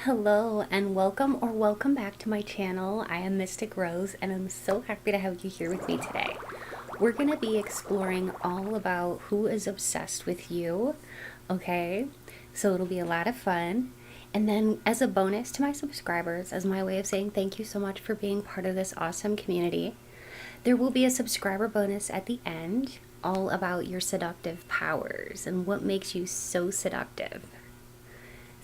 Hello and welcome back to my channel. I am Mystic Rose and I'm so happy to have you here with me today. We're going to be exploring all about who is obsessed with you, okay? So it'll be a lot of fun. And then as a bonus to my subscribers, as my way of saying thank you so much for being part of this awesome community, there will be a subscriber bonus at the end, all about your seductive powers and what makes you so seductive.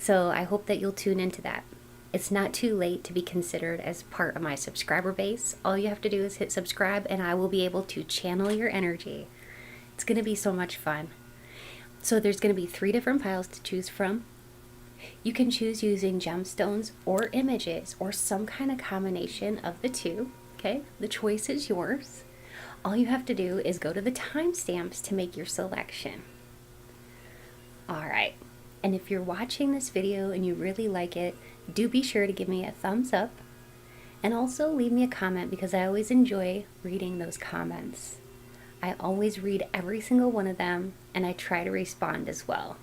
So I hope that you'll tune into that. It's not too late to be considered as part of my subscriber base. All you have to do is hit subscribe and I will be able to channel your energy. It's going to be so much fun. So there's going to be 3 different piles to choose from. You can choose using gemstones or images or some kind of combination of the two. Okay, the choice is yours. All you have to do is go to the timestamps to make your selection. All right. And if you're watching this video and you really like it, do be sure to give me a thumbs up and also leave me a comment because I always enjoy reading those comments. I always read every single one of them and I try to respond as well.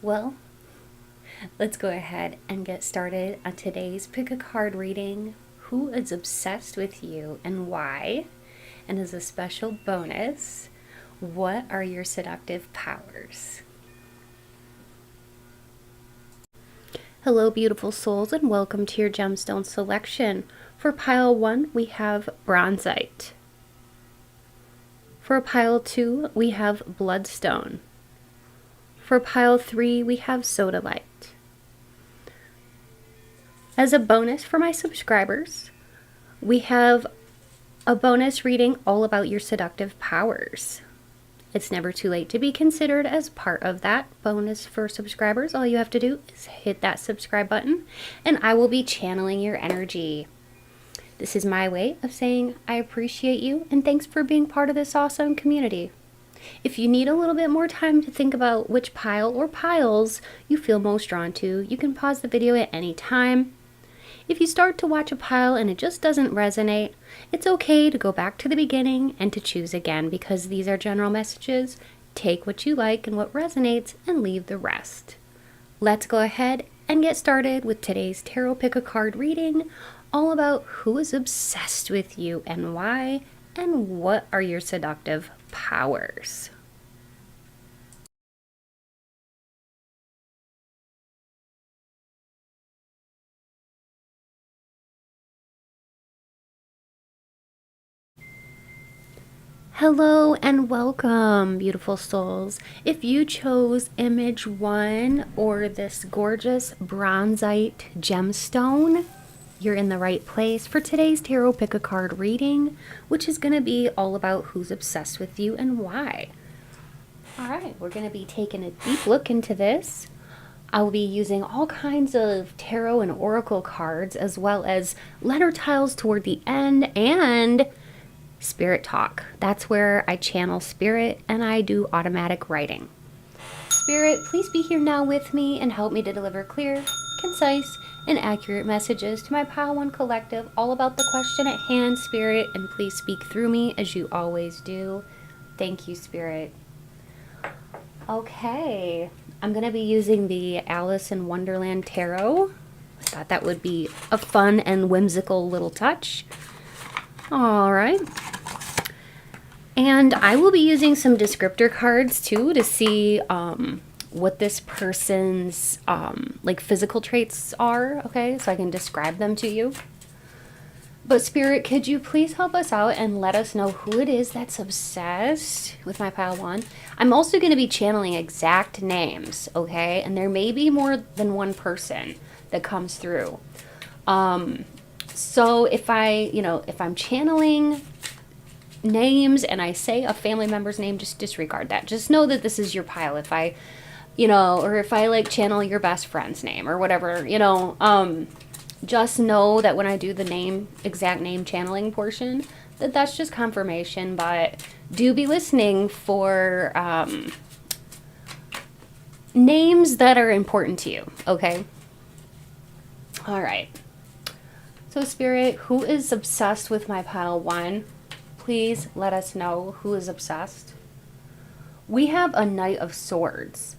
Well, let's go ahead and get started on today's pick a card reading. Who is obsessed with you and why? And as a special bonus, what are your seductive powers? Hello beautiful souls and welcome to your gemstone selection. For pile 1 we have bronzite. For pile 2 we have bloodstone. For pile 3 we have sodalite. As a bonus for my subscribers, we have a bonus reading all about your seductive powers. It's never too late to be considered as part of that bonus for subscribers. All you have to do is hit that subscribe button and I will be channeling your energy. This is my way of saying I appreciate you and thanks for being part of this awesome community. If you need a little bit more time to think about which pile or piles you feel most drawn to, you can pause the video at any time. If you start to watch a pile and it just doesn't resonate, it's okay to go back to the beginning and to choose again because these are general messages. Take what you like and what resonates and leave the rest. Let's go ahead and get started with today's tarot pick a card reading, all about who is obsessed with you and why, and what are your seductive powers. Hello and welcome, beautiful souls. If you chose image 1 or this gorgeous bronzite gemstone, you're in the right place for today's tarot pick a card reading, which is going to be all about who's obsessed with you and why. All right, we're going to be taking a deep look into this. I will be using all kinds of tarot and oracle cards as well as letter tiles toward the end and spirit talk. That's where I channel spirit and I do automatic writing. Spirit, please be here now with me and help me to deliver clear, concise, and accurate messages to my pile 1 collective all about the question at hand, Spirit, and please speak through me as you always do. Thank you, Spirit. Okay, I'm going to be using the Alice in Wonderland Tarot. I thought that would be a fun and whimsical little touch. All right. And I will be using some descriptor cards too to see what this person's like physical traits are, okay? So I can describe them to you. But Spirit, could you please help us out and let us know who it is that's obsessed with my pile 1? I'm also going to be channeling exact names, okay? And there may be more than one person that comes through. So if I'm channeling names and I say a family member's name, just disregard that. Just know that this is your pile. If I, or if I like channel your best friend's name or whatever, just know that when I do the exact name channeling portion, that's just confirmation, but do be listening for names that are important to you, okay? All right. So Spirit, who is obsessed with my pile 1? Please let us know who is obsessed. We have a Knight of Swords.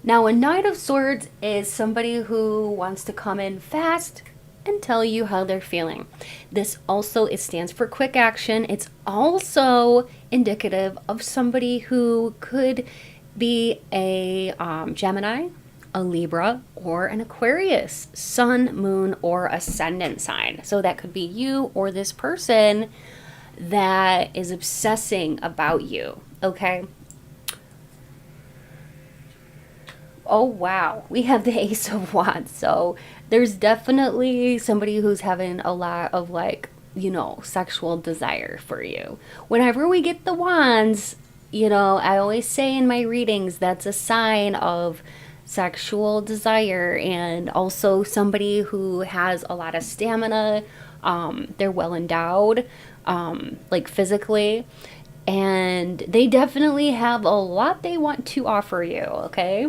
Now, a Knight of Swords is somebody who wants to come in fast and tell you how they're feeling. This also, it stands for quick action. It's also indicative of somebody who could be a Gemini, a Libra, or an Aquarius, sun, moon, or ascendant sign. So that could be you or this person that is obsessing about you, okay? Oh, wow. We have the Ace of Wands. So there's definitely somebody who's having a lot of, like, you know, sexual desire for you. Whenever we get the wands, you know, I always say in my readings, that's a sign of sexual desire, and also somebody who has a lot of stamina. They're well endowed, like physically, and they definitely have a lot they want to offer you, okay?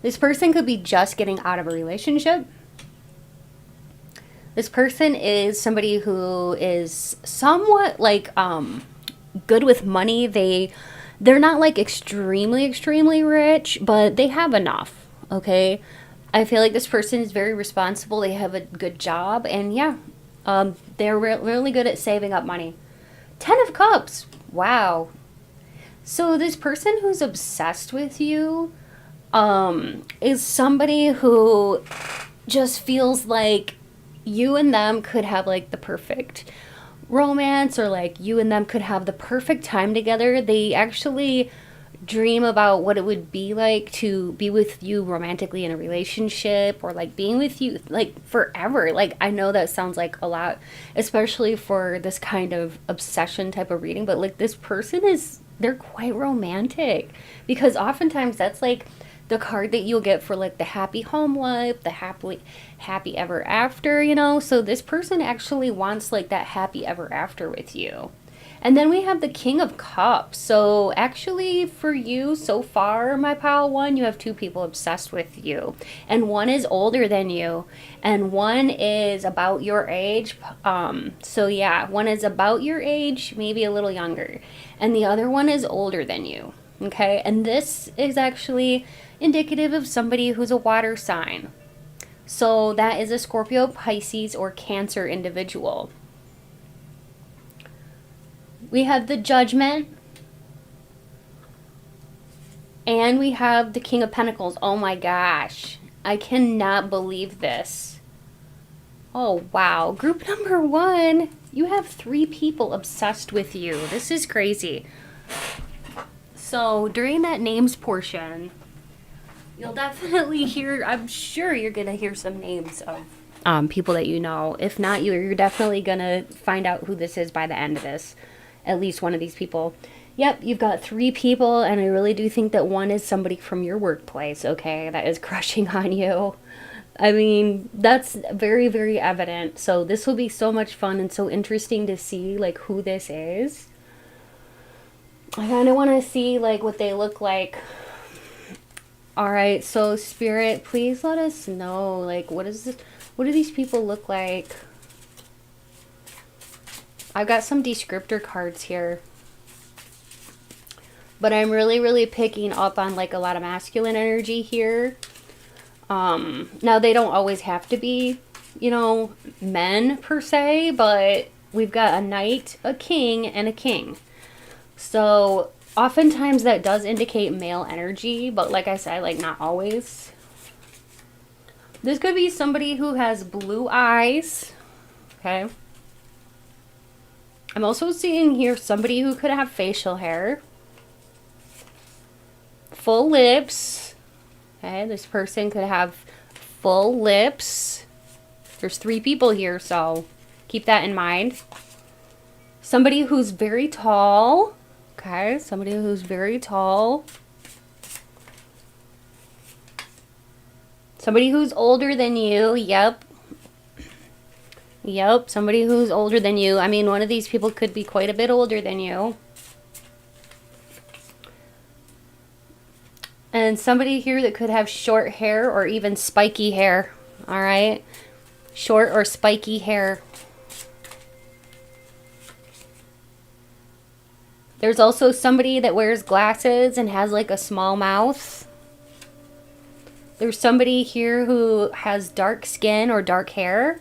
This person could be just getting out of a relationship. This person is somebody who is somewhat like good with money. They're not like extremely rich, but they have enough, okay? I feel like this person is very responsible. They have a good job, and yeah, they're really good at saving up money. 10 of Cups. Wow. So this person who's obsessed with you is somebody who just feels like you and them could have like the perfect romance, or like you and them could have the perfect time together. They actually dream about what it would be like to be with you romantically in a relationship, or like being with you like forever. Like, I know that sounds like a lot, especially for this kind of obsession type of reading, but like this person they're quite romantic, because oftentimes that's like the card that you'll get for like the happy home life, the happy ever after, you know. So this person actually wants like that happy ever after with you. And then we have the King of Cups. So actually for you so far, my pile one, you have two people obsessed with you. And one is older than you, and one is about your age. So yeah, one is about your age, maybe a little younger. And the other one is older than you. Okay, and this is actually indicative of somebody who's a water sign. So that is a Scorpio, Pisces, or Cancer individual. We have the Judgment, and we have the King of Pentacles. Oh my gosh, I cannot believe this. Oh wow, group number one, you have 3 people obsessed with you. This is crazy. So during that names portion, you'll definitely hear, I'm sure you're going to hear some names of people that you know. If not, you're definitely going to find out who this is by the end of this. At least one of these people. Yep, you've got 3 people, and I really do think that one is somebody from your workplace, okay, that is crushing on you. I mean, that's very, very evident. So this will be so much fun and so interesting to see, like, who this is. I kind of want to see, like, what they look like. Alright, so Spirit, please let us know, like, what is this? What do these people look like? I've got some descriptor cards here. But I'm really, really picking up on, like, a lot of masculine energy here. Now, they don't always have to be, you know, men, per se, but we've got a knight, a king, and a king. So oftentimes that does indicate male energy, but like I said, like, not always. This could be somebody who has blue eyes, okay? I'm also seeing here somebody who could have facial hair, full lips, okay? This person could have full lips. There's 3 people here, so keep that in mind. Somebody who's very tall. Okay, somebody who's very tall. Somebody who's older than you. Yep. Yep, somebody who's older than you. I mean, one of these people could be quite a bit older than you. And somebody here that could have short hair or even spiky hair. All right? Short or spiky hair. There's also somebody that wears glasses and has like a small mouth. There's somebody here who has dark skin or dark hair.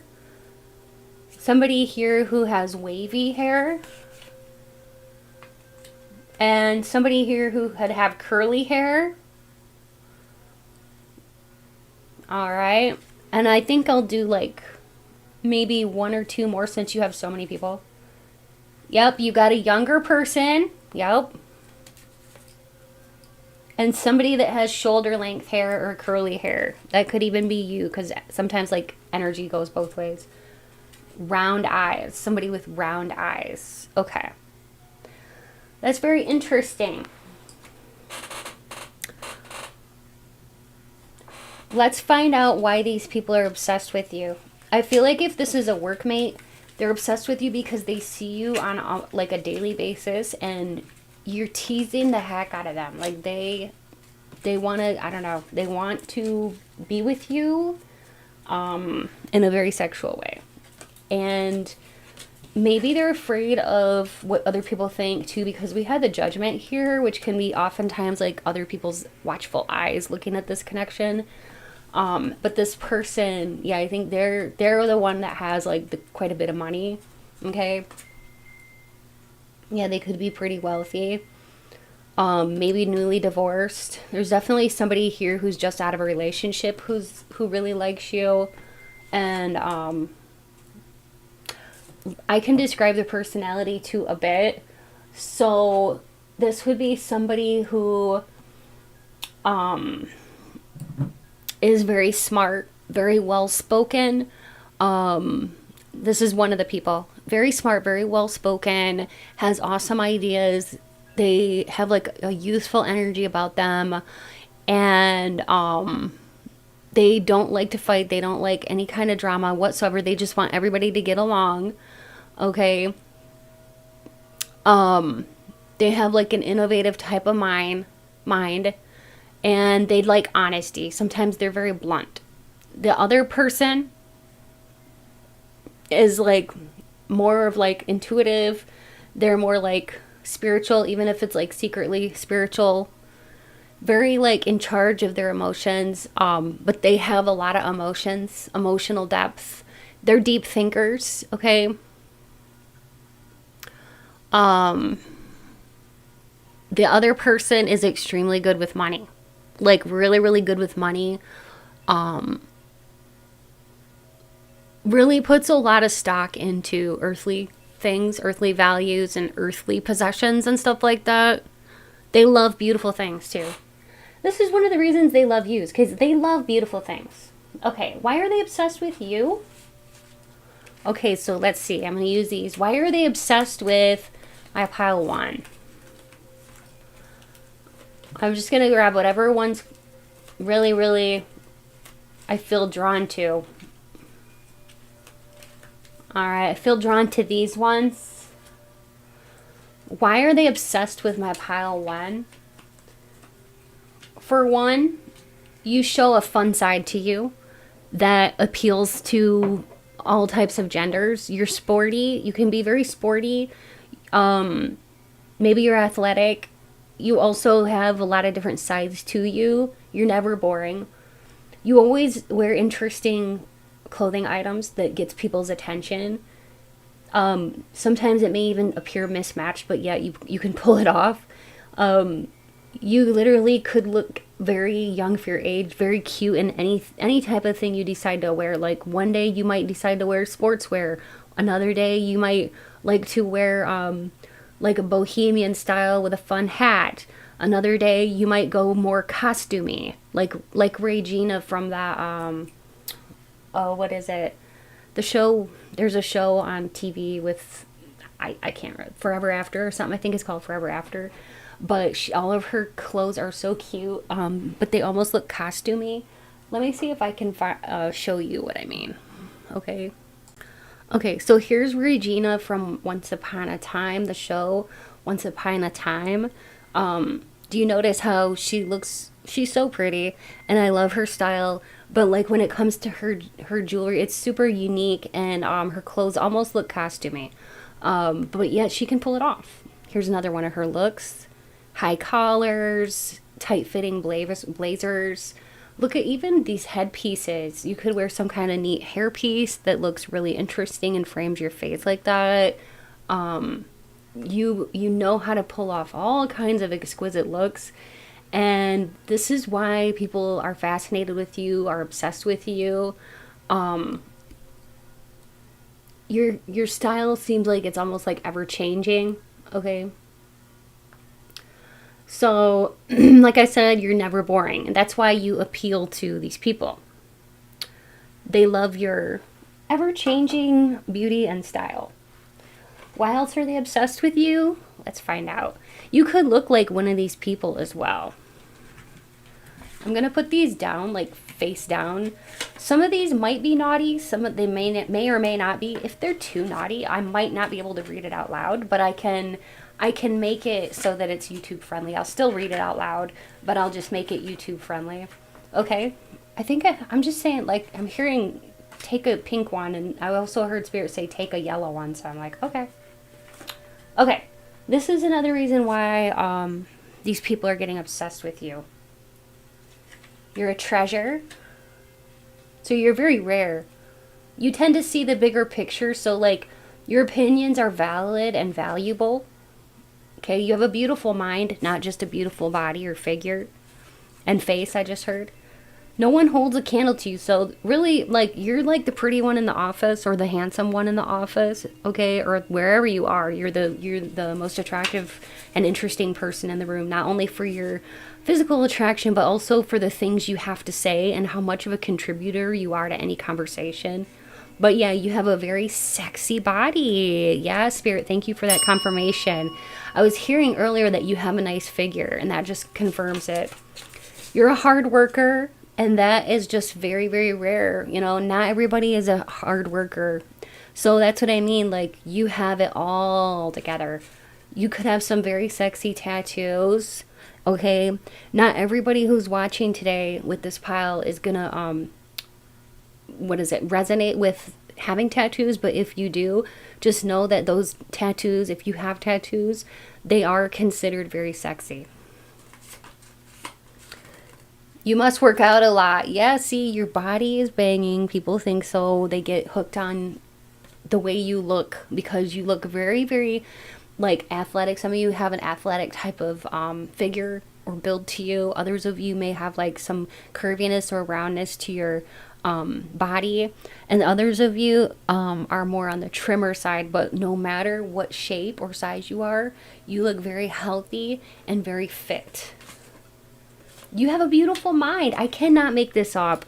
Somebody here who has wavy hair. And somebody here who could have curly hair. Alright. And I think I'll do like maybe 1 or 2 more since you have so many people. Yep, you got a younger person. Yep. And somebody that has shoulder length hair or curly hair. That could even be you, because sometimes like energy goes both ways. Round eyes. Somebody with round eyes. Okay. That's very interesting. Let's find out why these people are obsessed with you. I feel like if this is a workmate, they're obsessed with you because they see you on like a daily basis and you're teasing the heck out of them. Like they want to, I don't know, they want to be with you in a very sexual way. And maybe they're afraid of what other people think too, because we had the Judgment here, which can be oftentimes like other people's watchful eyes looking at this connection. But this person, yeah, I think they're the one that has like quite a bit of money. Okay. Yeah, they could be pretty wealthy. Maybe newly divorced. There's definitely somebody here who's just out of a relationship who really likes you. And I can describe the personality too a bit. So this would be somebody who is very smart, very well spoken. This is one of the people. Very smart, very well spoken, has awesome ideas. They have like a youthful energy about them, and they don't like to fight. They don't like any kind of drama whatsoever. They just want everybody to get along. Okay. They have like an innovative type of mind, and they like honesty. Sometimes they're very blunt. The other person is like more of like intuitive. They're more like spiritual, even if it's like secretly spiritual. Very like in charge of their emotions. But they have a lot of emotions, emotional depth. They're deep thinkers. Okay. The other person is extremely good with money. Like really, really good with money. Really puts a lot of stock into earthly things, earthly values, and earthly possessions and stuff like that. They love beautiful things too. This is one of the reasons they love you, because they love beautiful things. Okay, why are they obsessed with you? Okay, so let's see. I'm going to use these. Why are they obsessed with my pile 1? I'm just going to grab whatever one's really, really I feel drawn to. Alright, I feel drawn to these ones. Why are they obsessed with my pile 1? For one, you show a fun side to you that appeals to all types of genders. You're sporty. You can be very sporty. Maybe you're athletic. You also have a lot of different sides to you. You're never boring. You always wear interesting clothing items that gets people's attention. Sometimes it may even appear mismatched, but yeah, you can pull it off. You literally could look very young for your age, very cute in any type of thing you decide to wear. Like one day you might decide to wear sportswear. Another day you might like to wear like a bohemian style with a fun hat. Another day you might go more costumey, like Regina from that oh, what is it? The show, there's a show on TV with, I can't remember, Forever After or something. I think it's called Forever After. But all of her clothes are so cute, but they almost look costumey. Let me see if I can show you what I mean. Okay. Okay, so here's Regina from Once Upon a Time, the show Once Upon a Time. Do you notice how she looks? She's so pretty, and I love her style. But like when it comes to her jewelry, it's super unique, and her clothes almost look costumey. But yet she can pull it off. Here's another one of her looks. High collars, tight-fitting blazers. Look at even these headpieces. You could wear some kind of neat hairpiece that looks really interesting and frames your face like that. You know how to pull off all kinds of exquisite looks. And this is why people are fascinated with you, are obsessed with you. Your style seems like it's almost like ever changing, okay? So, like I said, you're never boring. And that's why you appeal to these people. They love your ever-changing beauty and style. Why else are they obsessed with you? Let's find out. You could look like one of these people as well. I'm going to put these down, like face down. Some of these might be naughty. Some of them may or may not be. If they're too naughty, I might not be able to read it out loud, but I can make it so that it's YouTube friendly. I'll still read it out loud, but I'll just make it YouTube friendly. Okay? I think I'm just saying, like, I'm hearing take a pink one, and I also heard Spirit say take a yellow one, so I'm like, okay. Okay. This is another reason why these people are getting obsessed with you. You're a treasure. So you're very rare. You tend to see the bigger picture, so like your opinions are valid and valuable. Okay, you have a beautiful mind, not just a beautiful body or figure and face, I just heard. No one holds a candle to you, so really, like, you're like the pretty one in the office or the handsome one in the office, okay, or wherever you are. You're the most attractive and interesting person in the room, not only for your physical attraction, but also for the things you have to say and how much of a contributor you are to any conversation. But yeah, you have a very sexy body. Yeah, Spirit, thank you for that confirmation. I was hearing earlier that you have a nice figure, and that just confirms it. You're a hard worker. And that is just very, very rare. You know, not everybody is a hard worker. So that's what I mean. Like, you have it all together. You could have some very sexy tattoos. Okay. Not everybody who's watching today with this pile is going to, resonate with having tattoos. But if you do, just know that those tattoos, if you have tattoos, they are considered very sexy. You must work out a lot. Yeah, see, your body is banging. People think so. They get hooked on the way you look because you look very, very, like, athletic. Some of you have an athletic type of figure or build to you. Others of you may have, like, some curviness or roundness to your body. And others of you are more on the trimmer side. But no matter what shape or size you are, you look very healthy and very fit. You have a beautiful mind. I cannot make this up.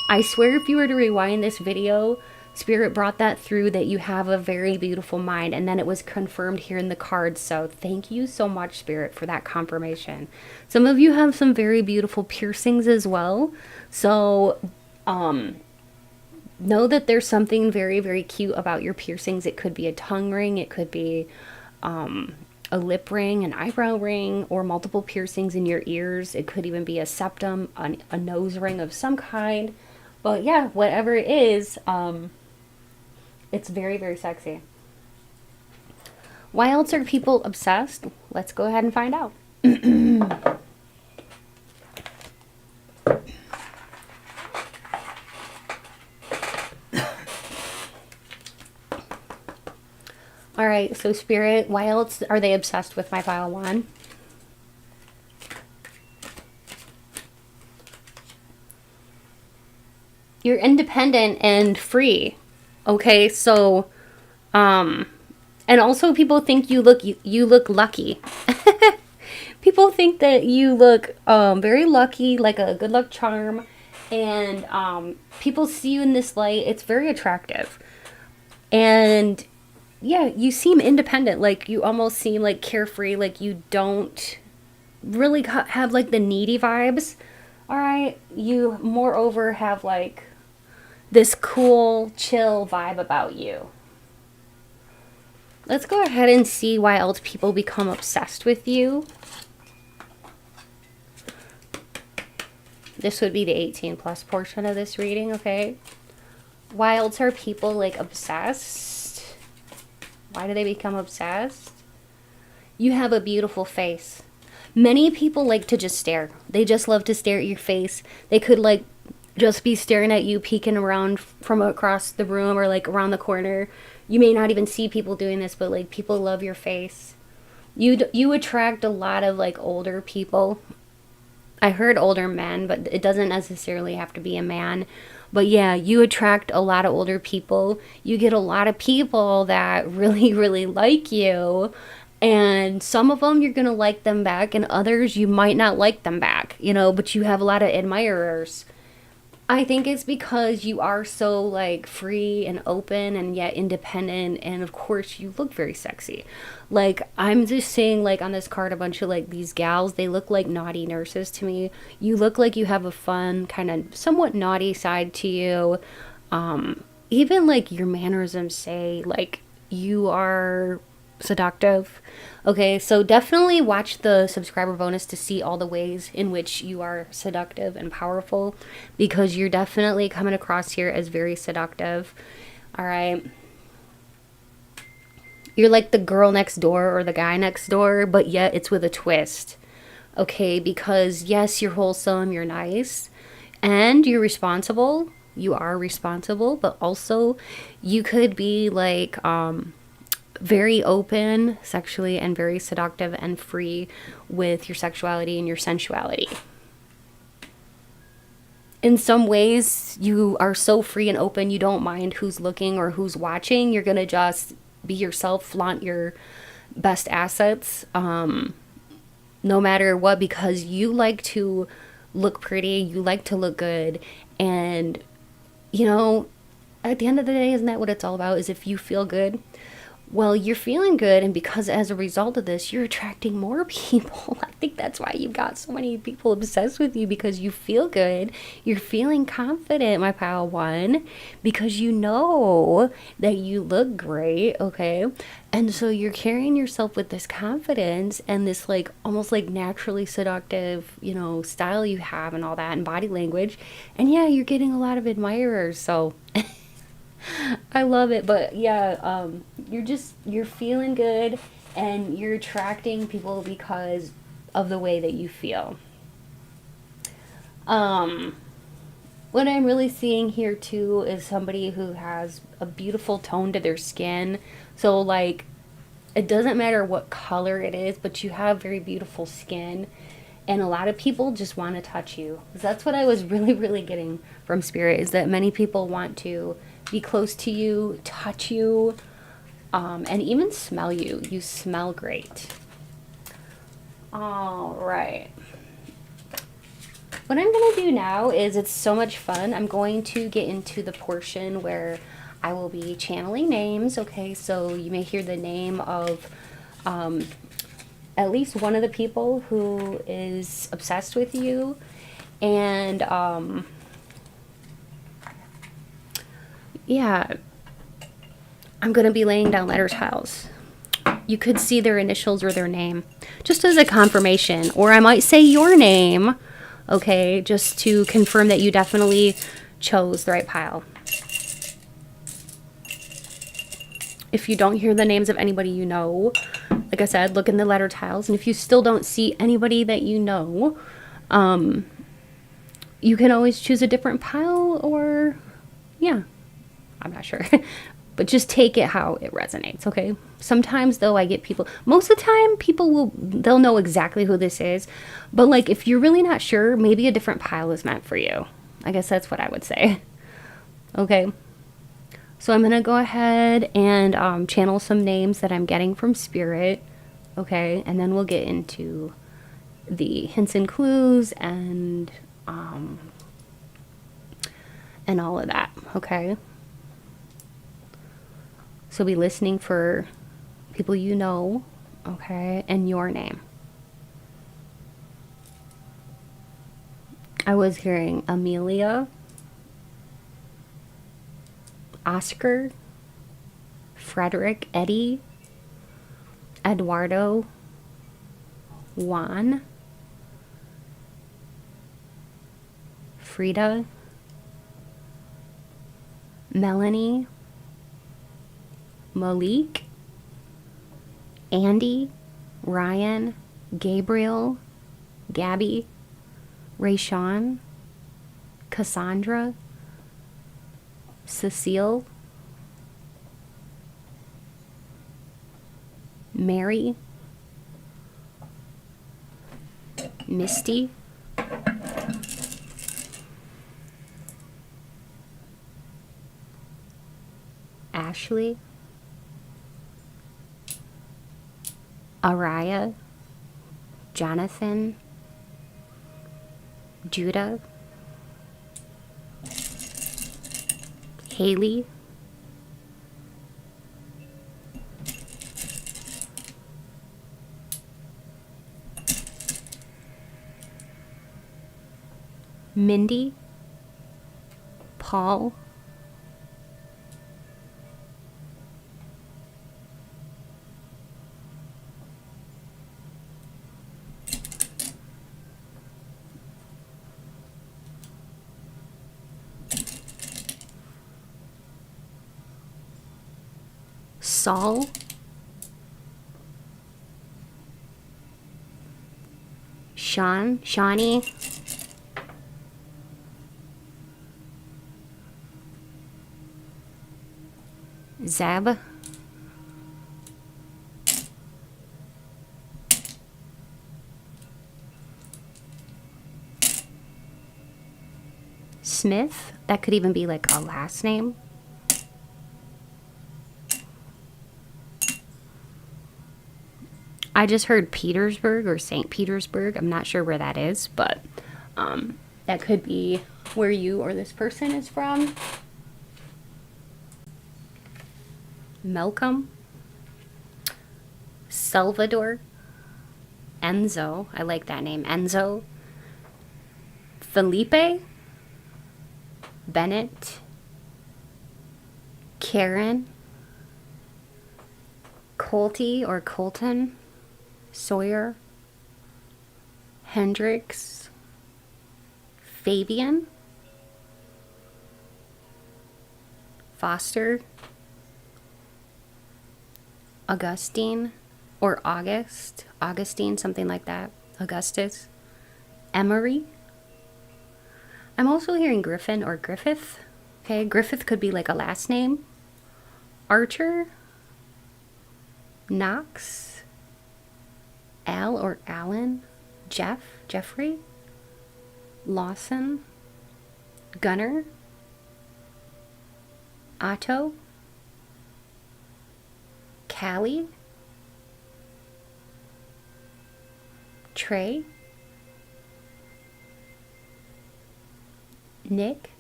I swear if you were to rewind this video, Spirit brought that through, that you have a very beautiful mind. And then it was confirmed here in the cards. So thank you so much, Spirit, for that confirmation. Some of you have some very beautiful piercings as well. So know that there's something very, very cute about your piercings. It could be a tongue ring. It could be a lip ring, an eyebrow ring, or multiple piercings in your ears. It could even be a septum, a nose ring of some kind. But yeah, whatever it is, it's very, very sexy. Why else are people obsessed? Let's go ahead and find out. All right, so Spirit, why else are they obsessed with my pile one? You're independent and free. Okay, so, and also people think you look lucky. People think that you look very lucky, like a good luck charm, and people see you in this light. It's very attractive, and yeah, you seem independent. Like, you almost seem like carefree. Like, you don't really have like the needy vibes. All right, you moreover have like this cool, chill vibe about you. Let's go ahead and see why else people become obsessed with you. This would be the 18 plus portion of this reading, okay? Why else are people like obsessed? Why do they become obsessed? You have a beautiful face. Many people like to just stare. They just love to stare at your face. They could like just be staring at you, peeking around from across the room or like around the corner. You may not even see people doing this, but like people love your face. You attract a lot of like older people. I heard older men, but it doesn't necessarily have to be a man. But yeah, you attract a lot of older people. You get a lot of people that really, really like you. And some of them you're going to like them back, and others you might not like them back, you know, but you have a lot of admirers. I think it's because you are so like free and open and yet independent, and of course you look very sexy. Like I'm just saying, like on this card a bunch of like these gals, they look like naughty nurses to me. You look like you have a fun kind of somewhat naughty side to you. Even like your mannerisms say like you are seductive. Okay, so definitely watch the subscriber bonus to see all the ways in which you are seductive and powerful, because you're definitely coming across here as very seductive. All right. You're like the girl next door or the guy next door, but yet it's with a twist. Okay, because yes, you're wholesome, you're nice, and you're responsible. You are responsible, but also you could be like very open sexually and very seductive and free with your sexuality and your sensuality. In some ways, you are so free and open, you don't mind who's looking or who's watching. You're going to just be yourself, flaunt your best assets, no matter what, because you like to look pretty, you like to look good. And, you know, at the end of the day, isn't that what it's all about? Is if you feel good, well, you're feeling good, and because as a result of this, you're attracting more people. I think that's why you've got so many people obsessed with you, because you feel good. You're feeling confident, my pile one, because you know that you look great, okay? And so you're carrying yourself with this confidence and this like almost like naturally seductive, you know, style you have and all that, and body language. And yeah, you're getting a lot of admirers, so I love it. But yeah, you're feeling good, and you're attracting people because of the way that you feel. What I'm really seeing here too is somebody who has a beautiful tone to their skin. So like it doesn't matter what color it is, but you have very beautiful skin. And a lot of people just want to touch you. That's what I was really, really getting from Spirit, is that many people want to be close to you, touch you, and even smell you. You smell great. All right. What I'm going to do now is, it's so much fun. I'm going to get into the portion where I will be channeling names. Okay, so you may hear the name of at least one of the people who is obsessed with you. And yeah, I'm going to be laying down letter tiles. You could see their initials or their name, just as a confirmation. Or I might say your name, okay, just to confirm that you definitely chose the right pile. If you don't hear the names of anybody you know, like I said, look in the letter tiles. And if you still don't see anybody that you know, you can always choose a different pile, or, yeah, I'm not sure. But just take it how it resonates, okay? Sometimes, though, I get people... Most of the time, they'll know exactly who this is. But, like, if you're really not sure, maybe a different pile is meant for you. I guess that's what I would say. Okay? So I'm going to go ahead and channel some names that I'm getting from Spirit. Okay? And then we'll get into the hints and clues and all of that. Okay? So be listening for people you know, okay, and your name. I was hearing Amelia, Oscar, Frederick, Eddie, Eduardo, Juan, Frida, Melanie, Malik, Andy, Ryan, Gabriel, Gabby, Rayshawn, Cassandra, Cecile, Mary, Misty, Ashley, Araya, Jonathan, Judah, Haley, Mindy, Paul, Saul, Shawnee, Zeb, Smith. That could even be like a last name. I just heard Petersburg or St. Petersburg. I'm not sure where that is, but that could be where you or this person is from. Malcolm, Salvador, Enzo. I like that name, Enzo. Felipe, Bennett, Karen, Colty or Colton, Sawyer, Hendricks, Fabian, Foster, Augustine or Augustine, something like that, Augustus, Emery. I'm also hearing Griffin or Griffith. Okay, Griffith could be like a last name. Archer, Knox, Al or Allen, Jeffrey, Lawson, Gunner, Otto, Callie, Trey, Nick,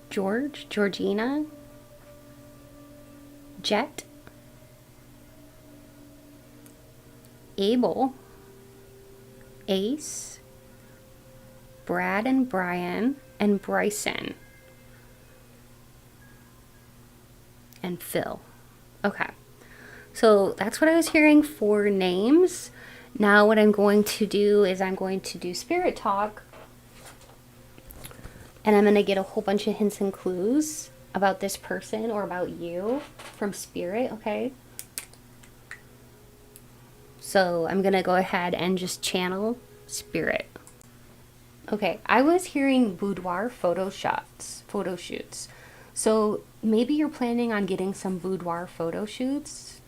Georgina, Jet, Abel, Ace, Brad and Brian, and Bryson, and Phil. Okay, so that's what I was hearing for names. Now what I'm going to do is I'm going to do spirit talk, and I'm going to get a whole bunch of hints and clues about this person or about you from spirit, okay? So I'm going to go ahead and just channel spirit. Okay, I was hearing boudoir photo shoots. So maybe you're planning on getting some boudoir photo shoots,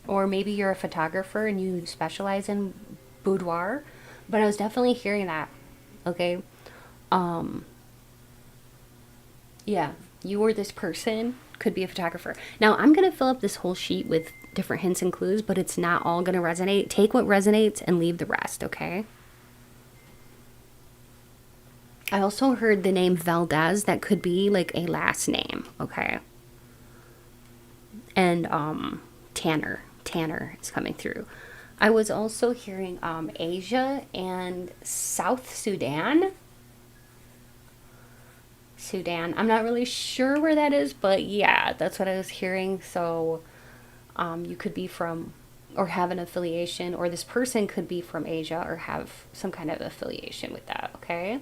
or maybe you're a photographer and you specialize in boudoir, but I was definitely hearing that, okay? Yeah, you or this person could be a photographer. Now, I'm going to fill up this whole sheet with different hints and clues, but it's not all going to resonate. Take what resonates and leave the rest, okay? I also heard the name Valdez. That could be like a last name, okay? And Tanner is coming through. I was also hearing Asia and South Sudan. I'm not really sure where that is, but yeah, that's what I was hearing. So you could be from or have an affiliation, or this person could be from Asia or have some kind of affiliation with that, okay?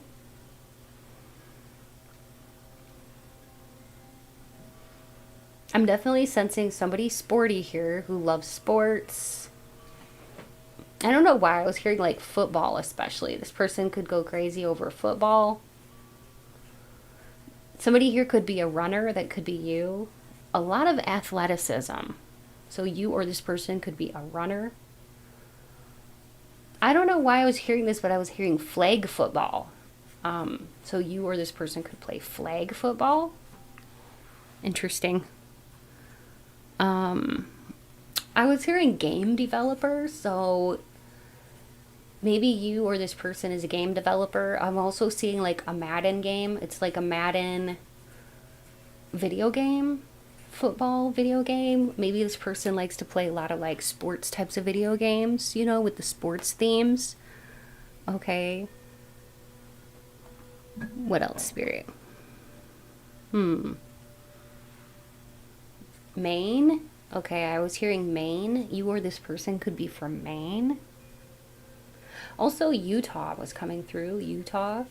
I'm definitely sensing somebody sporty here who loves sports. I don't know why I was hearing like football, especially. This person could go crazy over football. Somebody here could be a runner, that could be you. A lot of athleticism. So you or this person could be a runner. I don't know why I was hearing this, but I was hearing flag football. So you or this person could play flag football. Interesting. I was hearing game developer, so maybe you or this person is a game developer. I'm also seeing like a Madden game. It's like a Madden video game, football video game. Maybe this person likes to play a lot of like sports types of video games, you know, with the sports themes. Okay. What else, Spirit? Maine? Okay, I was hearing Maine. You or this person could be from Maine. Also, Utah was coming through. Utah.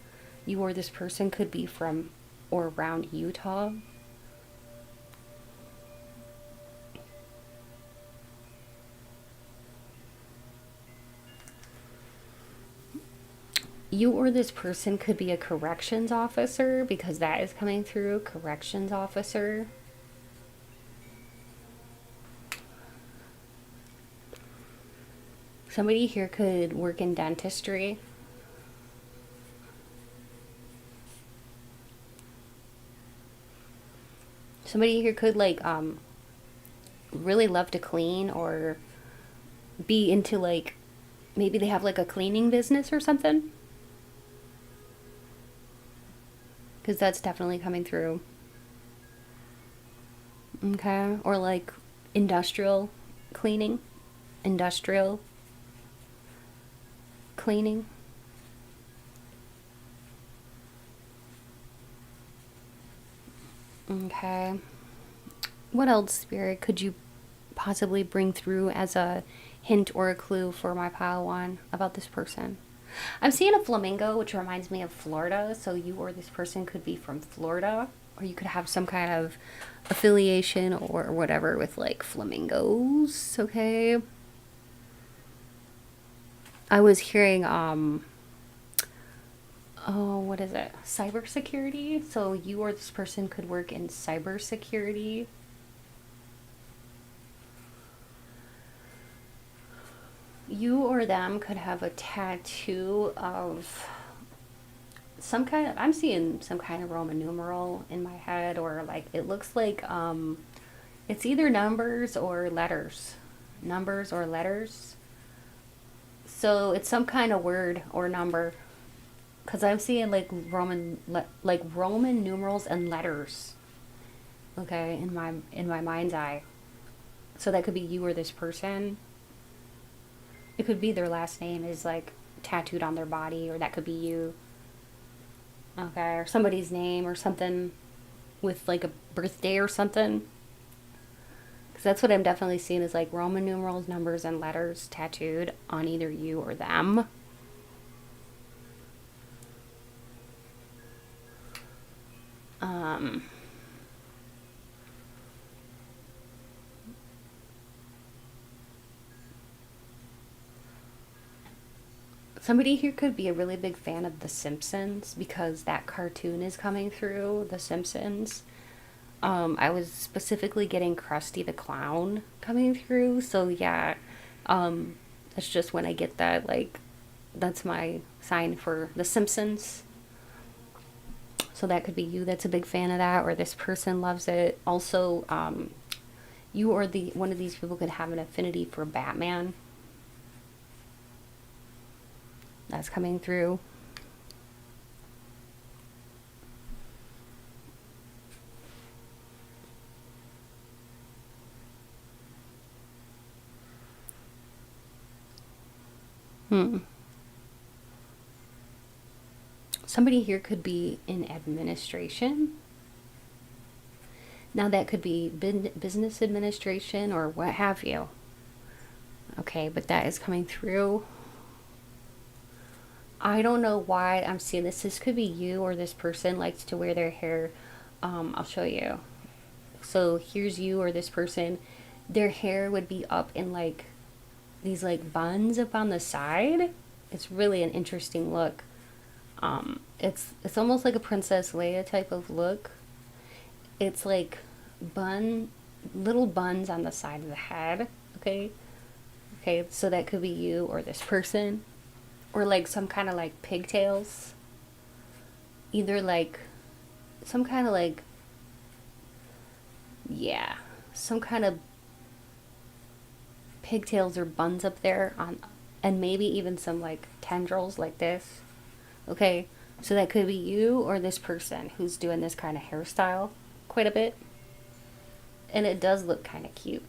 You or this person could be from or around Utah. You or this person could be a corrections officer, because that is coming through. Corrections officer. Somebody here could work in dentistry. Somebody here could like really love to clean, or be into like, maybe they have like a cleaning business or something. Because that's definitely coming through. Okay. Or like industrial cleaning. Industrial cleaning. Okay. What else, Spirit, could you possibly bring through as a hint or a clue for my pile one about this person? I'm seeing a flamingo, which reminds me of Florida. So you or this person could be from Florida, or you could have some kind of affiliation or whatever with like flamingos. Okay. I was hearing oh, what is it? Cybersecurity. So you or this person could work in cybersecurity. You or them could have a tattoo of some kind of, I'm seeing some kind of Roman numeral in my head, or like it looks like it's either numbers or letters. Numbers or letters. So it's some kind of word or number, because I'm seeing like like Roman numerals and letters. Okay, in my mind's eye. So that could be you or this person. It could be their last name is like tattooed on their body, or that could be you. Okay, or somebody's name or something with like a birthday or something. Because that's what I'm definitely seeing, is like Roman numerals, numbers, and letters tattooed on either you or them. Somebody here could be a really big fan of The Simpsons, because that cartoon is coming through, The Simpsons. I was specifically getting Krusty the Clown coming through, so yeah, that's just when I get that, like, that's my sign for The Simpsons. So that could be you that's a big fan of that, or this person loves it. Also, you or one of these people could have an affinity for Batman. That's coming through. Somebody here could be in administration. Now that could be business administration or what have you. Okay, but that is coming through. I don't know why I'm seeing this. This could be you, or this person likes to wear their hair. I'll show you. So here's you or this person. Their hair would be up in like these like buns up on the side. It's really an interesting look. It's almost like a Princess Leia type of look. It's like little buns on the side of the head. Okay. Okay, so that could be you or this person, or like some kind of like pigtails. Either like some kind of like, yeah, some kind of pigtails or buns up there on, and maybe even some like tendrils like this. Okay, so that could be you or this person who's doing this kind of hairstyle quite a bit, and it does look kind of cute.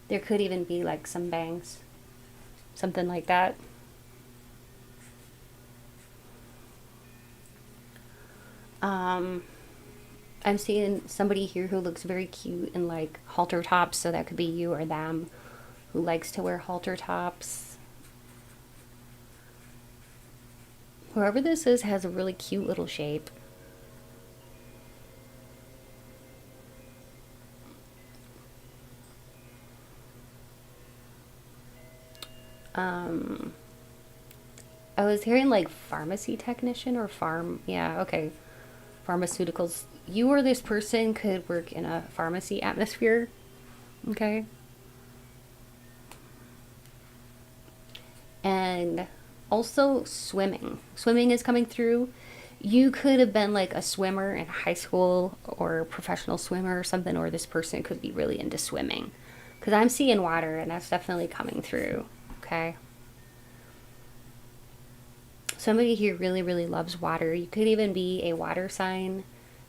There could even be like some bangs, something like that. I'm seeing somebody here who looks very cute in like halter tops, so that could be you or them who likes to wear halter tops. Whoever this is has a really cute little shape. I was hearing like pharmacy technician or yeah, okay. Pharmaceuticals. You or this person could work in a pharmacy atmosphere. Okay. And also swimming. Swimming is coming through. You could have been like a swimmer in high school or a professional swimmer or something, or this person could be really into swimming. Because I'm seeing water and that's definitely coming through. Okay. Somebody here really, really loves water. You could even be a water sign,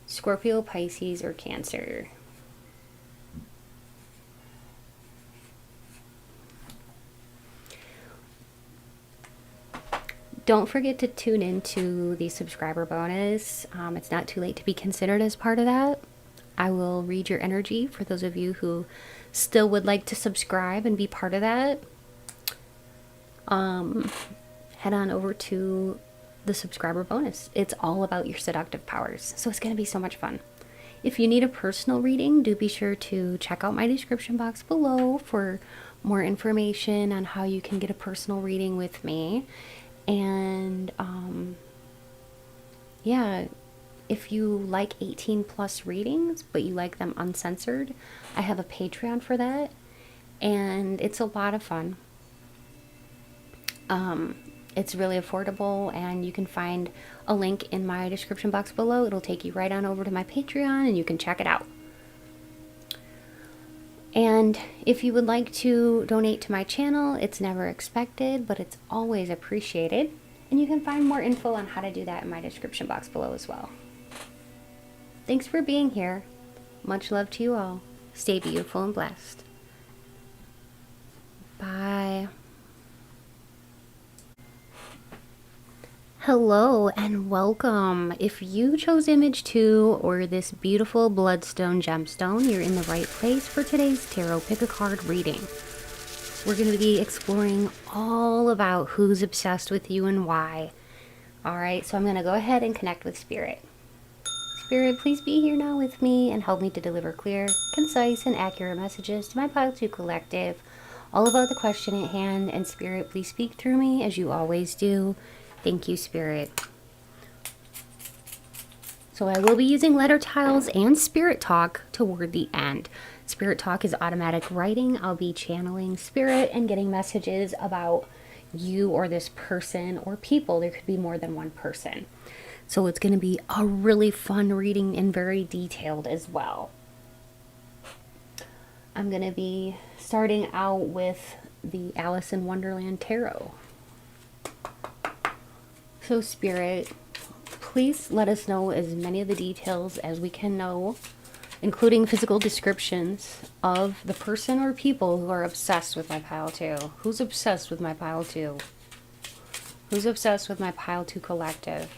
Scorpio, Pisces, or Cancer. Don't forget to tune into the subscriber bonus. It's not too late to be considered as part of that. I will read your energy for those of you who still would like to subscribe and be part of that. Head on over to the subscriber bonus. It's all about your seductive powers, so it's going to be so much fun. If you need a personal reading, do be sure to check out my description box below for more information on how you can get a personal reading with me. And yeah, if you like 18 plus readings but you like them uncensored, I have a Patreon for that, and it's a lot of fun. It's really affordable, and you can find a link in my description box below. It'll take you right on over to my Patreon and you can check it out. And if you would like to donate to my channel, it's never expected, but it's always appreciated. And you can find more info on how to do that in my description box below as well. Thanks for being here. Much love to you all. Stay beautiful and blessed. Bye. Hello and welcome. If you chose image 2 or this beautiful bloodstone gemstone, you're in the right place for today's tarot pick a card reading. We're going to be exploring all about who's obsessed with you and why. Alright, so I'm going to go ahead and connect with Spirit. Spirit, please be here now with me and help me to deliver clear, concise, and accurate messages to my Pile 2 collective all about the question at hand. And Spirit, please speak through me as you always do. Thank you, Spirit. So I will be using letter tiles and Spirit Talk toward the end. Spirit Talk is automatic writing. I'll be channeling Spirit and getting messages about you or this person or people. There could be more than one person. So it's going to be a really fun reading and very detailed as well. I'm going to be starting out with the Alice in Wonderland Tarot. So Spirit, please let us know as many of the details as we can know, including physical descriptions of the person or people who are obsessed with my Pile 2. Who's obsessed with my Pile 2? Who's obsessed with my Pile 2 collective?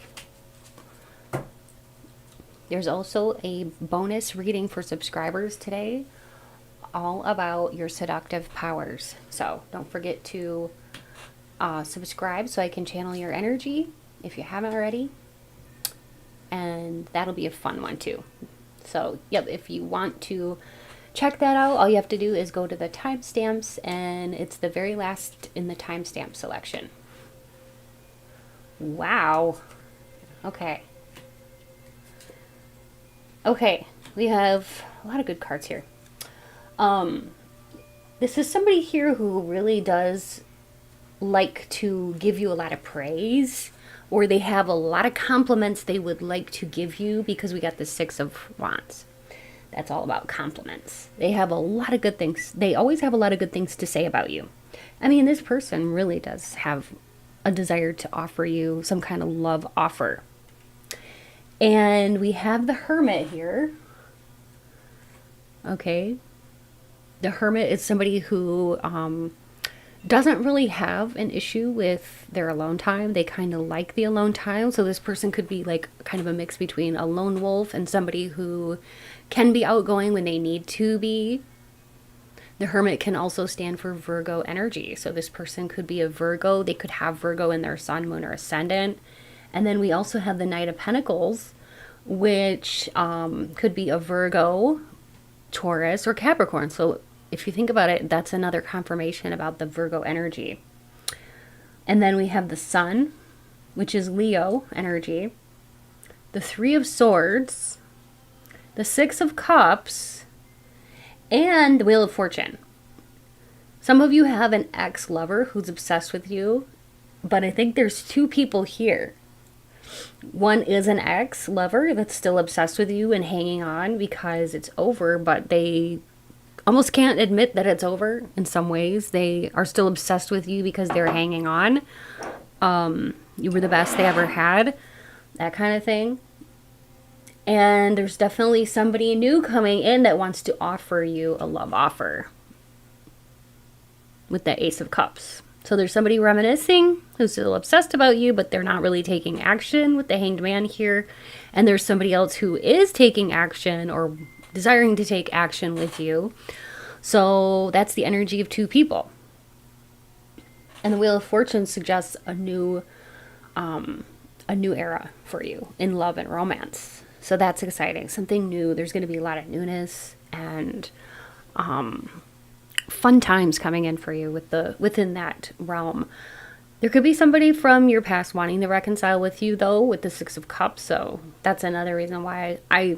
There's also a bonus reading for subscribers today, all about your seductive powers. So don't forget to subscribe so I can channel your energy if you haven't already. And that'll be a fun one too. So, yep, if you want to check that out, all you have to do is go to the timestamps, and it's the very last in the timestamp selection. Wow. Okay. Okay, we have a lot of good cards here. This is somebody here who really does like to give you a lot of praise, or they have a lot of compliments they would like to give you, because we got the Six of Wands. That's all about compliments. They have a lot of good things. They always have a lot of good things to say about you. I mean, this person really does have a desire to offer you some kind of love offer. And we have the Hermit here. Okay. The Hermit is somebody who doesn't really have an issue with their alone time. They kind of like the alone time. So this person could be like kind of a mix between a lone wolf and somebody who can be outgoing when they need to be. The Hermit can also stand for Virgo energy. So this person could be a Virgo. They could have Virgo in their sun, moon, or ascendant. And then we also have the Knight of Pentacles, which could be a Virgo, Taurus, or Capricorn. So if you think about it, that's another confirmation about the Virgo energy. And then we have the Sun, which is Leo energy, the Three of Swords, the Six of Cups, and the Wheel of Fortune. Some of you have an ex-lover who's obsessed with you, but I think there's two people here. One is an ex-lover that's still obsessed with you and hanging on because it's over, but they almost can't admit that it's over in some ways. They are still obsessed with you because they're hanging on. You were the best they ever had, that kind of thing. And there's definitely somebody new coming in that wants to offer you a love offer with the Ace of Cups. So there's somebody reminiscing who's still obsessed about you, but they're not really taking action with the Hanged Man here. And there's somebody else who is taking action or desiring to take action with you. So that's the energy of two people. And the Wheel of Fortune suggests a new era for you in love and romance. So that's exciting. Something new. There's going to be a lot of newness and fun times coming in for you within that realm. There could be somebody from your past wanting to reconcile with you, though, with the Six of Cups. So that's another reason why I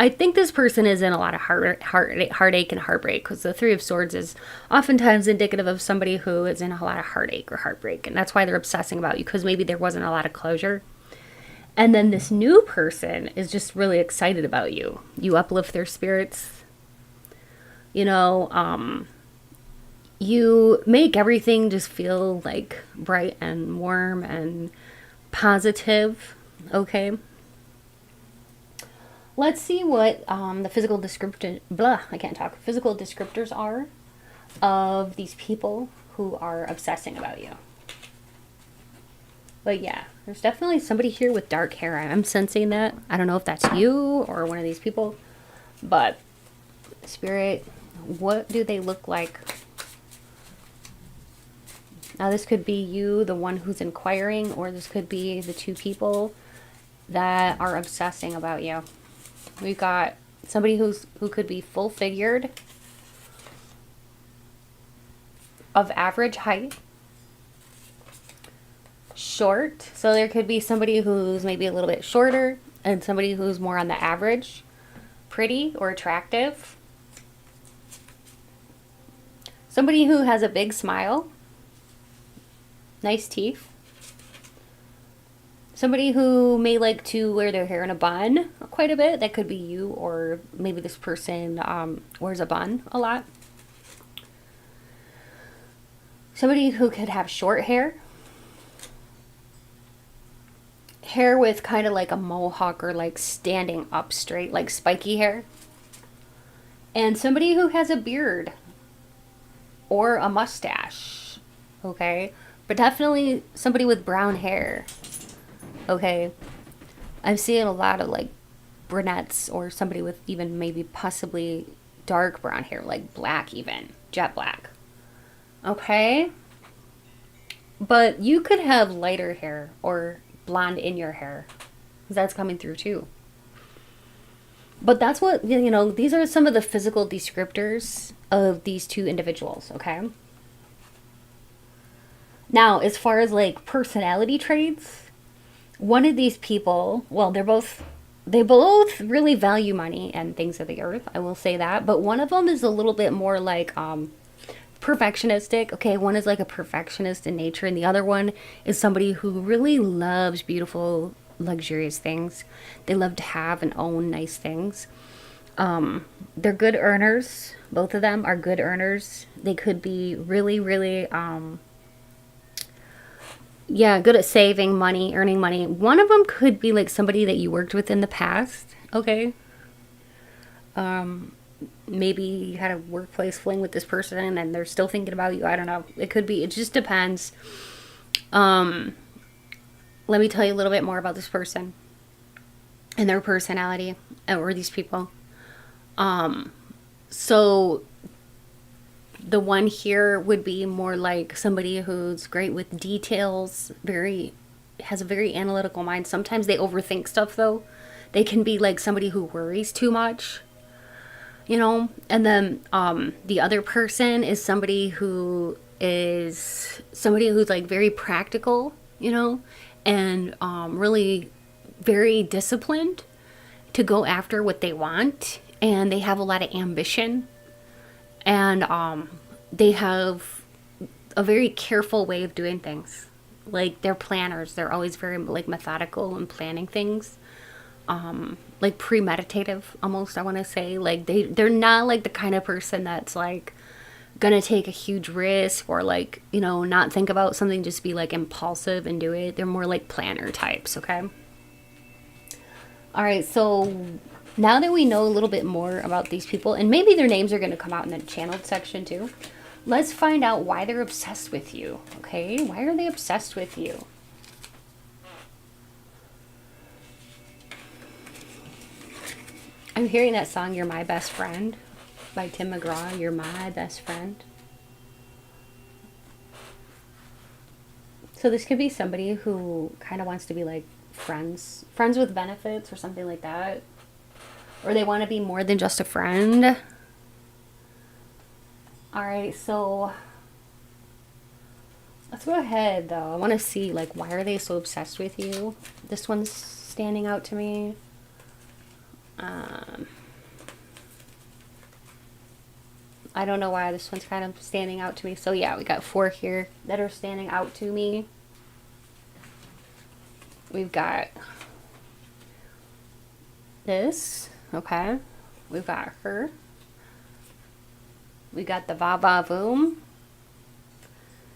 think this person is in a lot of heartache and heartbreak, because the Three of Swords is oftentimes indicative of somebody who is in a lot of heartache or heartbreak. And that's why they're obsessing about you, because maybe there wasn't a lot of closure. And then this new person is just really excited about you. You uplift their spirits. You know, you make everything just feel like bright and warm and positive. Okay. Let's see what the physical descriptors are of these people who are obsessing about you. But yeah, there's definitely somebody here with dark hair. I'm sensing that. I don't know if that's you or one of these people. But, Spirit, what do they look like? Now, this could be you, the one who's inquiring, or this could be the two people that are obsessing about you. We've got somebody who could be full-figured, of average height, short. So there could be somebody who's maybe a little bit shorter and somebody who's more on the average, pretty or attractive. Somebody who has a big smile, nice teeth. Somebody who may like to wear their hair in a bun quite a bit. That could be you, or maybe this person wears a bun a lot. Somebody who could have short hair. Hair with kind of like a mohawk or like standing up straight, like spiky hair. And somebody who has a beard or a mustache. Okay? But definitely somebody with brown hair. Okay, I'm seeing a lot of like brunettes or somebody with even maybe possibly dark brown hair, like black even, jet black. Okay, but you could have lighter hair or blonde in your hair, because that's coming through too. But that's what, you know, these are some of the physical descriptors of these two individuals, okay? Now, as far as like personality traits, one of these people, well, they both really value money and things of the earth, I will say that, but one of them is a little bit more like perfectionistic. Okay, one is like a perfectionist in nature, and the other one is somebody who really loves beautiful, luxurious things. They love to have and own nice things. They're good earners. Both of them are good earners. They could be really, really, yeah, good at saving money, earning money. One of them could be like somebody that you worked with in the past. Okay. Maybe you had a workplace fling with this person and they're still thinking about you. I don't know. It could be. It just depends. Let me tell you a little bit more about this person and their personality, or these people. So the one here would be more like somebody who's great with details, has a very analytical mind. Sometimes they overthink stuff though. They can be like somebody who worries too much, you know. And then the other person is somebody who's like very practical, you know, and really very disciplined to go after what they want, and they have a lot of ambition, and they have a very careful way of doing things. Like they're planners. They're always very like methodical and planning things. Like premeditative almost, I want to say. Like they're not like the kind of person that's like gonna take a huge risk, or like, you know, not think about something, just be like impulsive and do it. They're more like planner types, okay? All right, so now that we know a little bit more about these people, and maybe their names are going to come out in the channeled section too, let's find out why they're obsessed with you, okay? Why are they obsessed with you? I'm hearing that song, You're My Best Friend, by Tim McGraw. You're my best friend. So this could be somebody who kind of wants to be like friends with benefits or something like that. Or they want to be more than just a friend. All right, so let's go ahead though. I want to see like, why are they so obsessed with you? This one's standing out to me. I don't know why this one's kind of standing out to me. So yeah, we got 4 here that are standing out to me. We've got this, okay. We've got her. We got the va boom.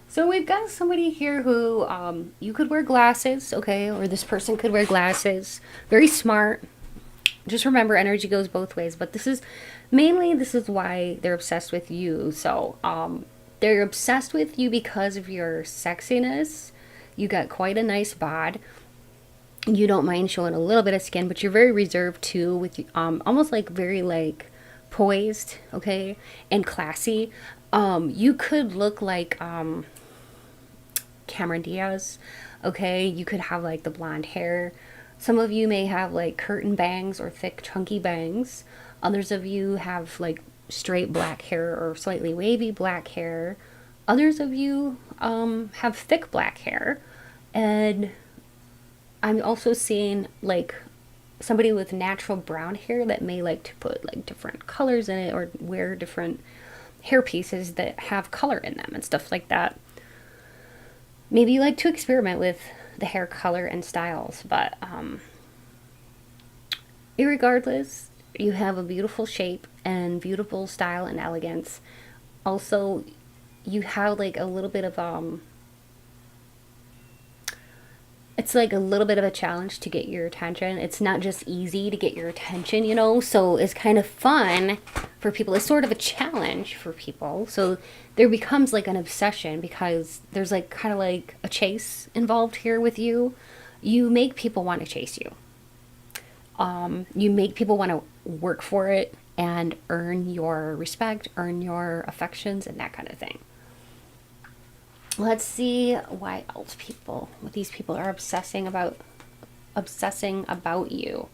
So we've got somebody here who, you could wear glasses, okay, or this person could wear glasses. Very smart. Just remember, energy goes both ways, but this is why they're obsessed with you. So they're obsessed with you because of your sexiness. You got quite a nice bod. You don't mind showing a little bit of skin, but you're very reserved too, with almost like very like poised, okay, and classy. You could look like Cameron Diaz, okay. You could have like the blonde hair. Some of you may have like curtain bangs or thick chunky bangs. Others of you have like straight black hair or slightly wavy black hair. Others of you have thick black hair. And I'm also seeing like somebody with natural brown hair that may like to put like different colors in it, or wear different hair pieces that have color in them and stuff like that. Maybe you like to experiment with the hair color and styles, but irregardless, you have a beautiful shape and beautiful style and elegance. Also, you have like a little bit of it's like a little bit of a challenge to get your attention. It's not just easy to get your attention, you know, so it's kind of fun for people. It's sort of a challenge for people. So there becomes like an obsession, because there's like kind of like a chase involved here with you. You make people want to chase you. You make people want to work for it and earn your respect, earn your affections, and that kind of thing. Let's see why else these people are obsessing about you.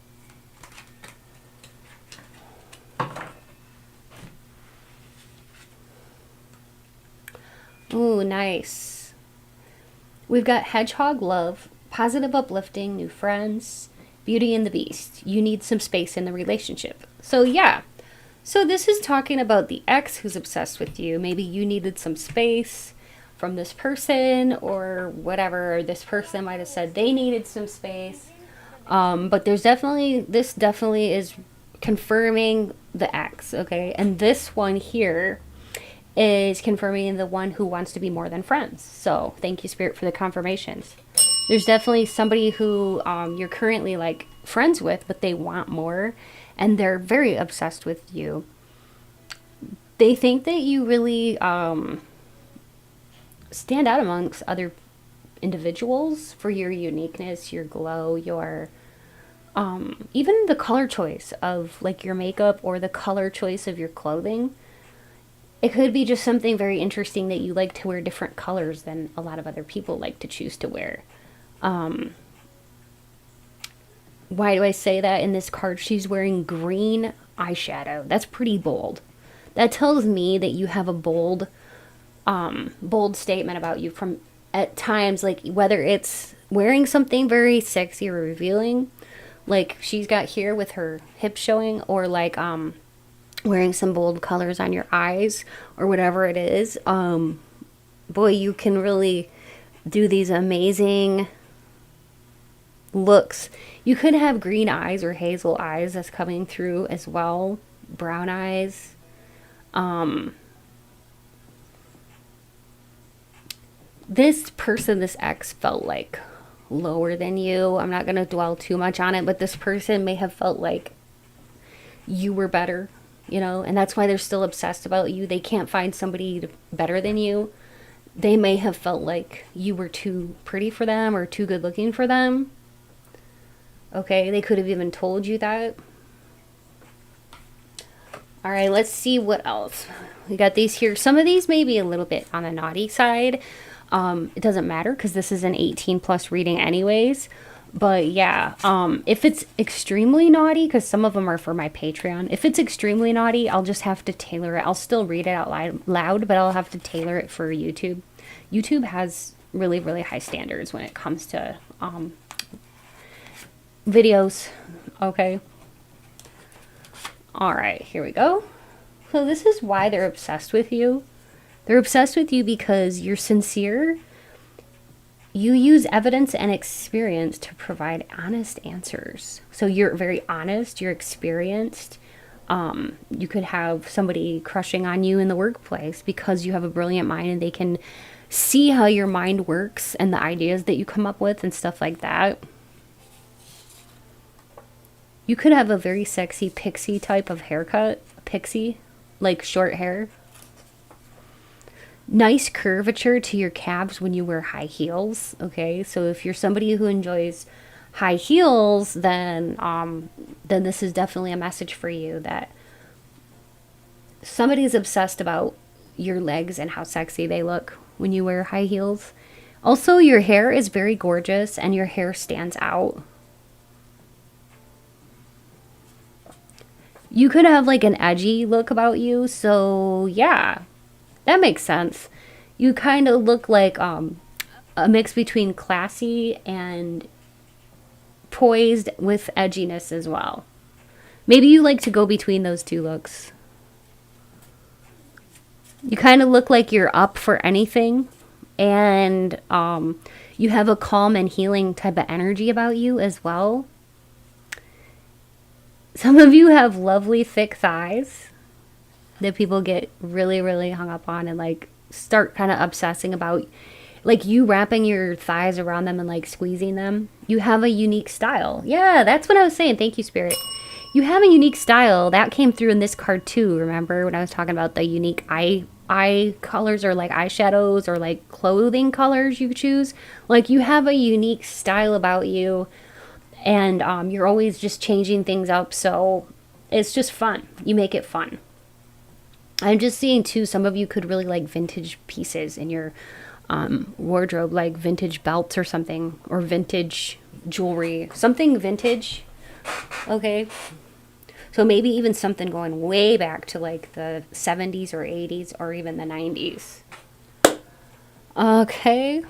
Ooh, nice. We've got hedgehog love, positive uplifting, new friends, Beauty and the Beast. You need some space in the relationship. So yeah. So this is talking about the ex who's obsessed with you. Maybe you needed some space from this person or whatever. Or this person might have said they needed some space. But this definitely is confirming the ex, okay? And this one here is confirming the one who wants to be more than friends. So thank you, Spirit, for the confirmations. There's definitely somebody who you're currently like friends with, but they want more, and they're very obsessed with you. They think that you really stand out amongst other individuals for your uniqueness, your glow, your even the color choice of like your makeup or the color choice of your clothing. It could be just something very interesting that you like to wear different colors than a lot of other people like to choose to wear. Why do I say that? In this card, she's wearing green eyeshadow. That's pretty bold. That tells me that you have a bold statement about you from at times, like whether it's wearing something very sexy or revealing, like she's got here with her hips showing, or like wearing some bold colors on your eyes or whatever it is. Boy, you can really do these amazing looks. You could have green eyes or hazel eyes that's coming through as well. Brown eyes. This person, this ex, felt like lower than you. I'm not going to dwell too much on it, but this person may have felt like you were better, you know, and that's why they're still obsessed about you. They can't find somebody better than you. They may have felt like you were too pretty for them or too good looking for them. Okay, they could have even told you that. All right, let's see what else. We got these here. Some of these may be a little bit on the naughty side. It doesn't matter because this is an 18 plus reading anyways. But yeah, if it's extremely naughty, because some of them are for my Patreon. If it's extremely naughty, I'll just have to tailor it. I'll still read it out loud, but I'll have to tailor it for YouTube. YouTube has really, really high standards when it comes to videos. Okay. All right, here we go. So this is why they're obsessed with you. They're obsessed with you because you're sincere. You use evidence and experience to provide honest answers. So you're very honest, you're experienced. You could have somebody crushing on you in the workplace because you have a brilliant mind and they can see how your mind works and the ideas that you come up with and stuff like that. You could have a very sexy pixie type of haircut. Pixie, like short hair. Nice curvature to your calves when you wear high heels. Okay, so if you're somebody who enjoys high heels, then this is definitely a message for you that somebody is obsessed about your legs and how sexy they look when you wear high heels. Also, your hair is very gorgeous and your hair stands out. You could have like an edgy look about you, so yeah, that makes sense. You kind of look like a mix between classy and poised with edginess as well. Maybe you like to go between those two looks. You kind of look like you're up for anything, and you have a calm and healing type of energy about you as well. Some of you have lovely thick thighs that people get really, really hung up on and like start kind of obsessing about, like you wrapping your thighs around them and like squeezing them. You have a unique style. Yeah, that's what I was saying. Thank you, Spirit. You have a unique style. That came through in this card too. Remember when I was talking about the unique eye colors or like eyeshadows or like clothing colors you choose? Like you have a unique style about you. And you're always just changing things up, so it's just fun. You make it fun. I'm just seeing, too, some of you could really like vintage pieces in your wardrobe, like vintage belts or something, or vintage jewelry. Something vintage, okay? So maybe even something going way back to like the 70s or 80s or even the 90s. Okay.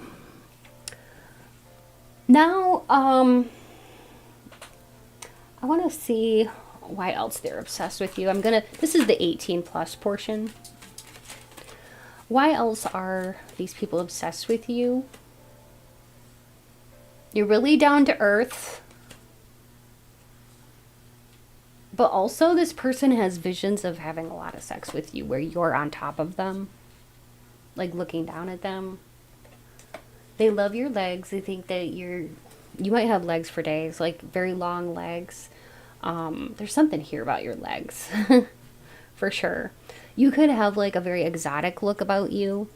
Now, I want to see why else they're obsessed with you. This is the 18 plus portion. Why else are these people obsessed with you? You're really down to earth. But also this person has visions of having a lot of sex with you where you're on top of them. Like looking down at them. They love your legs. They think that you might have legs for days, like very long legs. There's something here about your legs. For sure. You could have like a very exotic look about you.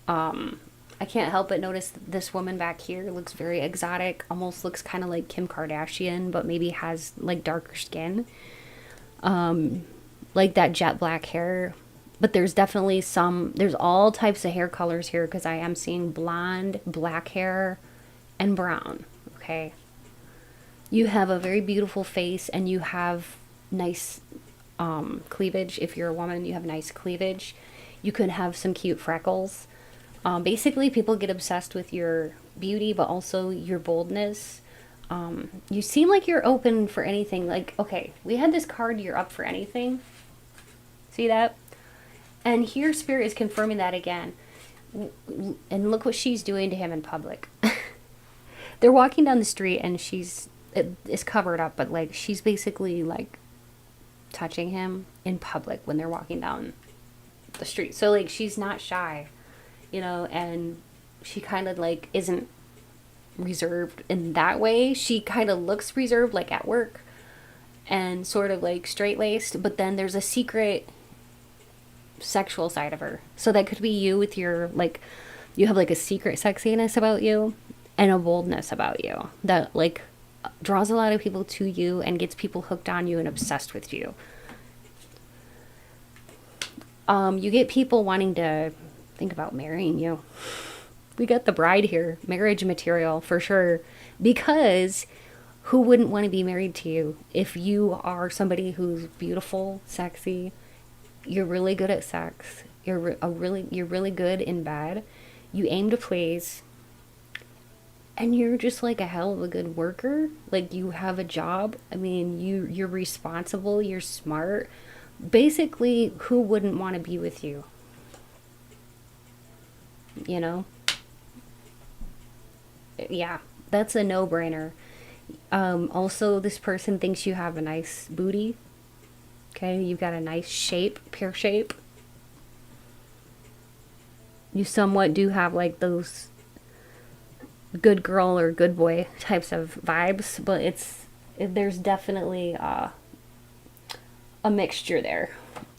I can't help but notice this woman back here looks very exotic. Almost looks kind of like Kim Kardashian, but maybe has like darker skin. Like that jet black hair. But there's definitely there's all types of hair colors here because I am seeing blonde, black hair, and brown. Okay. You have a very beautiful face and you have nice cleavage. If you're a woman, you have nice cleavage. You could have some cute freckles. Basically, people get obsessed with your beauty, but also your boldness. You seem like you're open for anything. Like, okay, we had this card, you're up for anything. See that? And here, Spirit is confirming that again. And look what she's doing to him in public. They're walking down the street and it's covered up, but like she's basically like touching him in public when they're walking down the street. So like she's not shy, you know, and she kind of like isn't reserved in that way. She kind of looks reserved like at work and sort of like straight-laced, but then there's a secret sexual side of her. So that could be you with your like, you have like a secret sexiness about you and a boldness about you that like draws a lot of people to you and gets people hooked on you and obsessed with you. You get people wanting to think about marrying you. We got the bride here, marriage material for sure, because who wouldn't want to be married to you if you are somebody who's beautiful, sexy, you're really good at sex, you're really good in bed, you aim to please, and you're just like a hell of a good worker. Like you have a job. I mean, you're responsible, you're smart. Basically, who wouldn't want to be with you? You know? Yeah, that's a no-brainer. Also, this person thinks you have a nice booty. Okay, you've got a nice shape, pear shape. You somewhat do have like those good girl or good boy types of vibes, but there's definitely a mixture there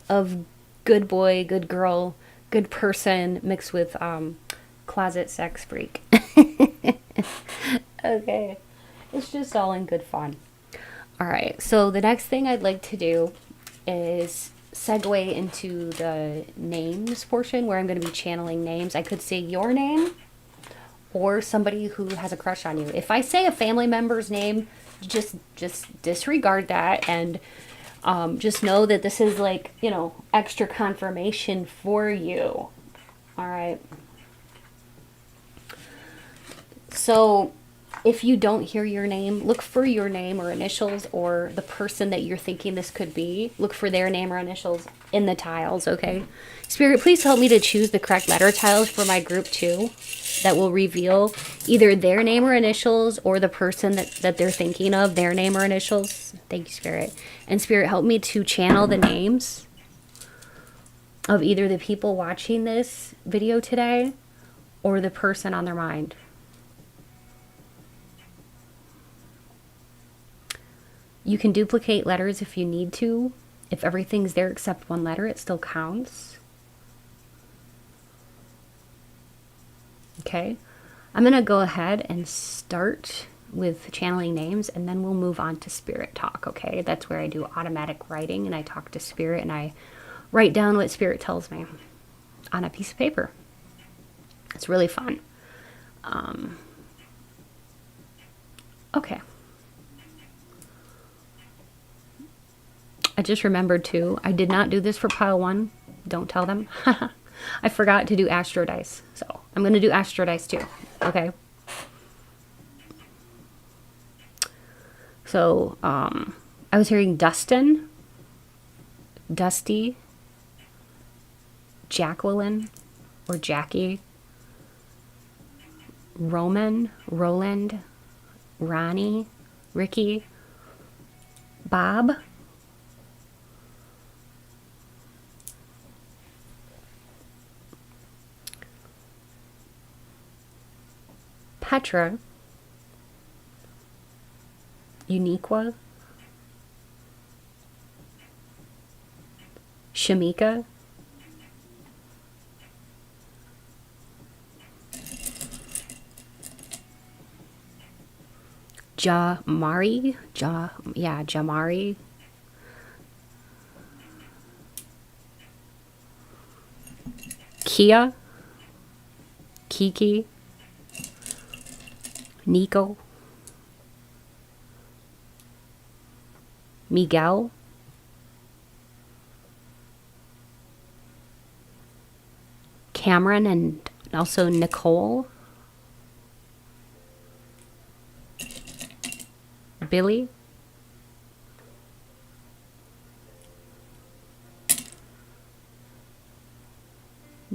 of good boy, good girl, good person mixed with closet sex freak. Okay, it's just all in good fun. All right, so the next thing I'd like to do is segue into the names portion where I'm going to be channeling names. I could say your name or somebody who has a crush on you. If I say a family member's name, just disregard that and just know that this is like, you know, extra confirmation for you. All right. So if you don't hear your name, look for your name or initials, or the person that you're thinking this could be. Look for their name or initials in the tiles, okay? Spirit, please help me to choose the correct letter tiles for my group 2 that will reveal either their name or initials or the person that they're thinking of, their name or initials. Thank you, Spirit. And Spirit, help me to channel the names of either the people watching this video today or the person on their mind. You can duplicate letters if you need to. If everything's there except one letter, it still counts. Okay. I'm going to go ahead and start with channeling names, and then we'll move on to Spirit Talk, okay? That's where I do automatic writing, and I talk to Spirit, and I write down what Spirit tells me on a piece of paper. It's really fun. Okay. I just remembered too, I did not do this for pile 1. Don't tell them. I forgot to do Astro Dice, so I'm going to do Astro Dice too, okay? So, I was hearing Dustin, Dusty, Jacqueline, or Jackie, Roman, Roland, Ronnie, Ricky, Bob, Petra, Uniqua, Shamika, Jamari, Jamari, Kia, Kiki, Nico, Miguel, Cameron, and also Nicole, Billy,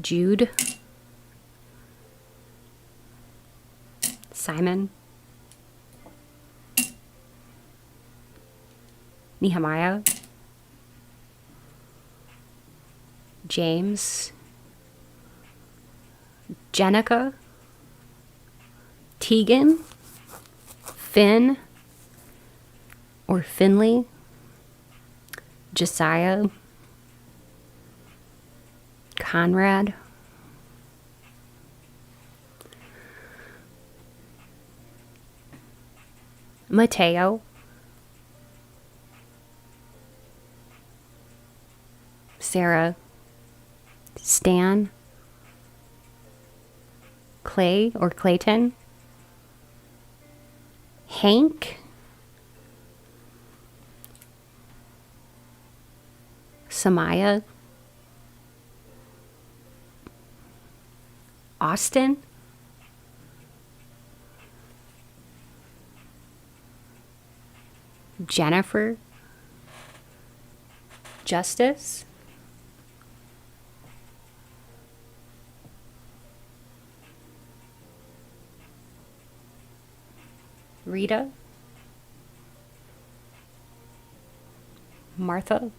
Jude, Simon, Nehemiah, James, Jenica, Tegan, Finn, or Finley, Josiah, Conrad, Mateo, Sarah, Stan, Clay or Clayton, Hank, Samaya, Austin, Jennifer, Justice, Rita, Martha,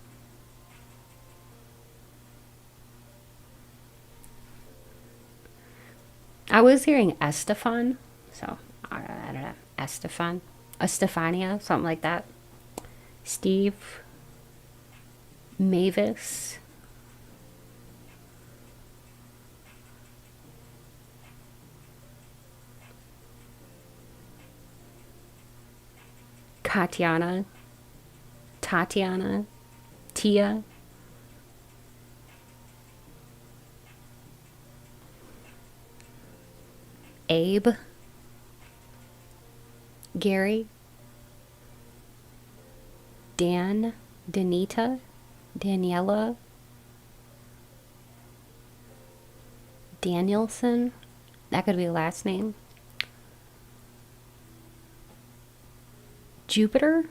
I was hearing Estefan, so I don't know, Estefan, Estefania, something like that. Steve, Mavis, Katiana, Tatiana, Tia, Abe, Gary, Dan, Danita, Daniela, Danielson, that could be a last name, Jupiter,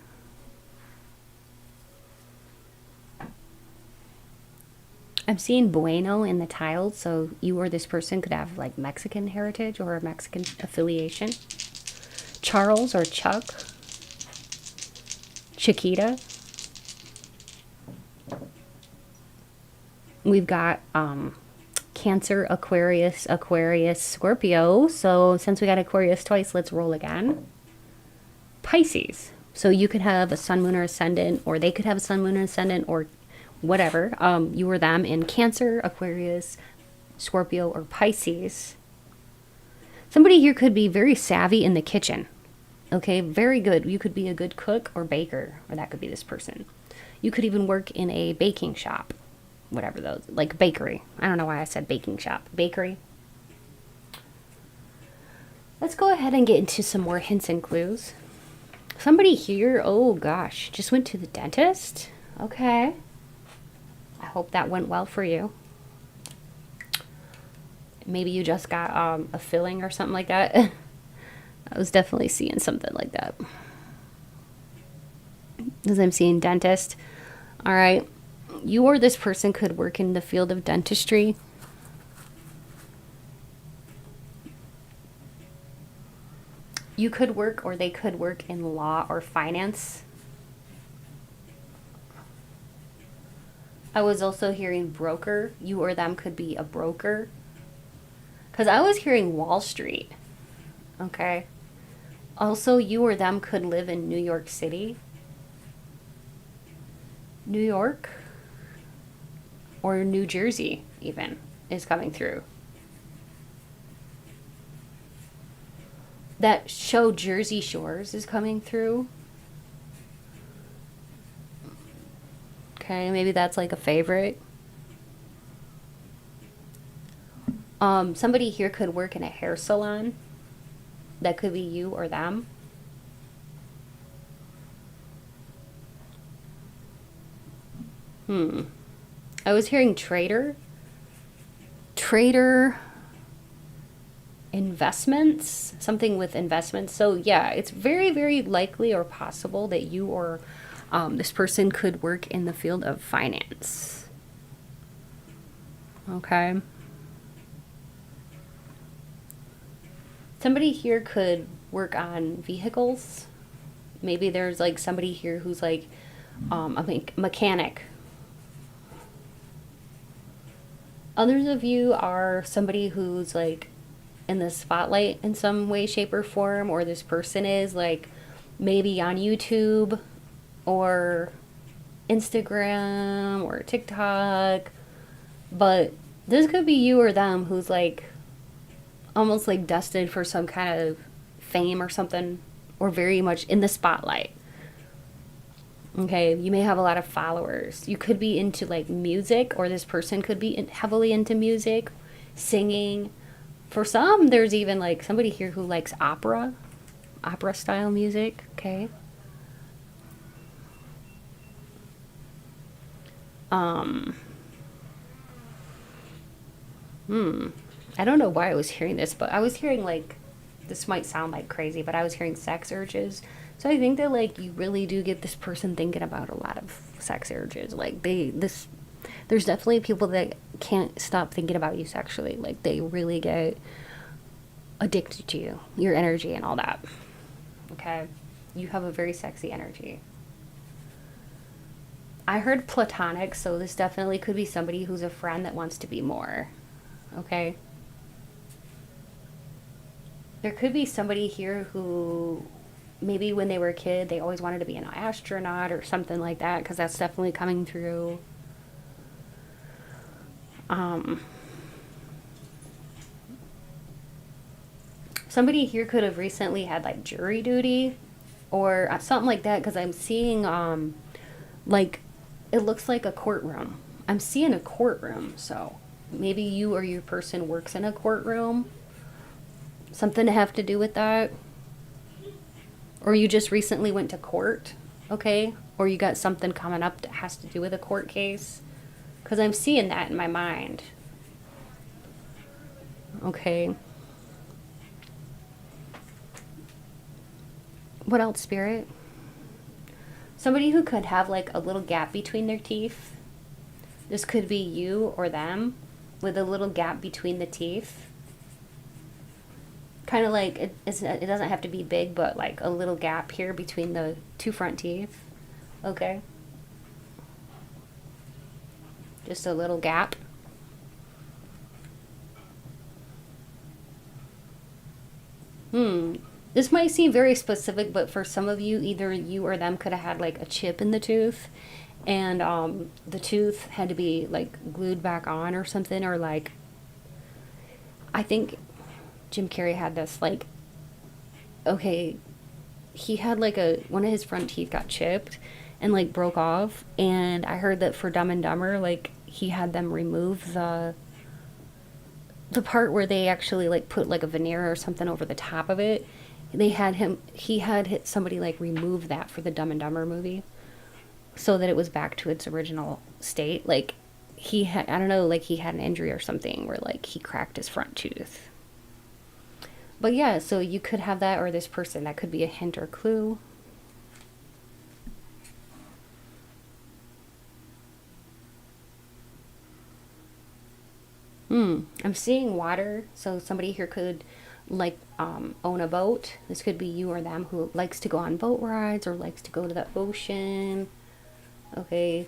I'm seeing Bueno in the tiles, so you or this person could have like Mexican heritage or a Mexican affiliation. Charles or Chuck, Chiquita. We've got Cancer, Aquarius, Scorpio. So since we got Aquarius twice, let's roll again. Pisces. So you could have a sun, moon, or ascendant, or they could have a sun, moon, or ascendant, or whatever. You or them in Cancer, Aquarius, Scorpio, or Pisces. Somebody here could be very savvy in the kitchen. Okay, very good. You could be a good cook or baker, or that could be this person. You could even work in a baking shop. Whatever those, like bakery. I don't know why I said baking shop. Bakery. Let's go ahead and get into some more hints and clues. Somebody here, oh gosh, just went to the dentist. Okay. I hope that went well for you. Maybe you just got a filling or something like that. I was definitely seeing something like that. As I'm seeing dentist. All right. You or this person could work in the field of dentistry. You could work, or they could work in law or finance. I was also hearing broker. You or them could be a broker. Because I was hearing Wall Street. Okay. Also, you or them could live in New York City. New York. Or New Jersey, even, is coming through. That show Jersey Shores is coming through. Okay, maybe that's like a favorite. Somebody here could work in a hair salon. That could be you or them. I was hearing trader. Trader investments. Something with investments. So yeah, it's very, very likely or possible that you or this person could work in the field of finance. Okay. Somebody here could work on vehicles. Maybe there's like somebody here who's like a mechanic. Others of you are somebody who's like in the spotlight in some way, shape, or form, or this person is like maybe on YouTube or Instagram or TikTok. But this could be you or them who's like almost like destined for some kind of fame or something, or very much in the spotlight. Okay, you may have a lot of followers. You could be into like music, or this person could be heavily into music, singing. For some, there's even like somebody here who likes opera style music. Okay. I don't know why I was hearing this, but I was hearing like, this might sound like crazy, but I was hearing sex urges. So I think that like you really do get this person thinking about a lot of sex urges. Like there's definitely people that can't stop thinking about you sexually. Like they really get addicted to you, your energy and all that. Okay? You have a very sexy energy. I heard platonic, so this definitely could be somebody who's a friend that wants to be more. Okay? There could be somebody here who maybe when they were a kid, they always wanted to be an astronaut or something like that, because that's definitely coming through. Somebody here could have recently had like jury duty or something like that, because I'm seeing like it looks like a courtroom. I'm seeing a courtroom, so maybe you or your person works in a courtroom. Something to have to do with that. Or you just recently went to court, okay? Or you got something coming up that has to do with a court case. Because I'm seeing that in my mind. Okay. What else, Spirit? Somebody who could have like a little gap between their teeth. This could be you or them with a little gap between the teeth. Kind of like, it doesn't have to be big, but like a little gap here between the two front teeth. Okay. Just a little gap. This might seem very specific, but for some of you, either you or them could have had like a chip in the tooth, and the tooth had to be like glued back on or something, or like, I think Jim Carrey had this like, okay, he had like one of his front teeth got chipped and like broke off, and I heard that for Dumb and Dumber, like he had them remove the part where they actually like put like a veneer or something over the top of it. He had somebody like remove that for the Dumb and Dumber movie, so that it was back to its original state. Like he had, I don't know, like he had an injury or something where like he cracked his front tooth. But yeah, so you could have that, or this person, that could be a hint or clue. I'm seeing water, so somebody here could like own a boat. This could be you or them who likes to go on boat rides or likes to go to the ocean. Okay.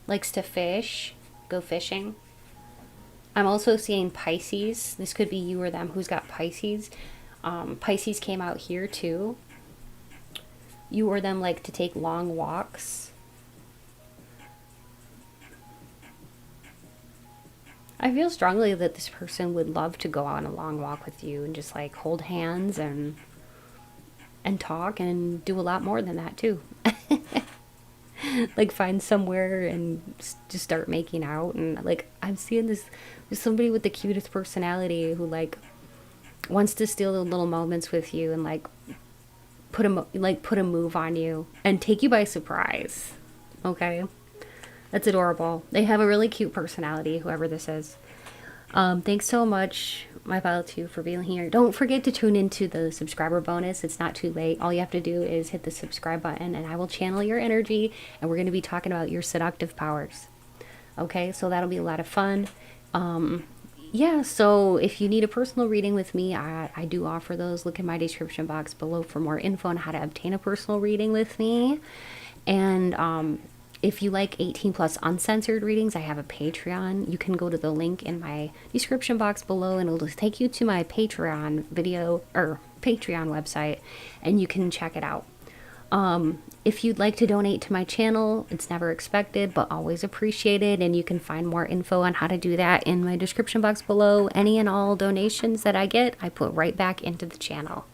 Likes to fish, go fishing. I'm also seeing Pisces. This could be you or them who's got Pisces. Pisces came out here too. You or them like to take long walks. I feel strongly that this person would love to go on a long walk with you and just like hold hands and talk and do a lot more than that too. Like find somewhere and just start making out. And like I'm seeing this, there's somebody with the cutest personality who like wants to steal the little moments with you and like put a move on you and take you by surprise. Okay, that's adorable. They have a really cute personality, whoever this is. Thanks so much, my pile 2, for being here. Don't forget to tune into the subscriber bonus. It's not too late. All you have to do is hit the subscribe button and I will channel your energy, and we're going to be talking about your seductive powers. Okay, so that'll be a lot of fun. Yeah, so if you need a personal reading with me, I do offer those. Look in my description box below for more info on how to obtain a personal reading with me. And if you like 18 plus uncensored readings, I have a Patreon. You can go to the link in my description box below and it'll just take you to my Patreon video or Patreon website and you can check it out. If you'd like to donate to my channel, it's never expected but always appreciated, and you can find more info on how to do that in my description box below. Any and all donations that I get, I put right back into the channel.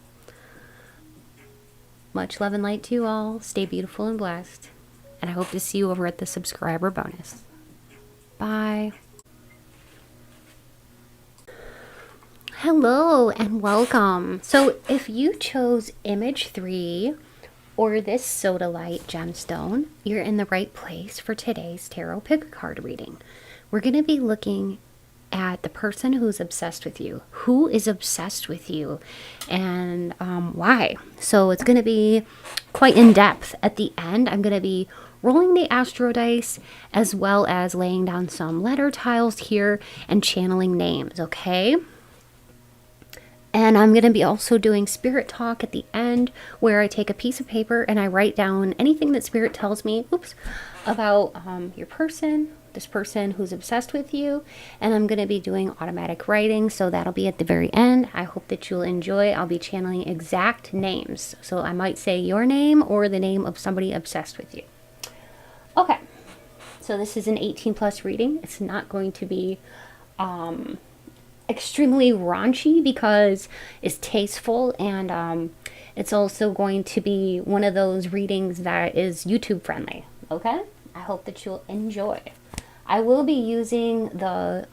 Much love and light to you all. Stay beautiful and blessed. And I hope to see you over at the subscriber bonus. Bye. Hello and welcome. So if you chose image 3 or this Sodalite gemstone, you're in the right place for today's tarot pick card reading. We're going to be looking at the person who's obsessed with you. Who is obsessed with you and why? So it's going to be quite in depth. At the end, I'm going to be rolling the astro dice as well as laying down some letter tiles here and channeling names, okay? And I'm going to be also doing spirit talk at the end, where I take a piece of paper and I write down anything that spirit tells me, about your person, this person who's obsessed with you. And I'm going to be doing automatic writing, so that'll be at the very end. I hope that you'll enjoy. I'll be channeling exact names. So I might say your name or the name of somebody obsessed with you. Okay, so this is an 18 plus reading. It's not going to be extremely raunchy because it's tasteful, and it's also going to be one of those readings that is YouTube friendly. Okay, I hope that you'll enjoy. I will be using the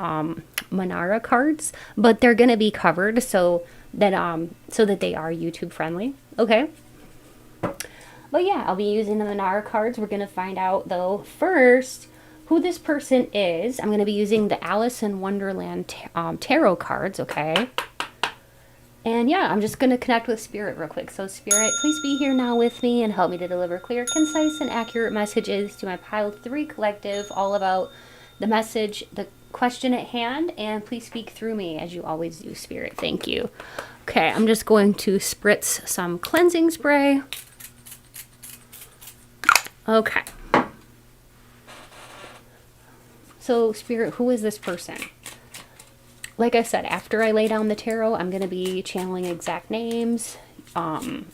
Manara cards, but they're going to be covered so that they are YouTube friendly. Okay. But yeah, I'll be using the Manara cards. We're going to find out, though, first, who this person is. I'm going to be using the Alice in Wonderland tarot cards, okay? And yeah, I'm just going to connect with Spirit real quick. So Spirit, please be here now with me and help me to deliver clear, concise, and accurate messages to my Pile 3 collective, all about the message, the question at hand, and please speak through me as you always do, Spirit. Thank you. Okay, I'm just going to spritz some cleansing spray. Okay. So, Spirit, who is this person? Like I said, after I lay down the tarot, I'm going to be channeling exact names. I'll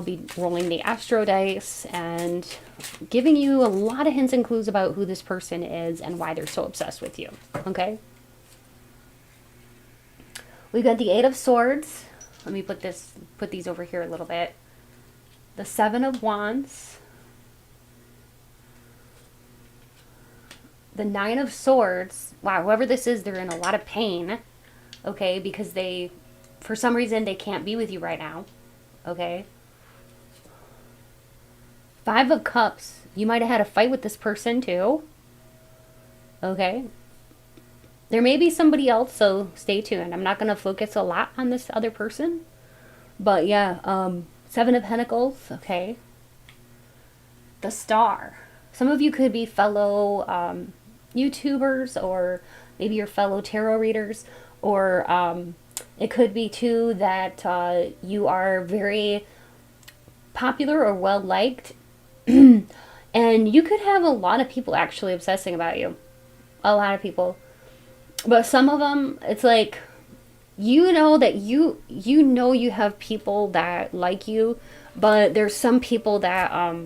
be rolling the astro dice and giving you a lot of hints and clues about who this person is and why they're so obsessed with you. Okay? We've got the 8 of Swords. Let me put these over here a little bit. The 7 of Wands. The 9 of Swords. Wow, whoever this is, they're in a lot of pain. Okay, because for some reason, they can't be with you right now. Okay. Five of Cups. You might have had a fight with this person too. Okay. There may be somebody else, so stay tuned. I'm not going to focus a lot on this other person. But yeah, Seven of Pentacles, okay. The Star. Some of you could be fellow YouTubers, or maybe your fellow tarot readers, or it could be too that you are very popular or well liked, and you could have a lot of people actually obsessing about you. A lot of people. But some of them, it's like, you know that you know you have people that like you, but there's some people that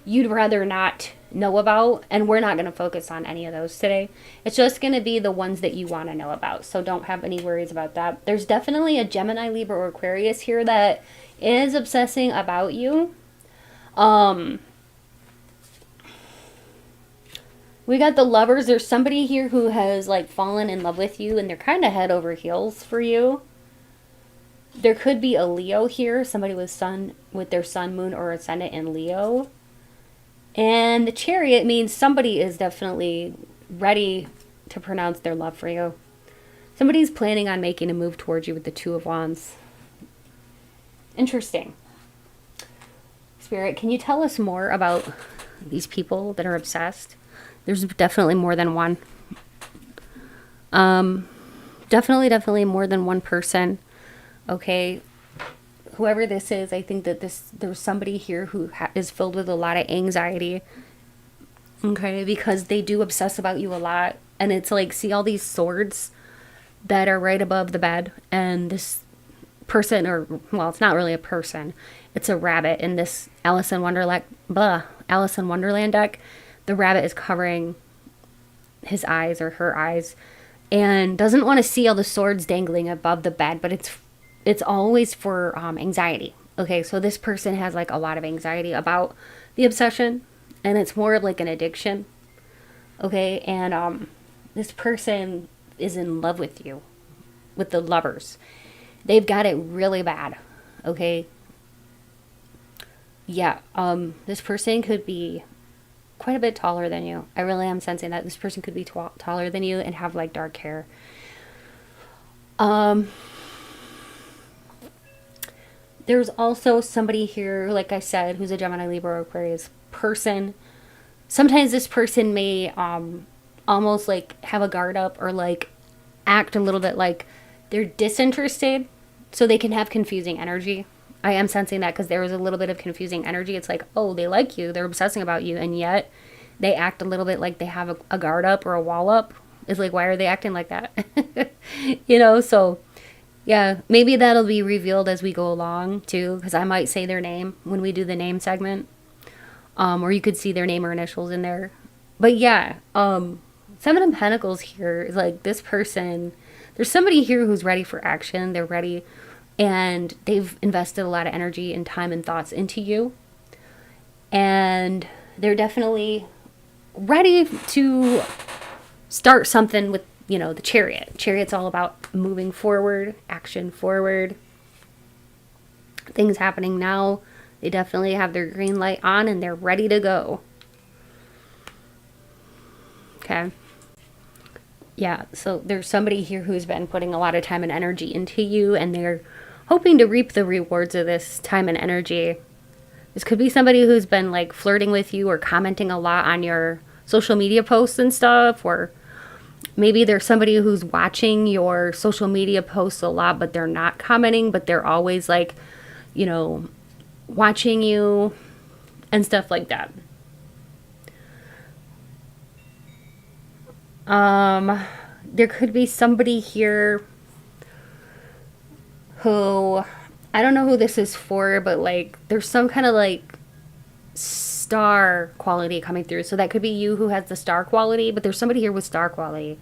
you'd rather not know about, and we're not going to focus on any of those today. It's just going to be the ones that you want to know about, so don't have any worries about that. There's definitely a Gemini, Libra, or Aquarius here that is obsessing about you. We got the Lovers. There's somebody here who has like fallen in love with you, and they're kind of head over heels for you. There could be a Leo here, somebody with their sun, moon, or ascendant in Leo. And the Chariot means somebody is definitely ready to pronounce their love for you. Somebody's planning on making a move towards you with the Two of Wands. Interesting. Spirit, can you tell us more about these people that are obsessed? There's definitely more than one. Definitely more than one person. Okay. Whoever this is, I think that there's somebody here who is filled with a lot of anxiety. Okay. Because they do obsess about you a lot. And it's like, see all these swords that are right above the bed. And this person, or, well, it's not really a person. It's a rabbit in this Alice in Wonderland deck. The rabbit is covering his eyes or her eyes and doesn't want to see all the swords dangling above the bed, but it's always for anxiety. Okay, so this person has like a lot of anxiety about the obsession, and it's more of like an addiction. Okay, and this person is in love with you, with the Lovers. They've got it really bad. Okay. Yeah, this person could be quite a bit taller than you. I really am sensing that this person could be taller than you and have like dark hair. There's also somebody here, like I said, who's a Gemini, Libra, or Aquarius person. Sometimes this person may almost like have a guard up, or like act a little bit like they're disinterested, so they can have confusing energy. I am sensing that because there was a little bit of confusing energy. It's like, oh, they like you, they're obsessing about you, and yet they act a little bit like they have a guard up or a wall up. It's like, why are they acting like that? You know, so yeah, maybe that'll be revealed as we go along too, because I might say their name when we do the name segment. Or you could see their name or initials in there. But yeah, Seven of Pentacles here is like this person, there's somebody here who's ready for action. They're ready. And they've invested a lot of energy and time and thoughts into you. And they're definitely ready to start something with, you know, the Chariot. Chariot's all about moving forward, action forward. Things happening now. They definitely have their green light on and they're ready to go. Okay. Yeah, so there's somebody here who's been putting a lot of time and energy into you, and they're hoping to reap the rewards of this time and energy. This could be somebody who's been like flirting with you or commenting a lot on your social media posts and stuff, or maybe there's somebody who's watching your social media posts a lot, but they're not commenting, but they're always like, you know, watching you and stuff like that. There could be somebody here who, I don't know who this is for, but like there's some kind of like star quality coming through. So that could be you who has the star quality, but there's somebody here with star quality.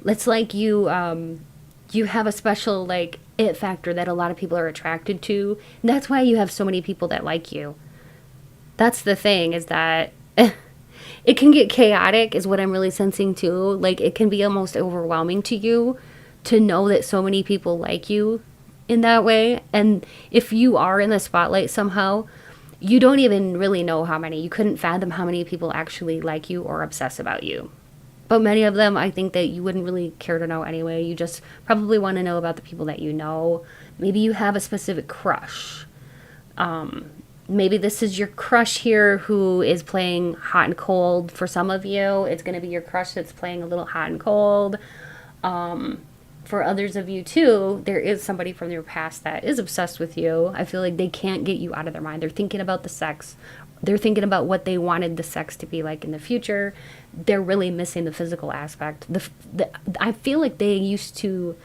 It's like you have a special like it factor that a lot of people are attracted to. And that's why you have so many people that like you. That's the thing, is that it can get chaotic, is what I'm really sensing too. Like it can be almost overwhelming to you to know that so many people like you in that way. And if you are in the spotlight somehow, you don't even really know how many. You couldn't fathom how many people actually like you or obsess about you. But many of them, I think that you wouldn't really care to know anyway. You just probably want to know about the people that you know. Maybe you have a specific crush. Maybe this is your crush here who is playing hot and cold. For some of you, it's going to be your crush that's playing a little hot and cold. For others of you too, there is somebody from your past that is obsessed with you. I feel like they can't get you out of their mind. They're thinking about the sex. They're thinking about what they wanted the sex to be like in the future. They're really missing the physical aspect. I feel like they used to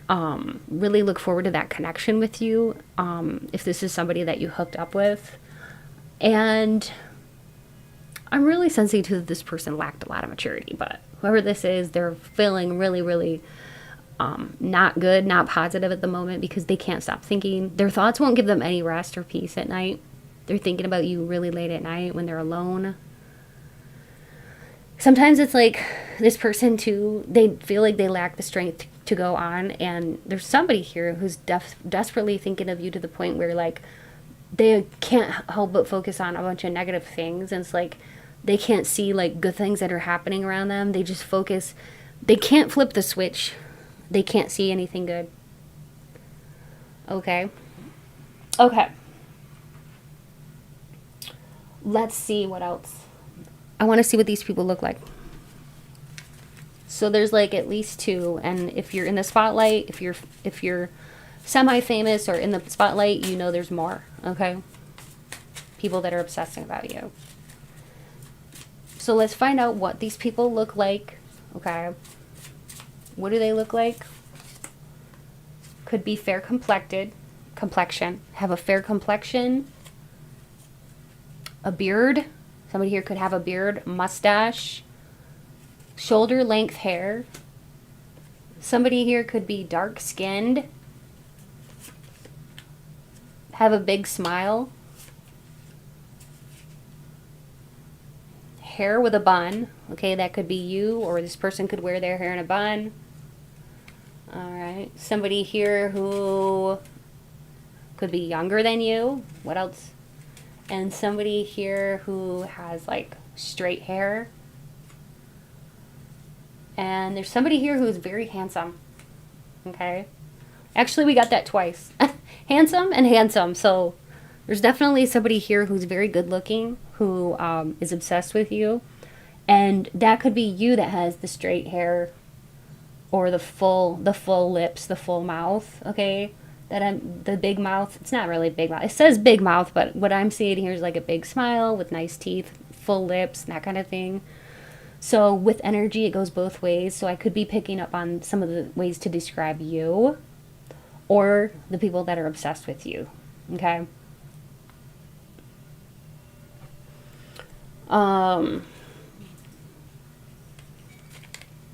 really look forward to that connection with you, if this is somebody that you hooked up with. And I'm really sensing too that this person lacked a lot of maturity, but whoever this is, they're feeling really, really not good, not positive at the moment, because they can't stop thinking. Their thoughts won't give them any rest or peace at night. They're thinking about you really late at night when they're alone. Sometimes it's like this person too, they feel like they lack the strength to go on, and there's somebody here who's desperately thinking of you to the point where like they can't help but focus on a bunch of negative things, and it's like they can't see like good things that are happening around them. They just focus. They can't flip the switch. They can't see anything good. Okay. Let's see what else. I want to see what these people look like. So there's like at least two, and if you're in the spotlight, if you're semi-famous or in the spotlight, you know there's more. Okay. People that are obsessing about you. So let's find out what these people look like. Okay. What do they look like? Could be fair complexion. Have a fair complexion. A beard. Somebody here could have a beard, mustache, shoulder length hair. Somebody here could be dark skinned. Have a big smile. Hair with a bun. Okay, that could be you, or this person could wear their hair in a bun. Alright, somebody here who could be younger than you. What else? And somebody here who has like straight hair. And there's somebody here who's very handsome. Okay. Actually, we got that twice. Handsome and handsome. So there's definitely somebody here who's very good looking, who is obsessed with you. And that could be you that has the straight hair or the full lips, the full mouth, okay? The big mouth. It's not really big mouth. It says big mouth, but what I'm seeing here is like a big smile with nice teeth, full lips, that kind of thing. So with energy, it goes both ways. So I could be picking up on some of the ways to describe you or the people that are obsessed with you, okay?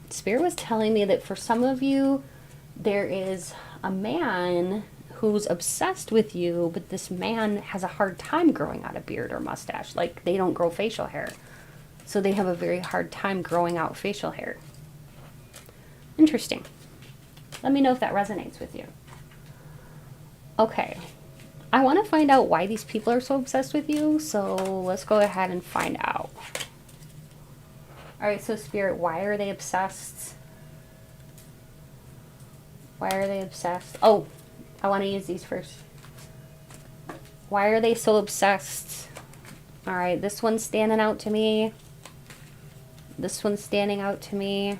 Spirit was telling me that for some of you, there is a man who's obsessed with you, but this man has a hard time growing out a beard or mustache. Like, they don't grow facial hair. So they have a very hard time growing out facial hair. Interesting. Let me know if that resonates with you. Okay. I want to find out why these people are so obsessed with you, so let's go ahead and find out. Alright, so Spirit, why are they obsessed? Why are they obsessed? Oh, I want to use these first. Why are they so obsessed? Alright, this one's standing out to me. This one's standing out to me.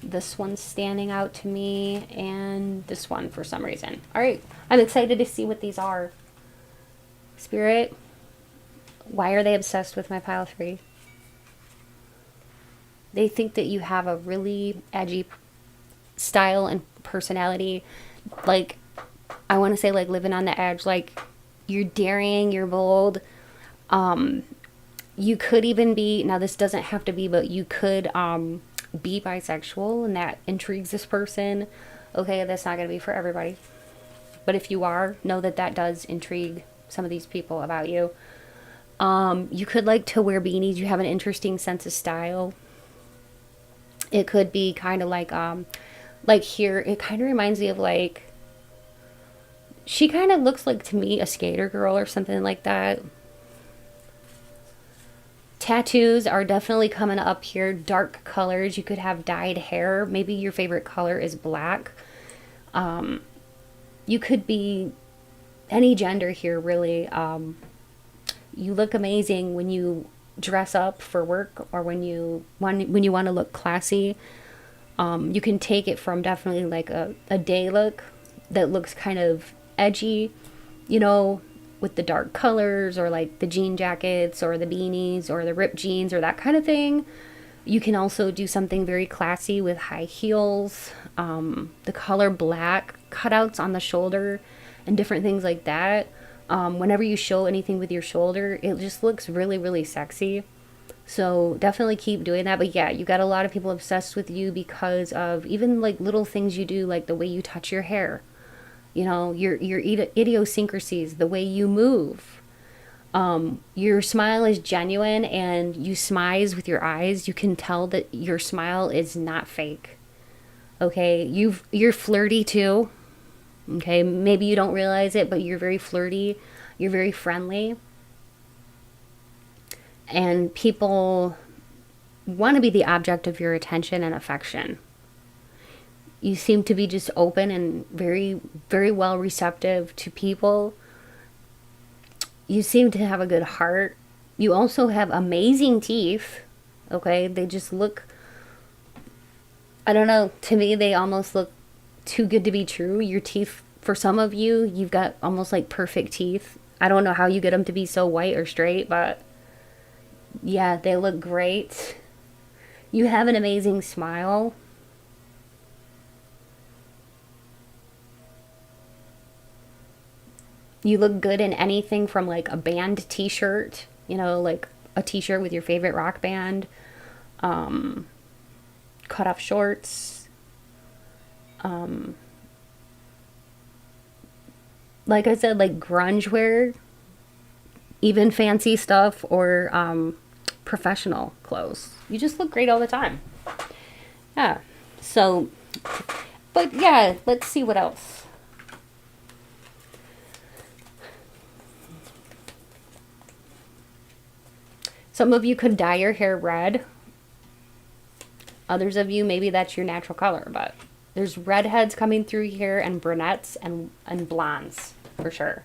This one's standing out to me. And this one for some reason. Alright, I'm excited to see what these are. Spirit, why are they obsessed with my pile 3? They think that you have a really edgy style and personality. Like, I want to say like living on the edge. Like, you're daring, you're bold. You could even be, now this doesn't have to be, but you could be bisexual, and that intrigues this person. Okay, that's not going to be for everybody. But if you are, know that that does intrigue some of these people about you. You could like to wear beanies. You have an interesting sense of style. It could be kind of like here, it kind of reminds me of like She kind of looks like, to me, a skater girl or something like that. Tattoos are definitely coming up here. Dark colors. You could have dyed hair. Maybe your favorite color is black. You could be any gender here, really. You look amazing when you dress up for work, or when you want to look classy. You can take it from definitely like a day look that looks kind of edgy, you know, with the dark colors, or like the jean jackets or the beanies or the ripped jeans or that kind of thing. You can also do something very classy with high heels, the color black, cutouts on the shoulder, and different things like that. Whenever you show anything with your shoulder, it just looks really, really sexy. So definitely keep doing that. But yeah, you got a lot of people obsessed with you because of even like little things you do, like the way you touch your hair, you know, your idiosyncrasies, the way you move. Your smile is genuine, and you smize with your eyes. You can tell that your smile is not fake. Okay, you're flirty too. Okay, maybe you don't realize it, but you're very flirty. You're very friendly. And people want to be the object of your attention and affection. You seem to be just open and very, very well receptive to people. You seem to have a good heart. You also have amazing teeth. Okay, they just look, I don't know, to me they almost look too good to be true. Your teeth, for some of you, you've got almost like perfect teeth. I don't know how you get them to be so white or straight, but yeah, they look great. You have an amazing smile. You look good in anything from like a band t-shirt, you know, like a t-shirt with your favorite rock band, cut off shorts, like I said, like grunge wear, even fancy stuff, or professional clothes. You just look great all the time. Yeah. So, but yeah, let's see what else. Some of you could dye your hair red. Others of you, maybe that's your natural color, but there's redheads coming through here, and brunettes, and blondes for sure.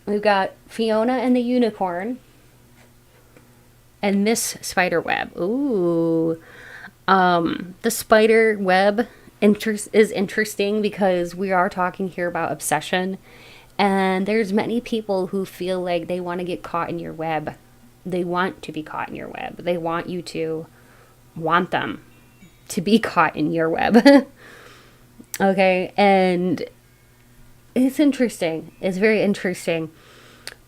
We've got Fiona and the Unicorn and Miss Spiderweb. Ooh. The spider web is interesting because we are talking here about obsession. And there's many people who feel like they want to get caught in your web. They want to be caught in your web. They want you to want them to be caught in your web. Okay, and it's interesting. It's very interesting.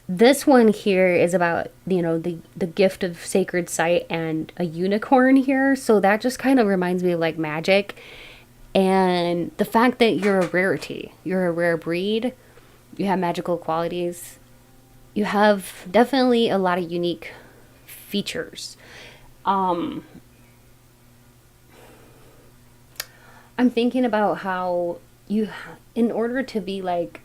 This one here is about, you know, the gift of sacred sight and a unicorn here. So that just kind of reminds me of like magic. And the fact that you're a rarity. You're a rare breed. You have magical qualities. You have definitely a lot of unique features. I'm thinking about how you, in order to be like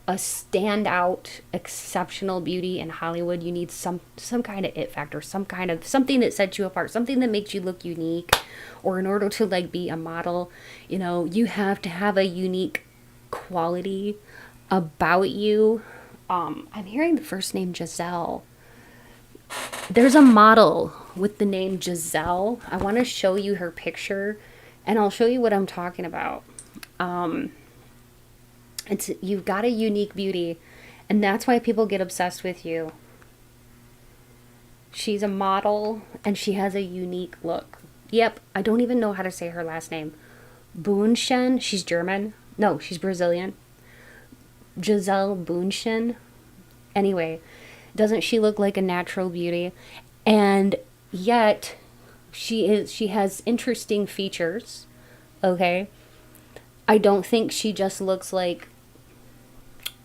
a standout, exceptional beauty in Hollywood, you need some kind of it factor, something that sets you apart, something that makes you look unique. Or in order to like be a model, you know, you have to have a unique quality about you. I'm hearing the first name Giselle. There's a model with the name Giselle. I want to show you her picture, and I'll show you what I'm talking about. You've got a unique beauty, and that's why people get obsessed with you. She's a model, and she has a unique look. Yep, I don't even know how to say her last name. Boonchen, she's German. No, she's Brazilian. Giselle Boonchen. Anyway, doesn't she look like a natural beauty? And yet, she has interesting features. Okay? I don't think she just looks like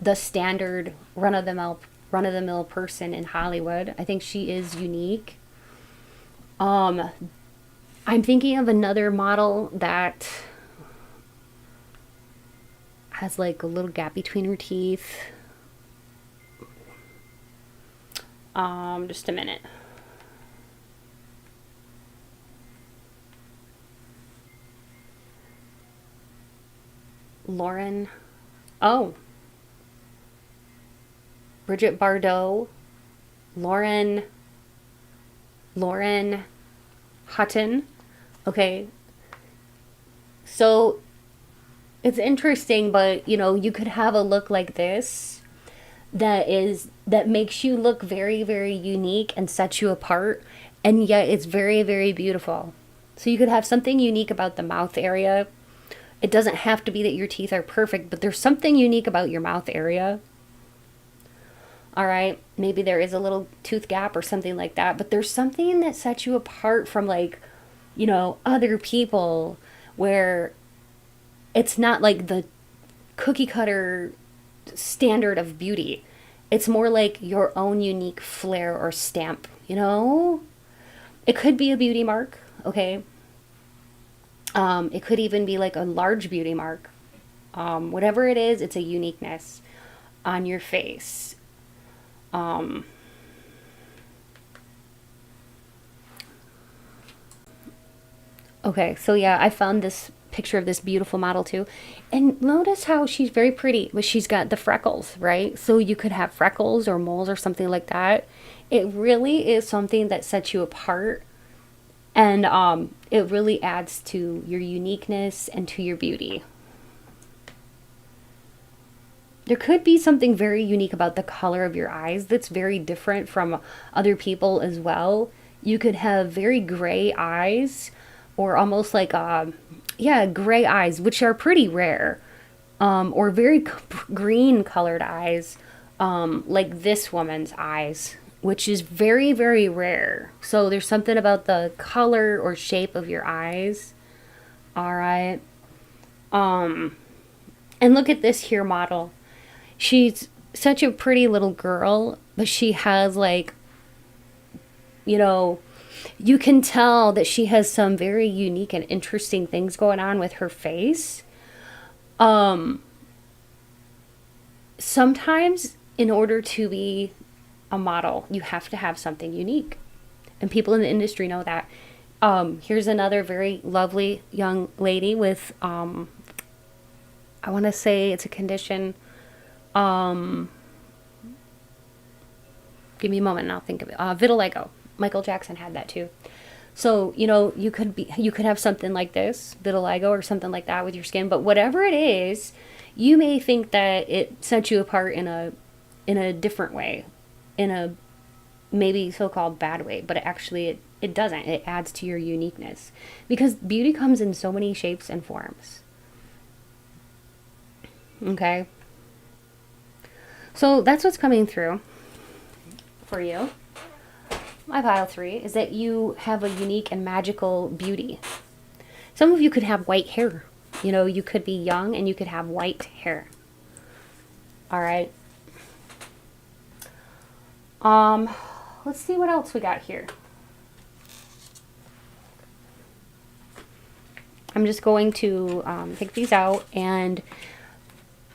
the standard run-of-the-mill person in Hollywood. I think she is unique. I'm thinking of another model that has like a little gap between her teeth. Just a minute. Lauren. Oh. Bridget Bardot. Lauren Hutton. Okay. So it's interesting, but you know, you could have a look like this that makes you look very, very unique and sets you apart, and yet it's very, very beautiful. So you could have something unique about the mouth area. It doesn't have to be that your teeth are perfect, but there's something unique about your mouth area. All right, maybe there is a little tooth gap or something like that, but there's something that sets you apart from, like, you know, other people, where it's not like the cookie cutter standard of beauty. It's more like your own unique flair or stamp, you know? It could be a beauty mark, okay? It could even be like a large beauty mark. Whatever it is, it's a uniqueness on your face. Okay, so yeah, I found this picture of this beautiful model too. And notice how she's very pretty, but she's got the freckles, right? So you could have freckles or moles or something like that. It really is something that sets you apart. And it really adds to your uniqueness and to your beauty. There could be something very unique about the color of your eyes that's very different from other people as well. You could have very gray eyes, or almost like gray eyes, which are pretty rare, or very green colored eyes, like this woman's eyes, which is very, very rare. So there's something about the color or shape of your eyes. All right. And look at this here model. She's such a pretty little girl, but she has, like, you know, you can tell that she has some very unique and interesting things going on with her face. Sometimes in order to be a model, you have to have something unique. And people in the industry know that. Here's another very lovely young lady with, I want to say it's a condition. Give me a moment and I'll think of it. Vitiligo. Michael Jackson had that too. So, you know, you could have something like this, vitiligo or something like that with your skin, but whatever it is, you may think that it sets you apart in a different way, in a maybe so-called bad way, but it doesn't. It adds to your uniqueness, because beauty comes in so many shapes and forms. Okay. So that's what's coming through for you. My pile 3 is that you have a unique and magical beauty. Some of you could have white hair. You know, you could be young and you could have white hair. All right. Let's see what else we got here. I'm just going to pick these out, and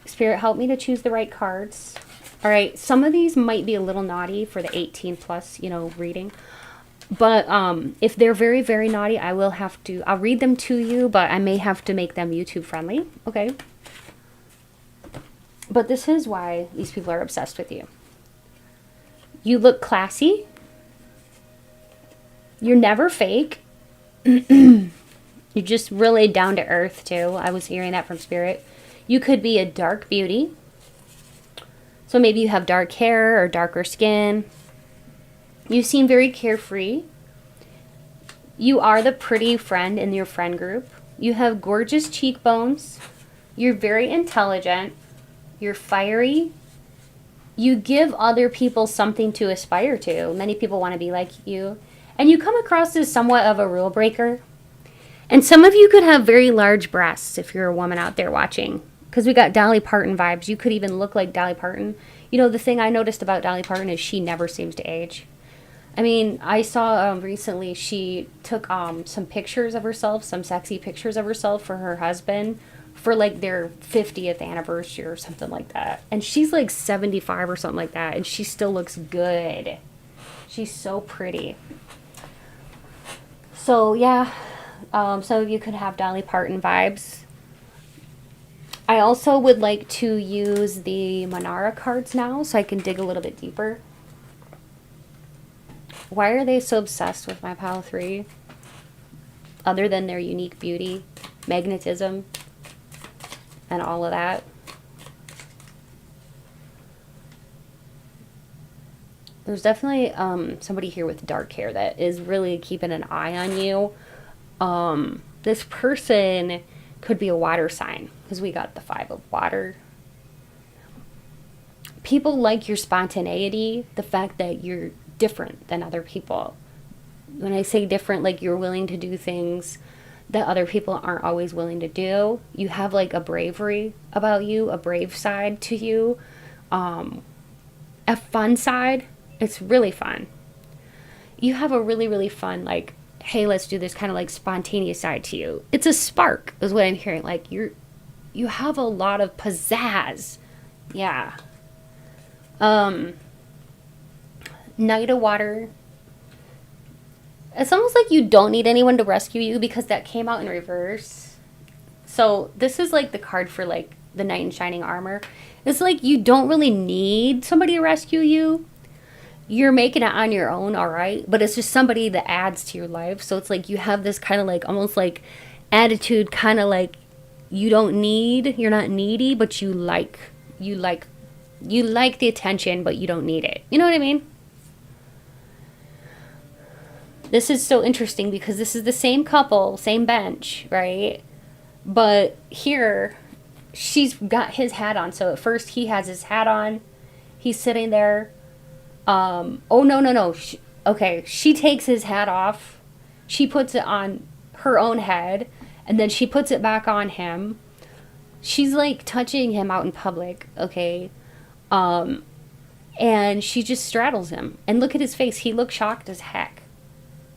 Spirit, help me to choose the right cards. All right, some of these might be a little naughty for the 18 plus, you know, reading. But if they're very, very naughty, I'll read them to you, but I may have to make them YouTube friendly, okay? But this is why these people are obsessed with you. You look classy. You're never fake. You're just really down to earth, too. I was hearing that from Spirit. You could be a dark beauty. So maybe you have dark hair or darker skin. You seem very carefree. You are the pretty friend in your friend group. You have gorgeous cheekbones. You're very intelligent. You're fiery. You give other people something to aspire to. Many people want to be like you. And you come across as somewhat of a rule breaker. And some of you could have very large breasts if you're a woman out there watching. Because we got Dolly Parton vibes. You could even look like Dolly Parton. You know, the thing I noticed about Dolly Parton is she never seems to age. I mean, I saw recently she took some pictures of herself, some sexy pictures of herself for her husband for like their 50th anniversary or something like that. And she's like 75 or something like that, and she still looks good. She's so pretty. So yeah, some of you could have Dolly Parton vibes. I also would like to use the Manara cards now so I can dig a little bit deeper. Why are they so obsessed with my pile 3? Other than their unique beauty, magnetism, and all of that. There's definitely somebody here with dark hair that is really keeping an eye on you. This person could be a water sign, because we got the 5 of water. People like your spontaneity, the fact that you're different than other people. When I say different, like you're willing to do things that other people aren't always willing to do. You have like a bravery about you, a brave side to you, a fun side. It's really fun. You have a really, really fun, like, hey, let's do this kind of like spontaneous side to you. It's a spark is what I'm hearing. Like you have a lot of pizzazz. Yeah. Knight of Water. It's almost like you don't need anyone to rescue you, because that came out in reverse. So this is like the card for like the knight in shining armor. It's like you don't really need somebody to rescue you. You're making it on your own, all right? But it's just somebody that adds to your life. So it's like you have this kind of like almost like attitude, kind of like you're not needy, but you like the attention, but you don't need it. You know what I mean? This is so interesting because this is the same couple, same bench, right? But here, she's got his hat on. So at first he has his hat on. He's sitting there. Oh, no. Okay, she takes his hat off. She puts it on her own head. And then she puts it back on him. She's like touching him out in public, okay? And she just straddles him. And look at his face. He looks shocked as heck.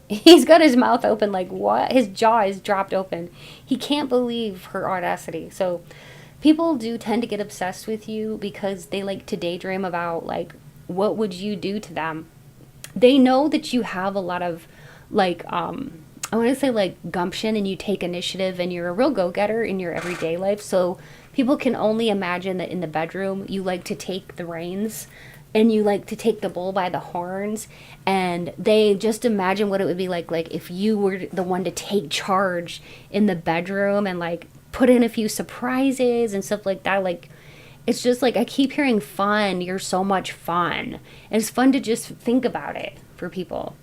He's got his mouth open like, what? His jaw is dropped open. He can't believe her audacity. So people do tend to get obsessed with you because they like to daydream about, like, what would you do to them? They know that you have a lot of, like, I want to say, like, gumption, and you take initiative, and you're a real go-getter in your everyday life. So people can only imagine that in the bedroom, you like to take the reins, and you like to take the bull by the horns, and they just imagine what it would be like if you were the one to take charge in the bedroom and, like, put in a few surprises and stuff like that. Like, it's just like, I keep hearing fun. You're so much fun. And it's fun to just think about it for people.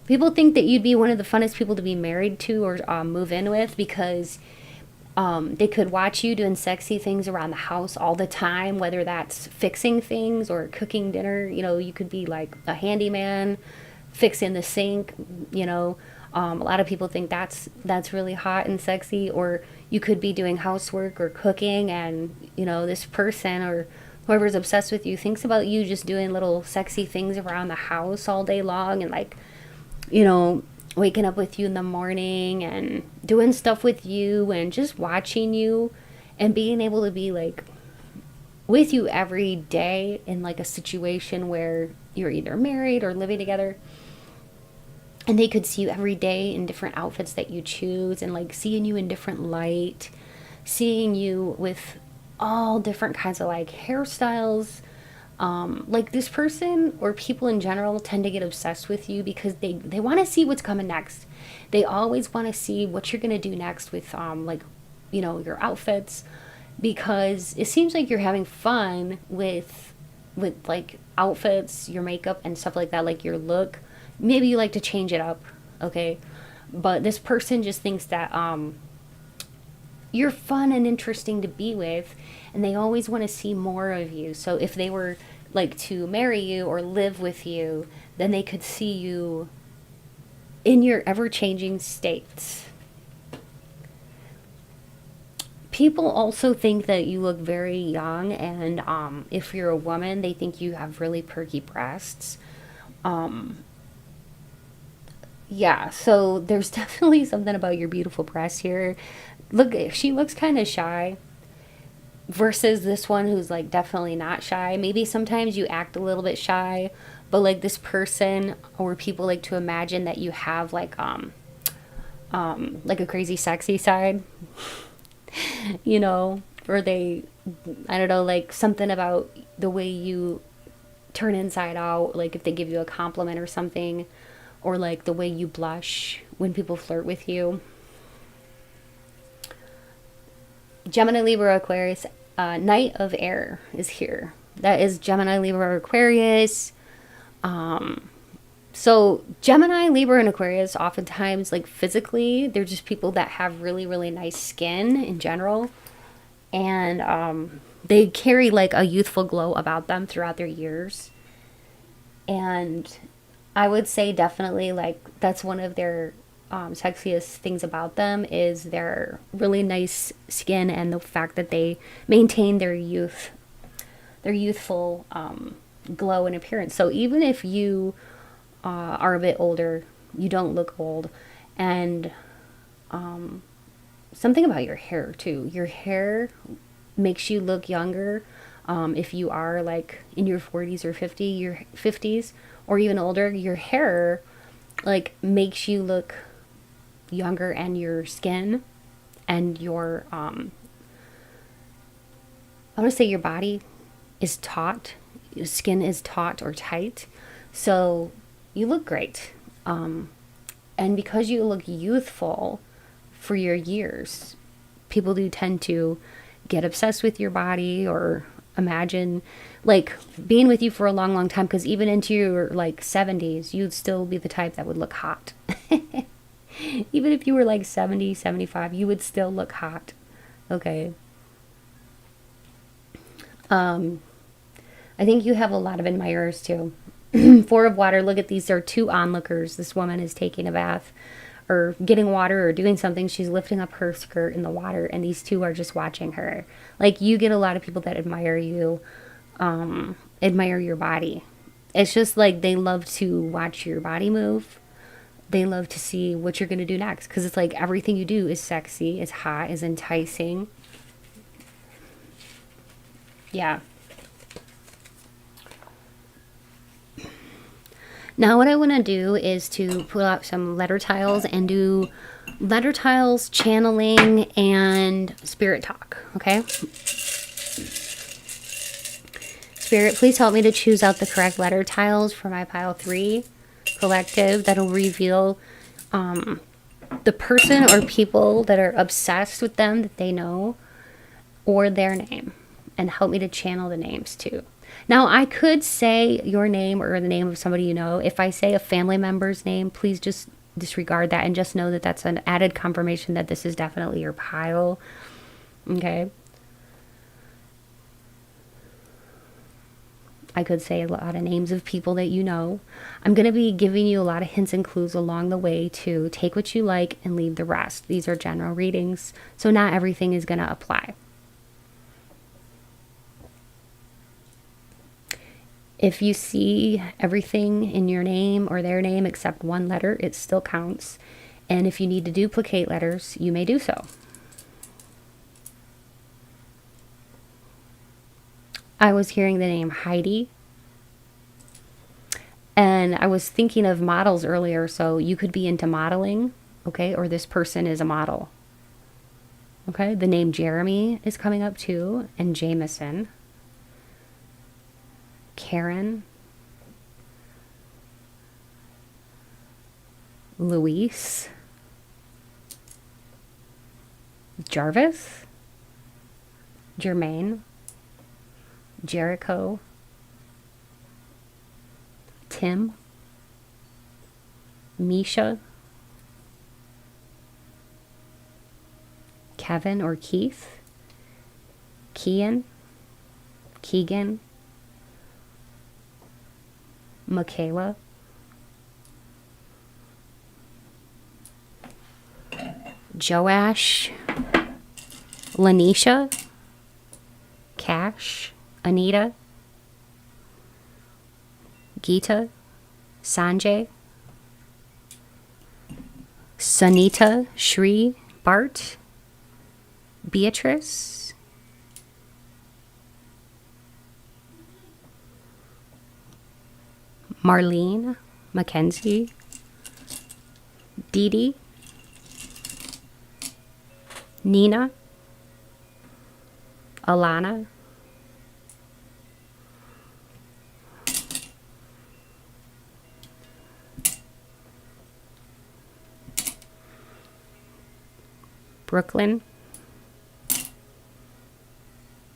People think that you'd be one of the funnest people to be married to or move in with, because they could watch you doing sexy things around the house all the time, whether that's fixing things or cooking dinner. You know, you could be like a handyman, fixing the sink, you know. A lot of people think that's really hot and sexy. Or you could be doing housework or cooking, and, you know, this person or whoever's obsessed with you thinks about you just doing little sexy things around the house all day long, and, like, you know, waking up with you in the morning and doing stuff with you and just watching you and being able to be, like, with you every day in, like, a situation where you're either married or living together. And they could see you every day in different outfits that you choose, and, like, seeing you in different light, seeing you with all different kinds of, like, hairstyles. Like, this person or people in general tend to get obsessed with you because they want to see what's coming next. They always want to see what you're going to do next with, like, you know, your outfits, because it seems like you're having fun with like, outfits, your makeup and stuff like that, like your look. Maybe you like to change it up, okay? But this person just thinks that you're fun and interesting to be with, and they always want to see more of you. So if they were, like, to marry you or live with you, then they could see you in your ever-changing states. People also think that you look very young, and if you're a woman, they think you have really perky breasts. Yeah, so there's definitely something about your beautiful breasts here. look, she looks kind of shy versus this one who's like definitely not shy. Maybe sometimes you act a little bit shy, but like this person or people like to imagine that you have like a crazy sexy side, you know, or they, I don't know, like something about the way you turn inside out, like if they give you a compliment or something, or like the way you blush when people flirt with you. Gemini, Libra, Aquarius, Knight of Air is here. That is Gemini, Libra, Aquarius. So Gemini, Libra, and Aquarius, oftentimes, like physically, they're just people that have really, really nice skin in general. And they carry like a youthful glow about them throughout their years. And I would say definitely like that's one of their sexiest things about them is their really nice skin and the fact that they maintain their youth, their youthful glow and appearance. So even if you are a bit older, you don't look old. And something about your hair too. Your hair makes you look younger. If you are like in your 40s or 50s or even older, your hair like makes you look younger, and your skin and your I want to say your body is taut, your skin is taut or tight, so you look great. And because you look youthful for your years, people do tend to get obsessed with your body or imagine like being with you for a long, long time, because even into your like 70s, you'd still be the type that would look hot. Even if you were like 70, 75, you would still look hot. Okay. I think you have a lot of admirers too. Four of Water, look at these. There are two onlookers. This woman is taking a bath or getting water or doing something. She's lifting up her skirt in the water, and these two are just watching her. Like, you get a lot of people that admire you, admire your body. It's just like they love to watch your body move. They love to see what you're going to do next, because it's like everything you do is sexy, is hot, is enticing. Yeah. Now what I want to do is to pull out some letter tiles and do letter tiles, channeling, and spirit talk, okay? Spirit, please help me to choose out the correct letter tiles for my pile 3 collective that'll reveal the person or people that are obsessed with them that they know, or their name, and help me to channel the names too. Now, I could say your name or the name of somebody you know. If I say a family member's name, please just disregard that and just know that that's an added confirmation that this is definitely your pile. Okay? I could say a lot of names of people that you know. I'm going to be giving you a lot of hints and clues along the way to take what you like and leave the rest. These are general readings, so not everything is going to apply. If you see everything in your name or their name except one letter, it still counts. And if you need to duplicate letters, you may do so. I was hearing the name Heidi. And I was thinking of models earlier, so you could be into modeling, okay? Or this person is a model. Okay, the name Jeremy is coming up too, and Jameson. Karen, Luis, Jarvis, Jermaine, Jericho, Tim, Misha, Kevin or Keith, Keegan, Michaela, Joash, Lanisha, Cash, Anita, Geeta, Sanjay, Sanita, Shri, Bart, Beatrice, Marlene, Mackenzie, Dee Dee, Nina, Alana, Brooklyn,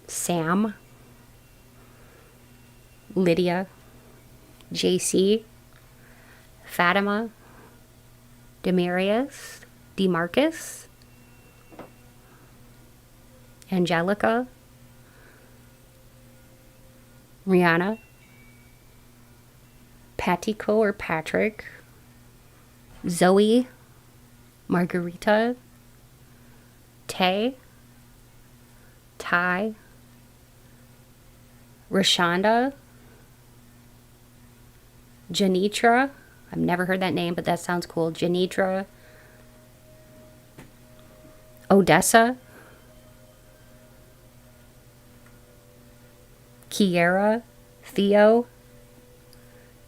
Sam, Lydia, JC, Fatima, Demarius, Demarcus, Angelica, Rihanna, Patico or Patrick, Zoe, Margarita, Tay, Ty, Rashonda, Janitra. I've never heard that name, but that sounds cool. Janitra, Odessa, Kiera, Theo,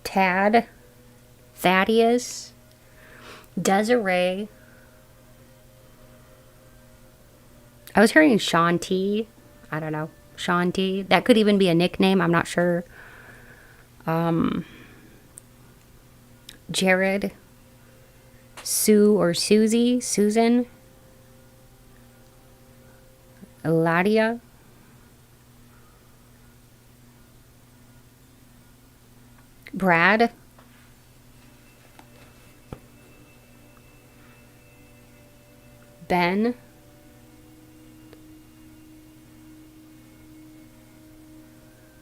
Tad, Thaddeus, Desiree. I was hearing Sean T. I don't know. Sean T. That could even be a nickname. I'm not sure. Jared, Sue or Susie, Susan, Eladia, Brad, Ben,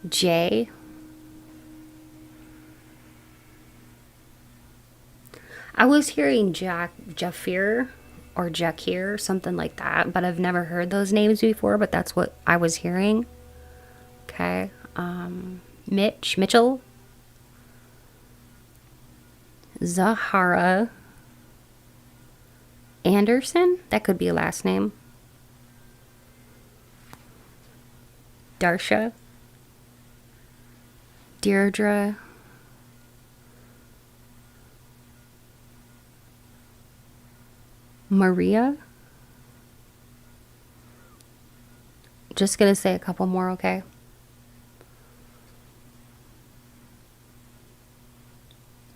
Jay, I was hearing Jafir or Jakir, something like that, but I've never heard those names before, but that's what I was hearing. Okay. Mitchell, Zahara, Anderson, that could be a last name. Darsha, Deirdre, Maria. Just gonna say a couple more, okay?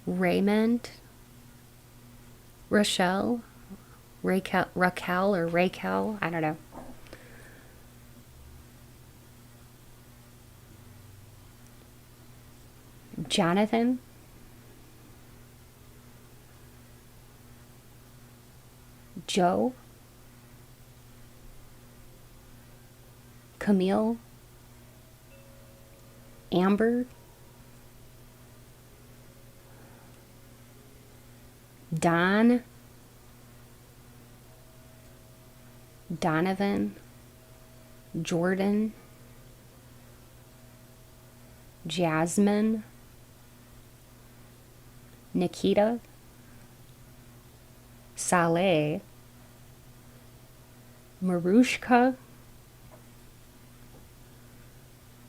Raymond, Raquel, or Raquel, I don't know. Jonathan, Joe, Camille, Amber, Don, Donovan, Jordan, Jasmine, Nikita, Saleh, Marushka,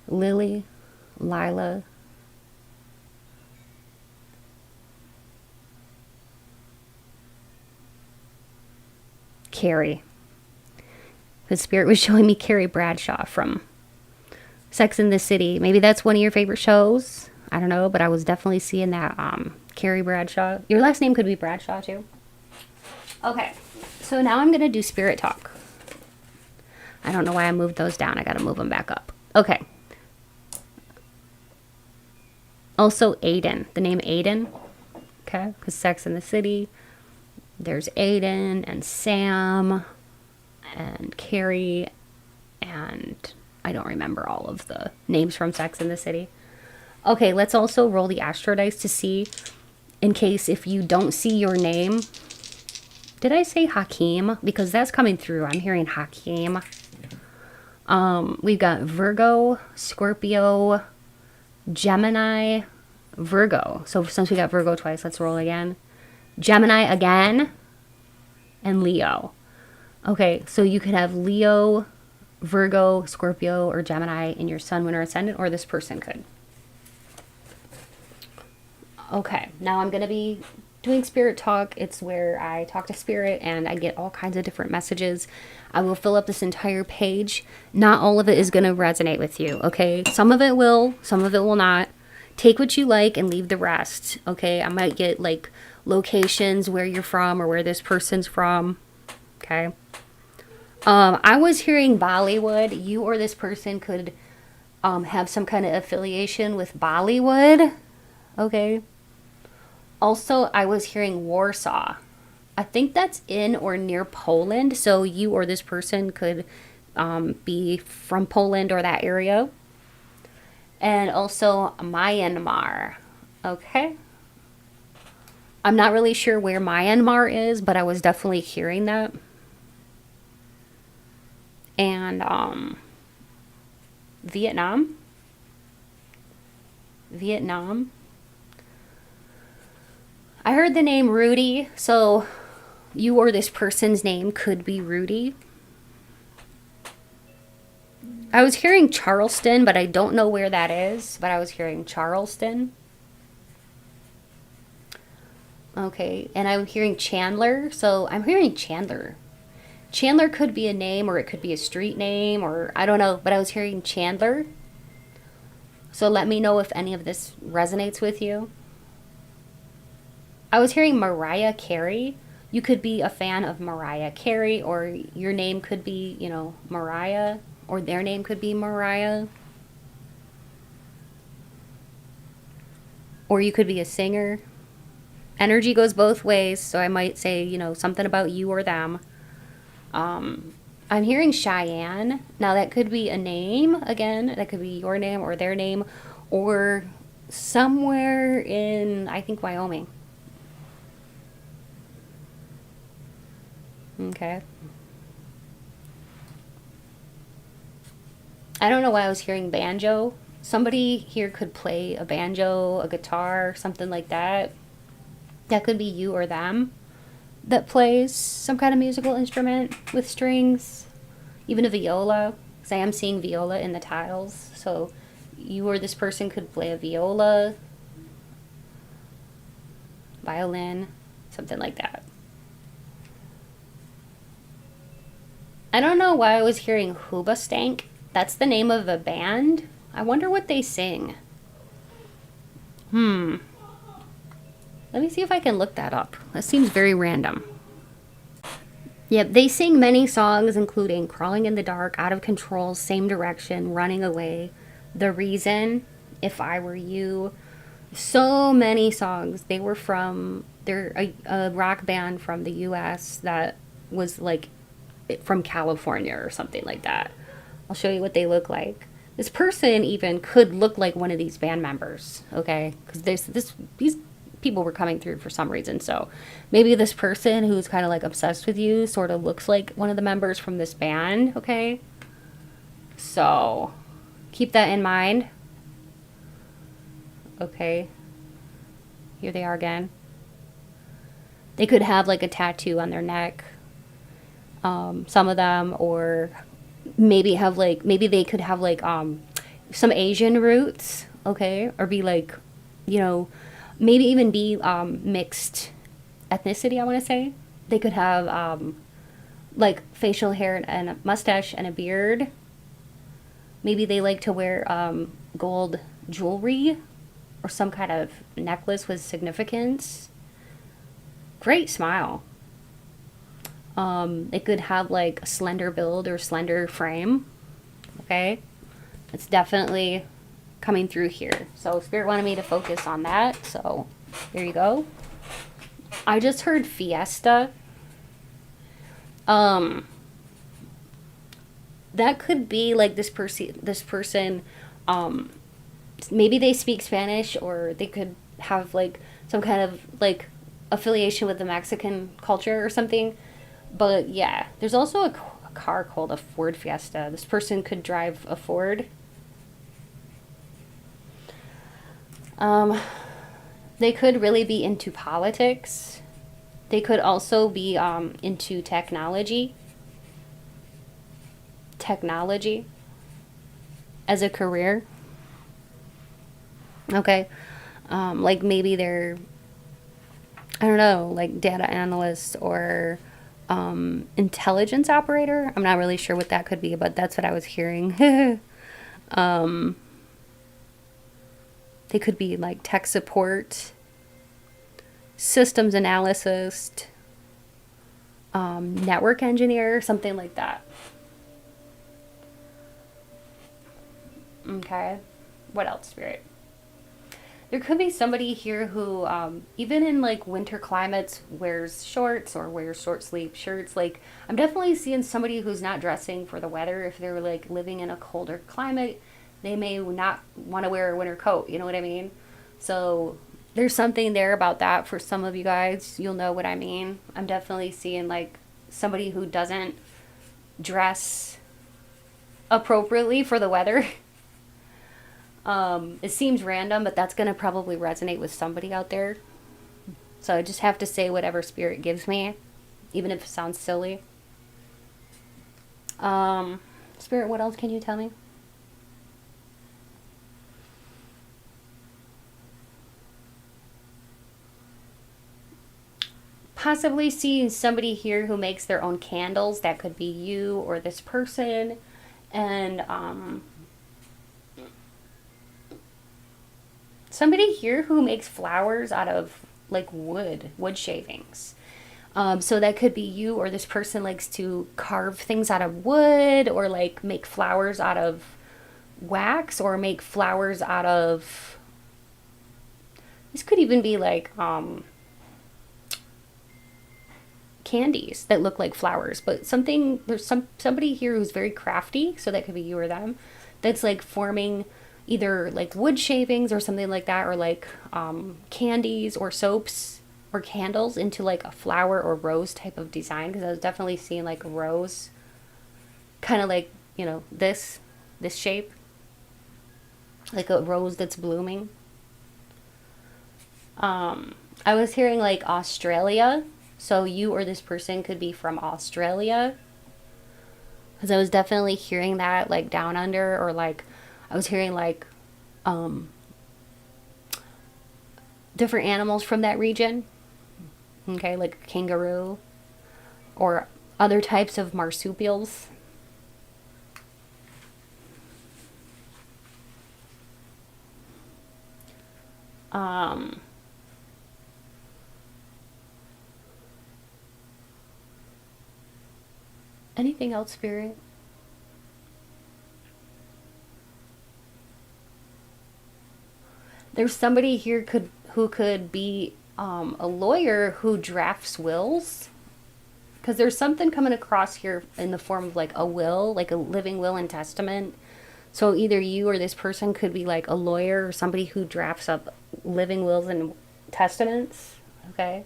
Lily, Lila, Carrie. The spirit was showing me Carrie Bradshaw from Sex and the City. Maybe that's one of your favorite shows. I don't know, but I was definitely seeing that Carrie Bradshaw. Your last name could be Bradshaw too. Okay, so now I'm going to do spirit talk. I don't know why I moved those down. I got to move them back up. Okay. Also Aiden. The name Aiden. Okay, because Sex and the City. There's Aiden and Sam and Carrie, and I don't remember all of the names from Sex and the City. Okay, let's also roll the astro dice to see, in case if you don't see your name. Did I say Hakeem? Because that's coming through. I'm hearing Hakeem. We've got Virgo, Scorpio, Gemini, Virgo. So since we got Virgo twice, let's roll again. Gemini again, and Leo. Okay, so you could have Leo, Virgo, Scorpio, or Gemini in your sun, moon, or ascendant, or this person could. Okay, now I'm going to be doing spirit talk. It's where I talk to spirit and I get all kinds of different messages. I will fill up this entire page. Not all of it is going to resonate with you, okay? Some of it will, some of it will not. Take what you like and leave the rest, okay? I might get like locations where you're from or where this person's from, okay? I was hearing Bollywood. You or this person could have some kind of affiliation with Bollywood, okay? Also, I was hearing Warsaw. I think that's in or near Poland. So you or this person could be from Poland or that area. And also Myanmar. Okay. I'm not really sure where Myanmar is, but I was definitely hearing that. And Vietnam. I heard the name Rudy, so you or this person's name could be Rudy. I was hearing Charleston, but I don't know where that is, but I was hearing Charleston. Okay, and I'm hearing Chandler, so I'm hearing Chandler. Chandler could be a name or it could be a street name or I don't know, but I was hearing Chandler. So let me know if any of this resonates with you. I was hearing Mariah Carey. You could be a fan of Mariah Carey, or your name could be, you know, Mariah, or their name could be Mariah. Or you could be a singer. Energy goes both ways, so I might say, you know, something about you or them. I'm hearing Cheyenne. Now that could be a name, again, that could be your name or their name, or somewhere in, I think, Wyoming. Okay. I don't know why I was hearing banjo. Somebody here could play a banjo, a guitar, something like that. That could be you or them that plays some kind of musical instrument with strings. Even a viola, because I am seeing viola in the tiles. So you or this person could play a viola, violin, something like that. I don't know why I was hearing Hoobastank. That's the name of a band. I wonder what they sing. Let me see if I can look that up. That seems very random. Yep, they sing many songs, including Crawling in the Dark, Out of Control, Same Direction, Running Away, The Reason, If I Were You. So many songs. They're a rock band from the US that was like from California or something like that. I'll show you what they look like. This person even could look like one of these band members, okay? Because these people were coming through for some reason. So maybe this person who's kind of like obsessed with you sort of looks like one of the members from this band, okay? So keep that in mind. Okay. Here they are again. They could have like a tattoo on their neck. Some of them, or maybe they could have like some Asian roots, okay? Or be like, you know, maybe even be mixed ethnicity, I want to say. They could have like facial hair and a mustache and a beard. Maybe they like to wear gold jewelry or some kind of necklace with significance. Great smile. They could have like a slender build or slender frame. Okay? It's definitely coming through here. So Spirit wanted me to focus on that. So there you go. I just heard fiesta. That could be like this person, maybe they speak Spanish, or they could have like some kind of like affiliation with the Mexican culture or something. But yeah, there's also a car called a Ford Fiesta. This person could drive a Ford. They could really be into politics. They could also be into technology. technology as a career. Okay. Like maybe they're, I don't know, like data analyst or intelligence operator. I'm not really sure what that could be, but that's what I was hearing. They could be like tech support, systems analysis, network engineer, something like that. Okay. What else, Spirit? There could be somebody here who, even in like winter climates, wears shorts or wears short sleeve shirts. Like, I'm definitely seeing somebody who's not dressing for the weather. If they're like living in a colder climate, they may not want to wear a winter coat. You know what I mean? So, there's something there about that for some of you guys. You'll know what I mean. I'm definitely seeing like somebody who doesn't dress appropriately for the weather. It seems random, but that's going to probably resonate with somebody out there. So I just have to say whatever spirit gives me, even if it sounds silly. Spirit, what else can you tell me? Possibly seeing somebody here who makes their own candles. That could be you or this person. And, somebody here who makes flowers out of like wood shavings. So that could be you or this person likes to carve things out of wood or like make flowers out of wax or make flowers out of, this could even be like candies that look like flowers, but something, there's somebody here who's very crafty, so that could be you or them, that's like forming either like wood shavings or something like that, or like candies or soaps or candles into like a flower or rose type of design, because I was definitely seeing like a rose, kind of like, you know, this shape, like a rose that's blooming. I was hearing like Australia, so you or this person could be from Australia, because I was definitely hearing that like down under, or like I was hearing like different animals from that region. Okay, like kangaroo or other types of marsupials. Anything else, Spirit? There's somebody here who could be a lawyer who drafts wills, because there's something coming across here in the form of like a will, like a living will and testament. So either you or this person could be like a lawyer or somebody who drafts up living wills and testaments. Okay.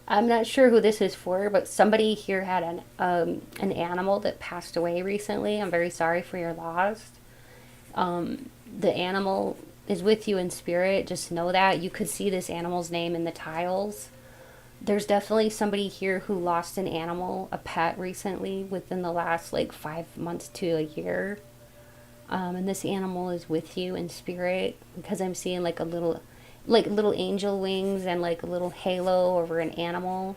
I'm not sure who this is for, but somebody here had an animal that passed away recently. I'm very sorry for your loss. The animal is with you in spirit. Just know that. You could see this animal's name in the tiles. There's definitely somebody here who lost an animal, a pet, recently within the last like 5 months to a year. And this animal is with you in spirit, because I'm seeing like little angel wings and like a little halo over an animal.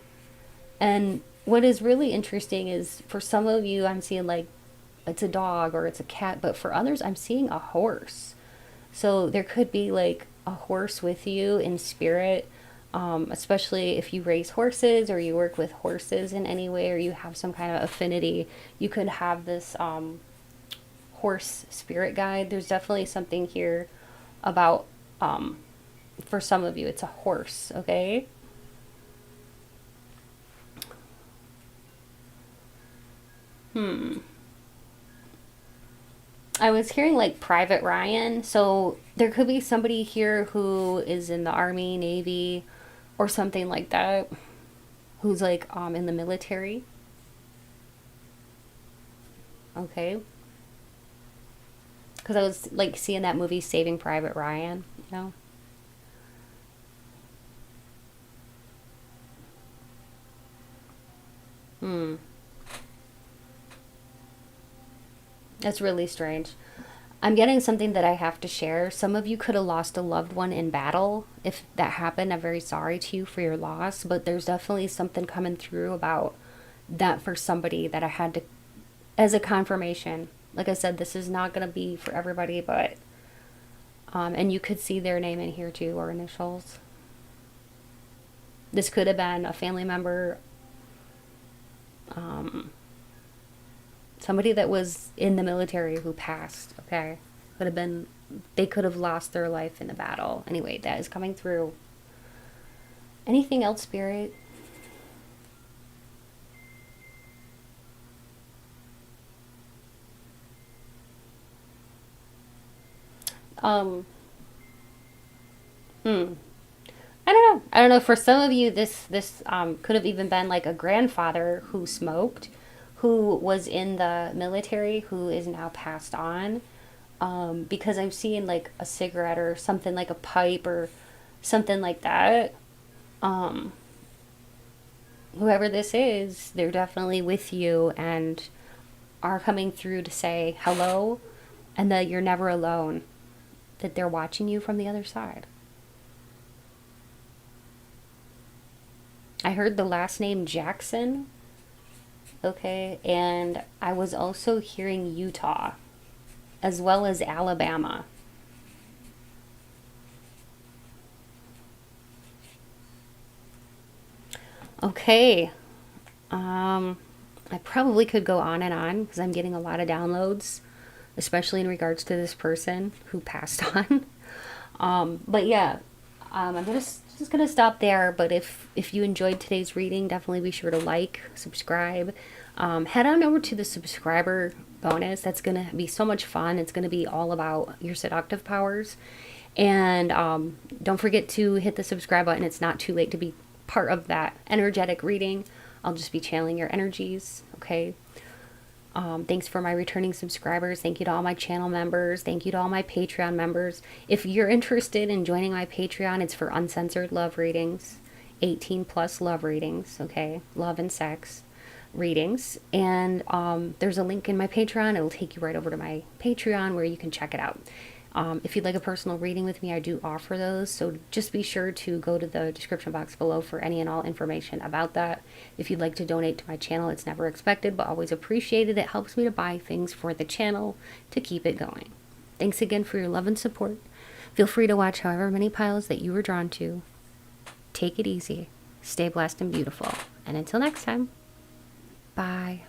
And what is really interesting is for some of you, I'm seeing like it's a dog or it's a cat, but for others, I'm seeing a horse. So there could be like a horse with you in spirit, especially if you raise horses or you work with horses in any way, or you have some kind of affinity. You could have this horse spirit guide. There's definitely something here about, for some of you, it's a horse, okay? I was hearing like Private Ryan, so there could be somebody here who is in the Army, Navy, or something like that, who's like in the military, okay? Because I was like seeing that movie Saving Private Ryan, you know? That's really strange. I'm getting something that I have to share. Some of you could have lost a loved one in battle. If that happened, I'm very sorry to you for your loss, but there's definitely something coming through about that for somebody that I had to, as a confirmation. Like I said, this is not going to be for everybody, but, and you could see their name in here too, or initials. This could have been a family member, somebody that was in the military who passed, okay? Could have been, they could have lost their life in the battle. Anyway, that is coming through. Anything else, Spirit? Um, hmm. I don't know. I don't know. For some of you, this could have even been like a grandfather who smoked, who was in the military, who is now passed on. Because I'm seeing like a cigarette or something like a pipe or something like that. Um, Whoever this is, they're definitely with you and are coming through to say hello and that you're never alone, that they're watching you from the other side. I heard the last name Jackson, okay, and I was also hearing Utah as well as Alabama. Okay, I probably could go on because I'm getting a lot of downloads, especially in regards to this person who passed on. But yeah, I'm just gonna stop there. But if you enjoyed today's reading, definitely be sure to like, subscribe. Head on over to the subscriber bonus. That's gonna be so much fun. It's gonna be all about your seductive powers. And don't forget to hit the subscribe button. It's not too late to be part of that energetic reading. I'll just be channeling your energies. Okay. Thanks for my returning subscribers. Thank you to all my channel members. Thank you to all my Patreon members. If you're interested in joining my Patreon, it's for uncensored love readings, 18 plus love readings, okay? Love and sex readings. And there's a link in my Patreon. It'll take you right over to my Patreon where you can check it out. If you'd like a personal reading with me, I do offer those. So just be sure to go to the description box below for any and all information about that. If you'd like to donate to my channel, it's never expected, but always appreciated. It helps me to buy things for the channel to keep it going. Thanks again for your love and support. Feel free to watch however many piles that you were drawn to. Take it easy. Stay blessed and beautiful. And until next time, bye.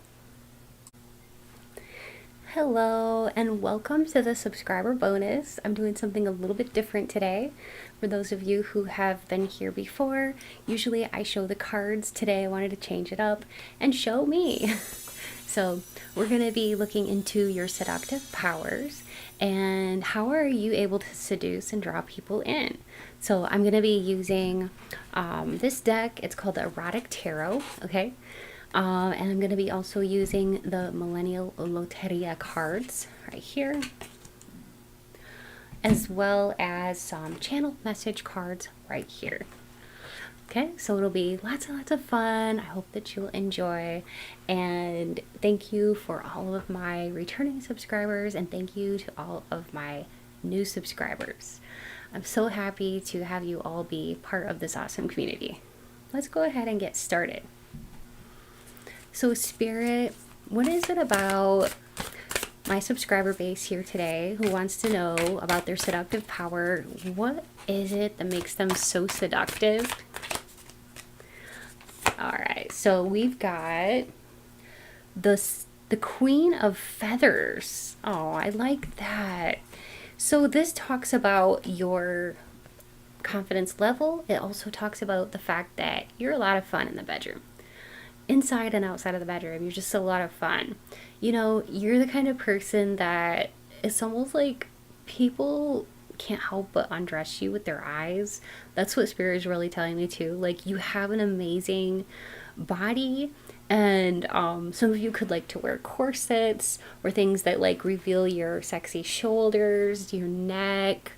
Hello and welcome to the subscriber bonus. I'm doing something a little bit different today. For those of you who have been here before, usually I show the cards. Today I wanted to change it up and show me. So we're going to be looking into your seductive powers and how are you able to seduce and draw people in. So I'm going to be using this deck. It's called the Erotic Tarot, okay? And I'm going to be also using the Millennial Loteria cards right here, as well as some channel message cards right here. Okay, so it'll be lots and lots of fun. I hope that you'll enjoy. And thank you for all of my returning subscribers, and thank you to all of my new subscribers. I'm so happy to have you all be part of this awesome community. Let's go ahead and get started. So Spirit, what is it about my subscriber base here today who wants to know about their seductive power? What is it that makes them so seductive? All right, so we've got the Queen of Feathers. Oh, I like that. So this talks about your confidence level. It also talks about the fact that you're a lot of fun in the bedroom. Inside and outside of the bedroom, you're just a lot of fun. You know, you're the kind of person that it's almost like people can't help but undress you with their eyes. That's what Spirit is really telling me too. Like, you have an amazing body, and some of you could like to wear corsets or things that like reveal your sexy shoulders, your neck,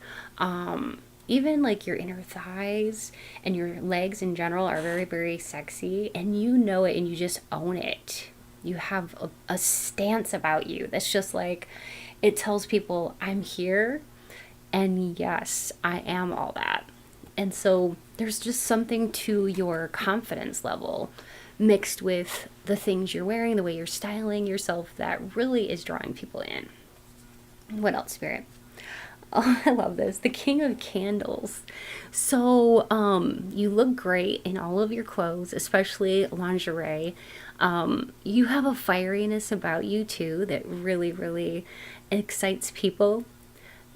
even like your inner thighs and your legs in general are very, very sexy, and you know it and you just own it. You have a stance about you that's just like, it tells people, I'm here, and yes, I am all that. And so there's just something to your confidence level mixed with the things you're wearing, the way you're styling yourself, that really is drawing people in. What else, Spirit? Oh, I love this. The King of Candles. So, you look great in all of your clothes, especially lingerie. You have a fieriness about you too that really, really excites people.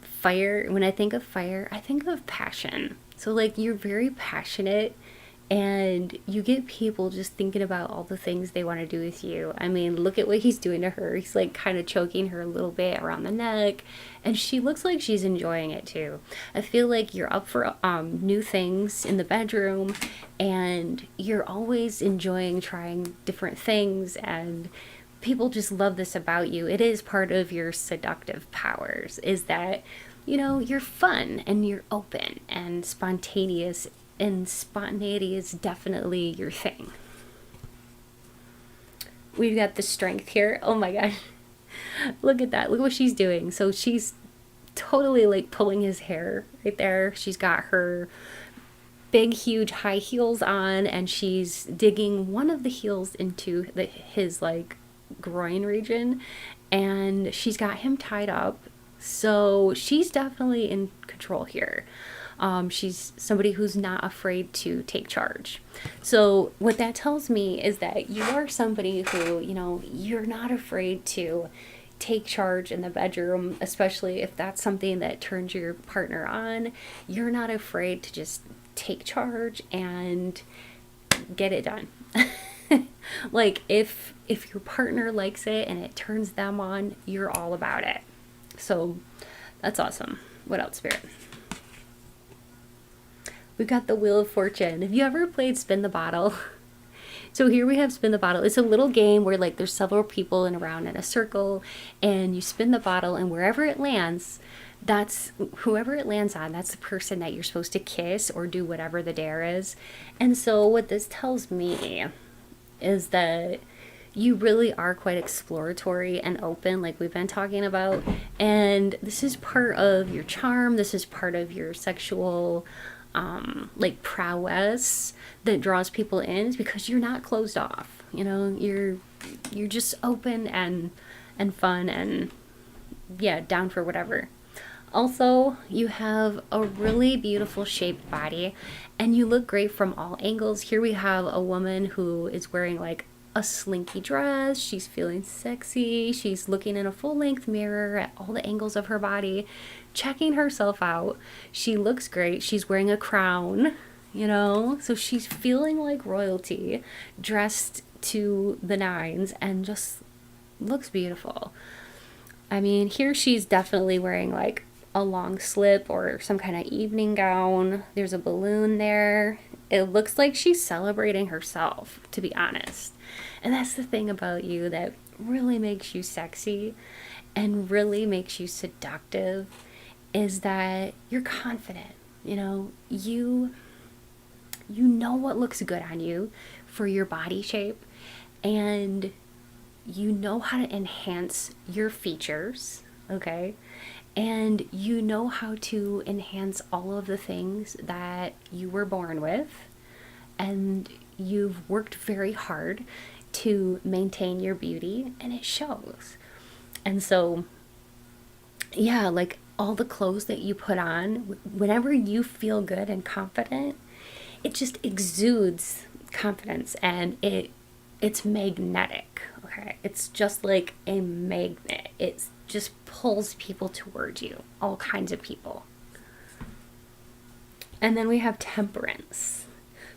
Fire, when I think of fire, I think of passion. So, like, you're very passionate, and you get people just thinking about all the things they want to do with you. I mean, look at what he's doing to her. He's like kind of choking her a little bit around the neck, and she looks like she's enjoying it too. I feel like you're up for new things in the bedroom, and you're always enjoying trying different things, and people just love this about you. It is part of your seductive powers, is that, you know, you're fun and you're open and spontaneous, and spontaneity is definitely your thing. We've got the Strength here. Oh my gosh. Look at that. Look what she's doing. So she's totally like pulling his hair right there. She's got her big, huge high heels on, and she's digging one of the heels into his like groin region, and she's got him tied up. So she's definitely in control here. She's somebody who's not afraid to take charge. So what that tells me is that you are somebody who, you know, you're not afraid to take charge in the bedroom, especially if that's something that turns your partner on. You're not afraid to just take charge and get it done. Like if your partner likes it and it turns them on, you're all about it. So that's awesome. What else, Spirit? We've got the Wheel of Fortune. Have you ever played Spin the Bottle? So here we have Spin the Bottle. It's a little game where like there's several people in around in a circle, and you spin the bottle, and wherever it lands, that's whoever it lands on, that's the person that you're supposed to kiss or do whatever the dare is. And so what this tells me is that you really are quite exploratory and open, like we've been talking about. And this is part of your charm. This is part of your sexual like prowess that draws people in, is because you're not closed off. You know, you're just open and fun and yeah, down for whatever. Also, you have a really beautiful shaped body, and you look great from all angles. Here we have a woman who is wearing like a slinky dress. She's feeling sexy. She's looking in a full-length mirror at all the angles of her body, checking herself out. She looks great. She's wearing a crown, you know, so she's feeling like royalty, dressed to the nines, and just looks beautiful. I mean, here she's definitely wearing like a long slip or some kind of evening gown. There's a balloon there. It looks like she's celebrating herself, to be honest. And that's the thing about you that really makes you sexy and really makes you seductive, is that you're confident. You know, you know what looks good on you for your body shape, and you know how to enhance your features, okay? And you know how to enhance all of the things that you were born with, and you've worked very hard to maintain your beauty, and it shows. And so, yeah, like all the clothes that you put on, whenever you feel good and confident, it just exudes confidence, and it's magnetic, okay? It's just like a magnet. It just pulls people towards you, all kinds of people. And then we have Temperance.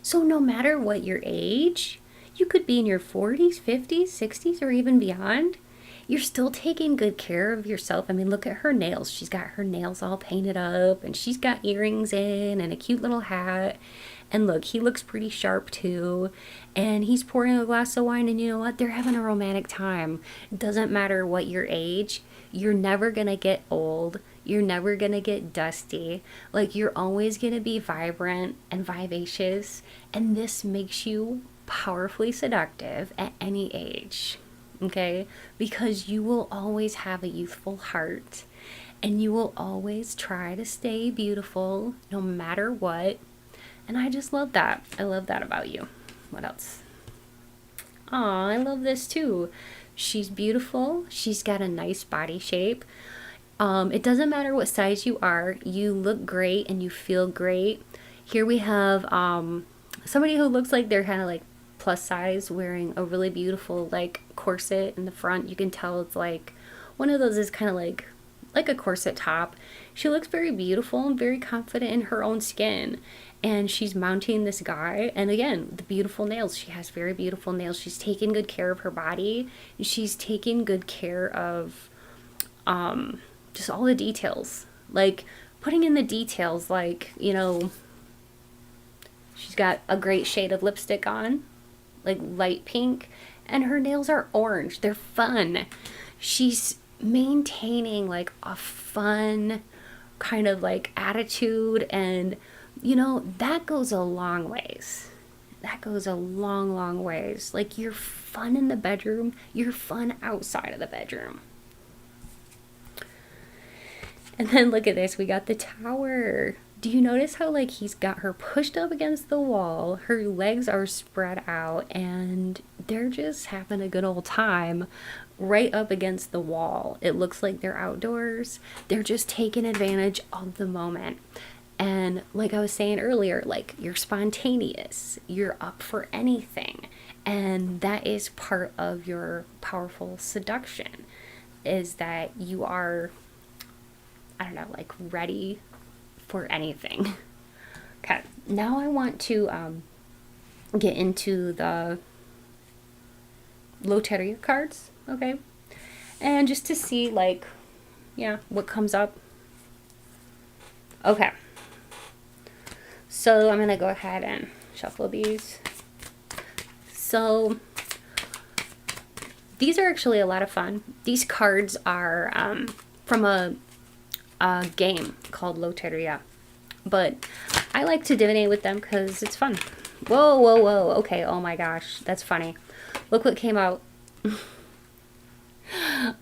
So no matter what your age, you could be in your 40s, 50s, 60s, or even beyond, you're still taking good care of yourself. I mean, look at her nails. She's got her nails all painted up, and she's got earrings in and a cute little hat. And look, he looks pretty sharp too. And he's pouring a glass of wine, and you know what? They're having a romantic time. It doesn't matter what your age. You're never going to get old. You're never gonna get dusty. Like, you're always gonna be vibrant and vivacious. And this makes you powerfully seductive at any age. Okay? Because you will always have a youthful heart. And you will always try to stay beautiful no matter what. And I just love that. I love that about you. What else? Aw, I love this too. She's beautiful. She's got a nice body shape. It doesn't matter what size you are. You look great and you feel great. Here we have somebody who looks like they're kind of like plus size, wearing a really beautiful like corset in the front. You can tell it's like one of those is kind of like a corset top. She looks very beautiful and very confident in her own skin. And she's mounting this guy. And again, the beautiful nails. She has very beautiful nails. She's taking good care of her body. She's taking good care of just all the details. Like putting in the details, like, you know, she's got a great shade of lipstick on, like light pink. And her nails are orange. They're fun. She's maintaining like a fun kind of like attitude, and you know that goes a long ways. That goes a long ways. Like, you're fun in the bedroom, you're fun outside of the bedroom. And then look at this, we got the Tower. Do you notice how like he's got her pushed up against the wall, her legs are spread out, and they're just having a good old time right up against the wall. It looks like they're outdoors. They're just taking advantage of the moment. And like I was saying earlier, like, you're spontaneous, you're up for anything. And that is part of your powerful seduction, is that you are, I don't know, like ready for anything. Okay, now I want to get into the Loteria cards, okay? And just to see, like, yeah, what comes up. Okay. So I'm going to go ahead and shuffle these. So these are actually a lot of fun. These cards are from a game called Loteria. But I like to divinate with them because it's fun. Whoa. Okay, oh my gosh, that's funny. Look what came out.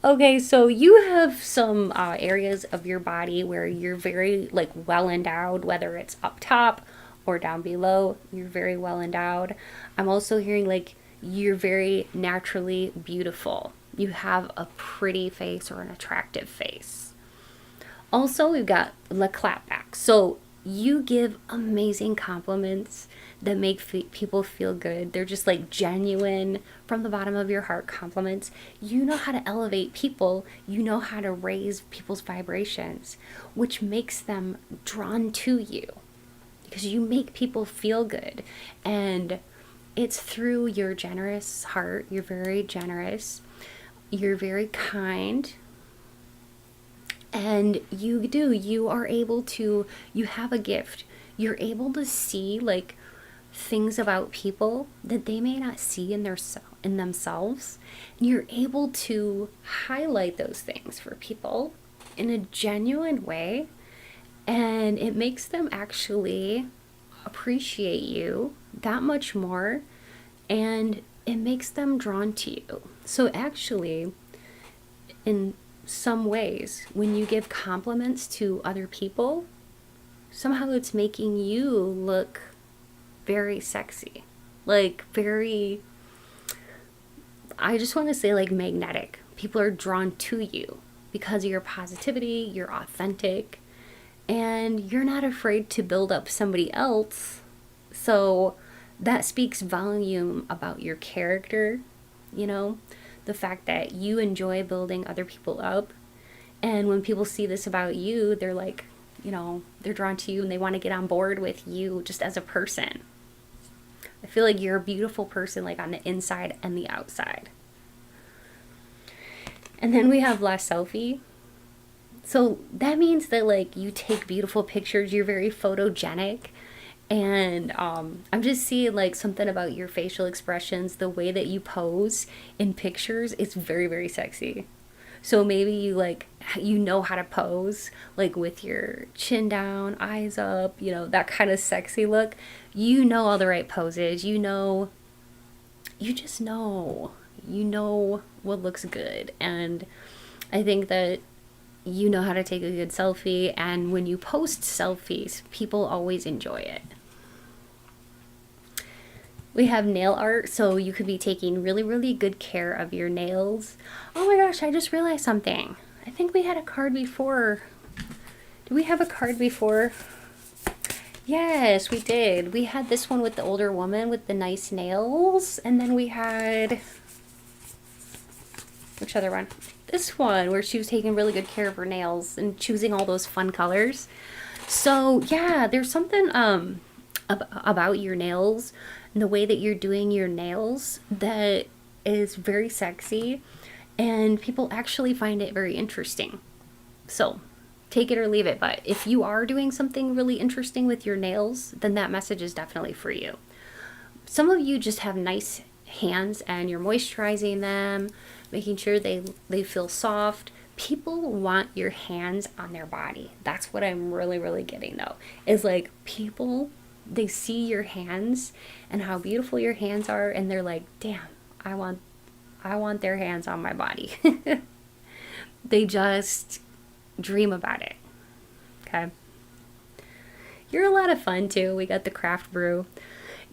Okay, so you have some areas of your body where you're very like well endowed, whether it's up top or down below. You're very well endowed. I'm also hearing like you're very naturally beautiful. You have a pretty face or an attractive face. Also, we've got the clapback. So you give amazing compliments that make people feel good. They're just like genuine, from the bottom of your heart compliments. You know how to elevate people. You know how to raise people's vibrations, which makes them drawn to you because you make people feel good. And it's through your generous heart. You're very generous. You're very kind. And you are able to, you have a gift. You're able to see like things about people that they may not see in themselves. And you're able to highlight those things for people in a genuine way. And it makes them actually appreciate you that much more. And it makes them drawn to you. So actually, in some ways, when you give compliments to other people, somehow it's making you look very sexy, like very, I just want to say like magnetic. People are drawn to you because of your positivity, you're authentic, and you're not afraid to build up somebody else. So that speaks volume about your character, you know, the fact that you enjoy building other people up. And when people see this about you, they're like, you know, they're drawn to you and they want to get on board with you just as a person. I feel like you're a beautiful person, like on the inside and the outside. And then we have La Selfie. So that means that like you take beautiful pictures, you're very photogenic. And I'm just seeing like something about your facial expressions, the way that you pose in pictures. It's very, very sexy. So maybe you like, you know how to pose, like with your chin down, eyes up, you know, that kind of sexy look. You know all the right poses. You know, you just know, you know what looks good. And I think that you know how to take a good selfie. And when you post selfies, people always enjoy it. We have nail art, so you could be taking really, really good care of your nails. Oh my gosh, I just realized something. I think we had a card before. Did we have a card before? Yes, we did. We had this one with the older woman with the nice nails, and then we had, which other one? This one, where she was taking really good care of her nails and choosing all those fun colors. So yeah, there's something about your nails and the way that you're doing your nails that is very sexy, and people actually find it very interesting. So take it or leave it, but if you are doing something really interesting with your nails, then that message is definitely for you. Some of you just have nice hands and you're moisturizing them, making sure they feel soft. People want your hands on their body. That's what I'm really, really getting though. Is like people, they see your hands and how beautiful your hands are, and they're like, damn, I want their hands on my body. They just dream about it. Okay. You're a lot of fun too. We got the craft brew.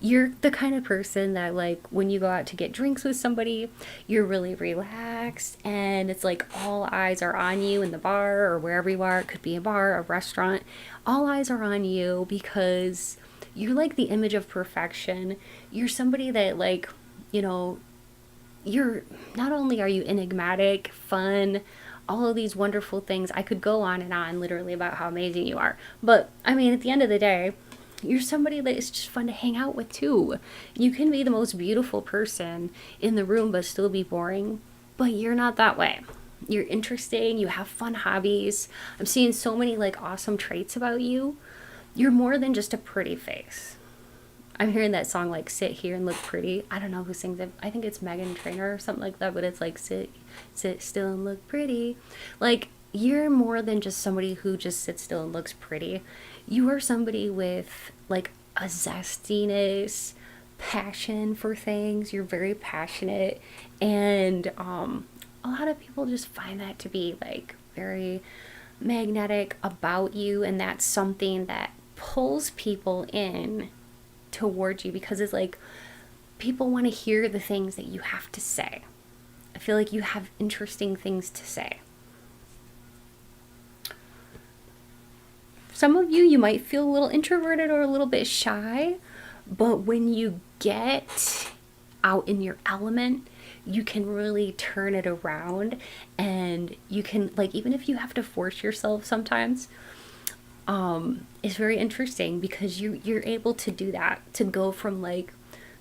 You're the kind of person that, like, when you go out to get drinks with somebody, you're really relaxed and it's like all eyes are on you in the bar or wherever you are. It could be a bar, a restaurant. All eyes are on you because you're like the image of perfection. You're somebody that, like, you know, you're not only are you enigmatic, fun, all of these wonderful things. I could go on and on literally about how amazing you are. But I mean, at the end of the day, you're somebody that is just fun to hang out with too. You can be the most beautiful person in the room but still be boring, but you're not that way. You're interesting, you have fun hobbies. I'm seeing so many like awesome traits about you. You're more than just a pretty face. I'm hearing that song like Sit Here and Look Pretty. I don't know who sings it. I think it's Megan Trainor or something like that, but it's like sit still and look pretty. Like, you're more than just somebody who just sits still and looks pretty. You are somebody with like a zestiness, passion for things. You're very passionate, and a lot of people just find that to be like very magnetic about you, and that's something that pulls people in towards you because it's like people want to hear the things that you have to say. I feel like you have interesting things to say. Some of you might feel a little introverted or a little bit shy, but when you get out in your element, you can really turn it around, and you can, like, even if you have to force yourself sometimes, it's very interesting because you're able to do that, to go from like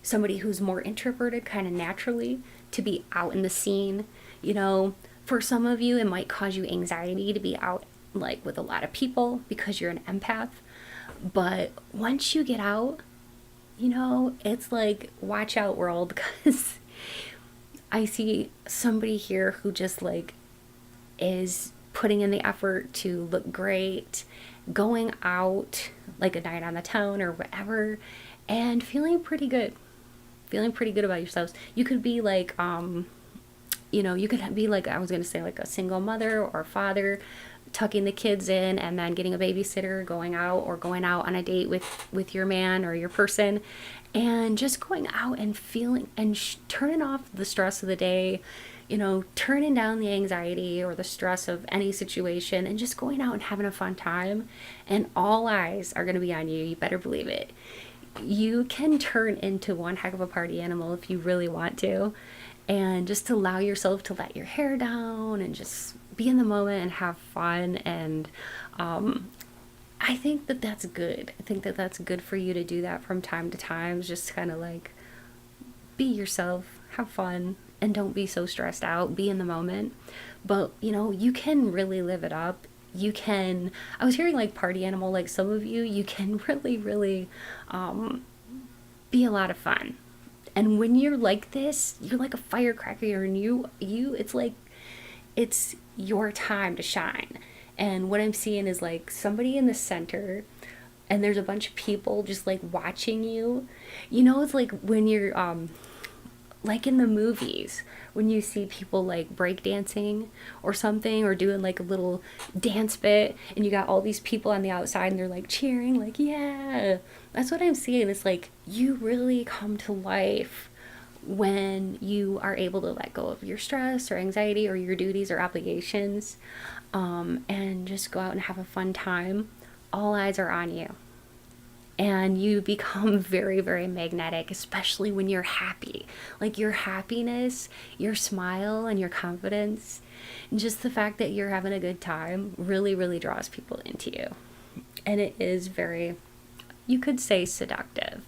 somebody who's more introverted kind of naturally to be out in the scene. You know, for some of you it might cause you anxiety to be out like with a lot of people because you're an empath, but once you get out, you know, it's like watch out world, because I see somebody here who just like is putting in the effort to look great, going out like a night on the town or whatever, and feeling pretty good about yourselves. You could be like, you know, you could be like, I was going to say like a single mother or father, tucking the kids in and then getting a babysitter, going out or going out on a date with your man or your person, and just going out and feeling and turning off the stress of the day, you know, turning down the anxiety or the stress of any situation and just going out and having a fun time. And all eyes are going to be on you. You better believe it. You can turn into one heck of a party animal if you really want to. And just allow yourself to let your hair down and just be in the moment and have fun. And I think that that's good. I think that that's good for you to do that from time to time. Just kind of like be yourself, have fun, and don't be so stressed out. Be in the moment. But, you know, you can really live it up. You can, I was hearing like party animal, like some of you can really, really be a lot of fun. And when you're like this, you're like a firecracker, and you it's like it's your time to shine. And what I'm seeing is like somebody in the center, and there's a bunch of people just like watching you. You know, it's like when you're like in the movies when you see people like breakdancing or something, or doing like a little dance bit, and you got all these people on the outside and they're like cheering, like, yeah. That's what I'm seeing. It's like you really come to life when you are able to let go of your stress or anxiety or your duties or obligations, and just go out and have a fun time. All eyes are on you, and you become very, very magnetic, especially when you're happy. Like your happiness, your smile, and your confidence, and just the fact that you're having a good time really, really draws people into you. And it is very, you could say, seductive.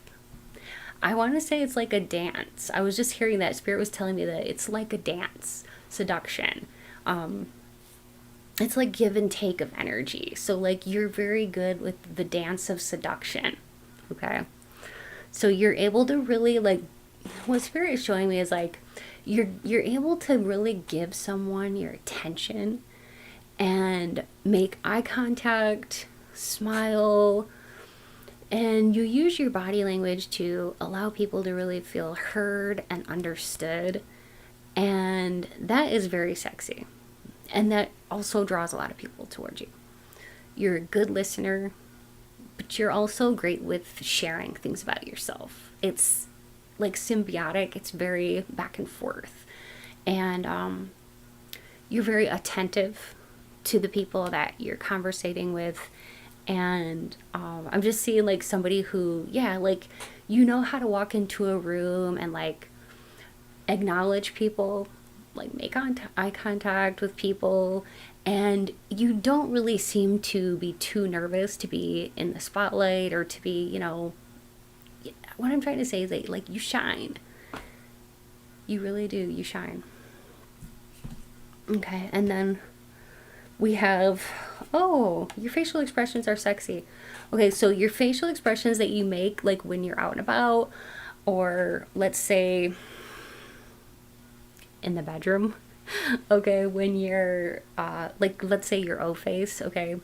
I want to say it's like a dance. I was just hearing that. Spirit was telling me that it's like a dance, seduction. It's like give and take of energy. So like you're very good with the dance of seduction. Okay. So you're able to really like, what Spirit is showing me is like you're able to really give someone your attention and make eye contact, smile, and you use your body language to allow people to really feel heard and understood. And that is very sexy. And that also draws a lot of people towards you. You're a good listener, but you're also great with sharing things about yourself. It's like symbiotic. It's very back and forth. And you're very attentive to the people that you're conversating with. And I'm just seeing like somebody who, yeah, like, you know how to walk into a room and like acknowledge people, like make eye contact with people, and you don't really seem to be too nervous to be in the spotlight or to be, you know, what I'm trying to say is that like you shine. You really do, you shine. Okay, and then we have, oh, your facial expressions are sexy. Okay, so your facial expressions that you make like when you're out and about, or let's say in the bedroom, okay, when you're like, let's say your O face, okay,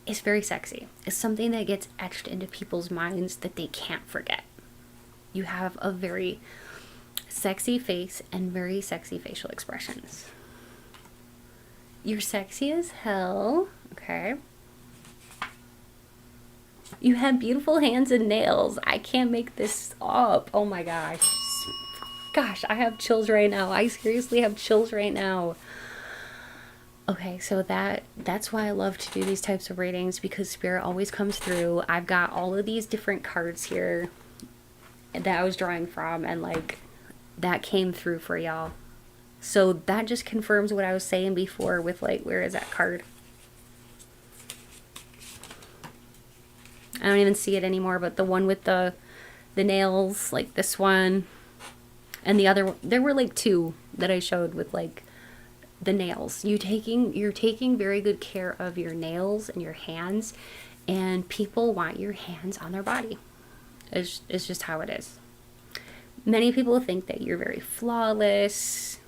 it's very sexy. It's something that gets etched into people's minds that they can't forget. You have a very sexy face and very sexy facial expressions. You're sexy as hell, okay? You have beautiful hands and nails. I can't make this up. Oh my gosh. Gosh, I have chills right now. I seriously have chills right now. Okay, so that's why I love to do these types of readings, because Spirit always comes through. I've got all of these different cards here that I was drawing from, and like that came through for y'all. So that just confirms what I was saying before with like, where is that card? I don't even see it anymore, but the one with the nails, like this one, and the other one, there were like two that I showed with like the nails. You're taking very good care of your nails and your hands, and people want your hands on their body. It's just how it is. Many people think that you're very flawless.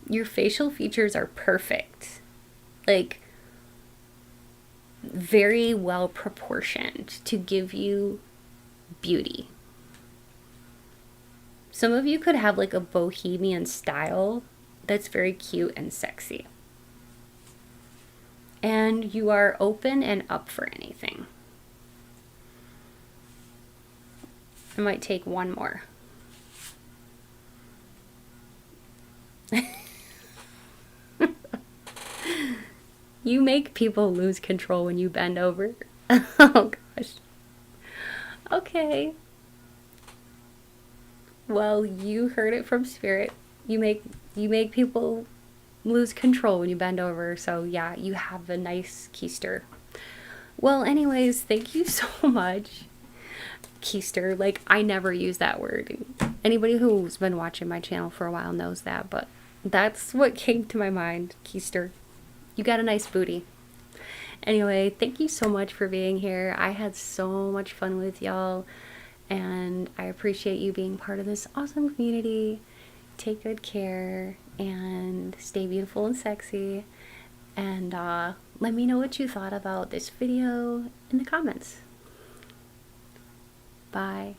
Your facial features are perfect. Like, very well proportioned to give you beauty. Some of you could have like a bohemian style that's very cute and sexy. And you are open and up for anything. I might take one more. You make people lose control when you bend over. Oh gosh. Okay. Well, you heard it from Spirit. You make people lose control when you bend over. So yeah, you have a nice keister. Well, anyways, thank you so much. Keister, like, I never use that word. Anybody who's been watching my channel for a while knows that, but that's what came to my mind. Keister. You got a nice booty. Anyway, thank you so much for being here. I had so much fun with y'all, and I appreciate you being part of this awesome community. take good care and stay beautiful and sexy. And let me know what you thought about this video in the comments. Bye.